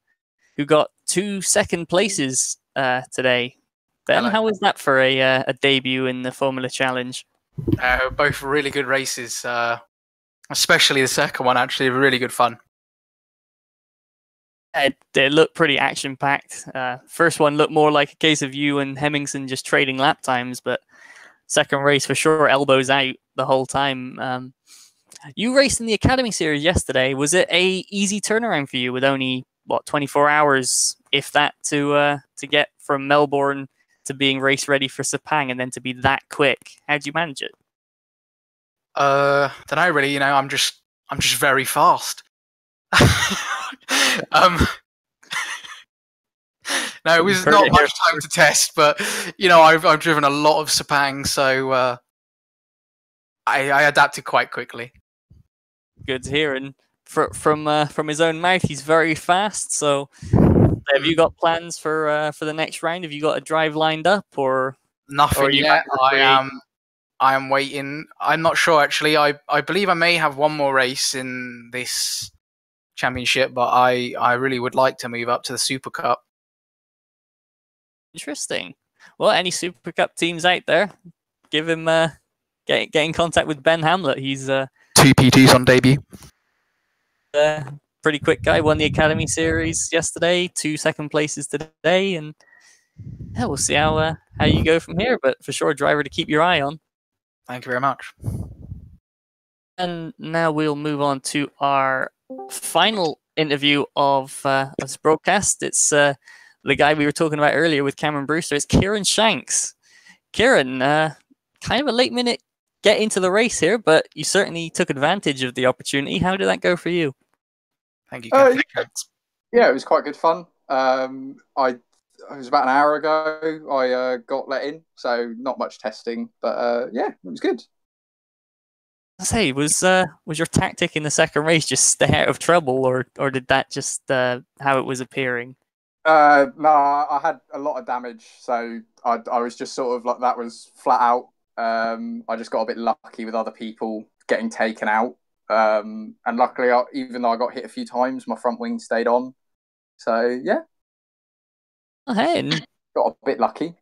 got 2 second places today. Ben, Hello. how was that for a debut in the Formula Challenge? Both really good races, especially the second one. Actually, really good fun. They looked pretty action-packed. First one looked more like a case of you and Hemmingson just trading lap times, but second race for sure, elbows out the whole time. You raced in the Academy Series yesterday. Was it a easy turnaround for you with only 24 hours, if that, to get from Melbourne to being race ready for Sepang, and then to be that quick? How'd you manage it? Don't know really. I'm just very fast. No, it was not much time to test, but I've driven a lot of Sepang, so I adapted quite quickly. Good to hear. And from his own mouth, he's very fast. So, have you got plans for the next round? Have you got a drive lined up, or nothing yet? I am waiting. I'm not sure actually. I believe I may have one more race in this championship, but I really would like to move up to the Super Cup. Interesting. Well, any Super Cup teams out there, give him get in contact with Ben Hamlet. He's 2 P2s on debut. Pretty quick guy. Won the Academy Series yesterday. 2 second places today, and yeah, we'll see how you go from here. But for sure, a driver to keep your eye on. Thank you very much. And now we'll move on to our final interview of this broadcast. It's the guy we were talking about earlier with Cameron Brewster. It's Kieran Shanks. Kieran, kind of a late minute get into the race here, but you certainly took advantage of the opportunity. How did that go for you? Thank you. Yeah, it was quite good fun. It was about an hour ago I got let in, so not much testing, but yeah, it was good. I say, was your tactic in the second race just stay out of trouble, or did that just how it was appearing? No, I had a lot of damage, so I was just sort of like, that was flat out. I just got a bit lucky with other people getting taken out, and luckily, even though I got hit a few times, my front wing stayed on. So yeah, got a bit lucky.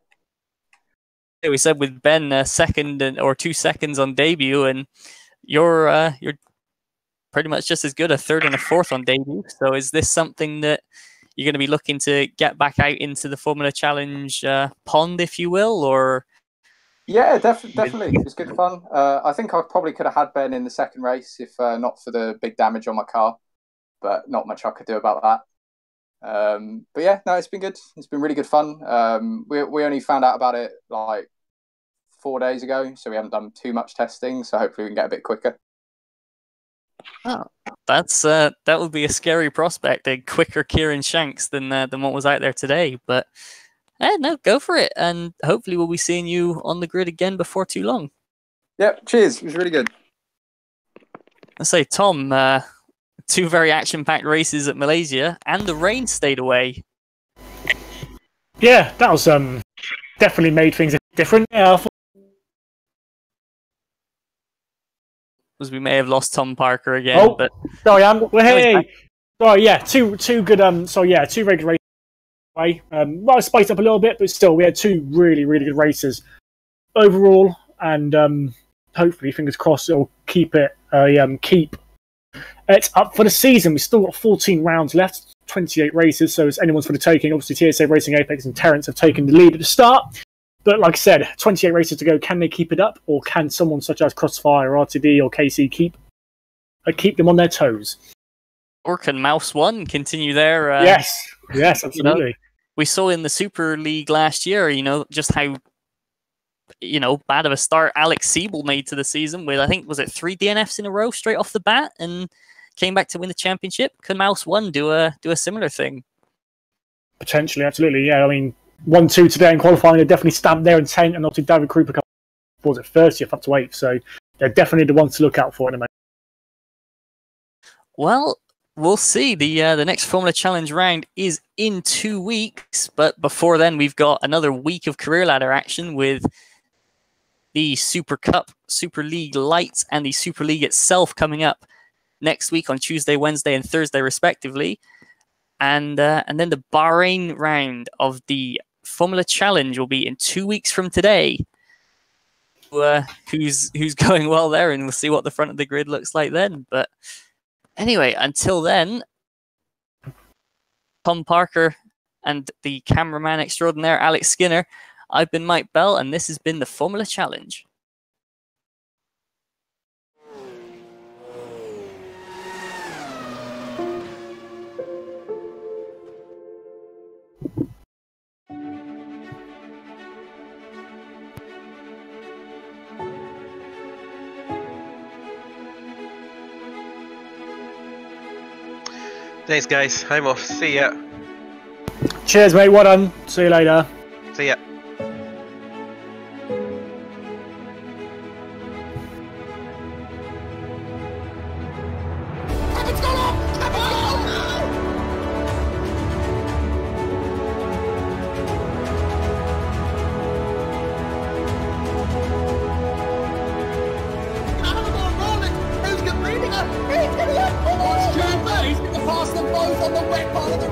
We said with Ben, second or 2 seconds on debut, and you're pretty much just as good, a third and a fourth on debut. So is this something that you're going to be looking to get back out into the Formula Challenge pond, if you will, or? Yeah, definitely. It's good fun. I think I probably could have had Ben in the second race if not for the big damage on my car, but not much I could do about that. But yeah, no, it's been good. It's been really good fun. We only found out about it like 4 days ago, so we haven't done too much testing. So hopefully we can get a bit quicker. Oh, that would be a scary prospect, a quicker Kieran Shanks than what was out there today. But no, go for it, and hopefully we'll be seeing you on the grid again before too long. Yep, cheers. It was really good. I say, Tom, 2 very action-packed races at Malaysia, and the rain stayed away. Yeah, that was definitely made things different. Yeah, We may have lost Tom Parker again. But sorry, hey. Sorry, yeah, two good 2 very good races. Well, spiced up a little bit, but still, we had 2 really, really good races overall, and hopefully, fingers crossed, it'll keep it up for the season. We've still got 14 rounds left, 28 races, so it's anyone's for the taking. Obviously, TSA Racing, Apex, and Terrence have taken the lead at the start. But like I said, 28 races to go. Can they keep it up, or can someone such as Crossfire, RTD, or KC keep them on their toes? Or can Mouse 1 continue there? Yes, absolutely. We saw in the Super League last year, just how bad of a start Alex Siebel made to the season with, I think, was it 3 DNFs in a row straight off the bat, and came back to win the championship. Can Mouse 1 do a similar thing? Potentially, absolutely. Yeah, I mean, 1-2 today in qualifying, they definitely stamped their intent, and obviously David Krupa was at 30th up to 8th, so they're definitely the ones to look out for in a moment. Well, we'll see. The next Formula Challenge round is in 2 weeks, but before then, we've got another week of career ladder action with the Super Cup, Super League Lights, and the Super League itself coming up next week on Tuesday, Wednesday, and Thursday, respectively. And then the Bahrain round of the Formula Challenge will be in 2 weeks from today. Who's going well there, and we'll see what the front of the grid looks like then. But anyway, until then, Tom Parker and the cameraman extraordinaire Alex Skinner, I've been Mike Bell, and this has been the Formula Challenge. Thanks, guys. I'm off. See ya. Cheers, mate. Well done. See you later. See ya. Cabin's gone off! Cabin's gone off! Cannonball rolling! Who's completing her? He's gonna get... Oh, it's Jumbo! He's gonna pass them both on the wet part of the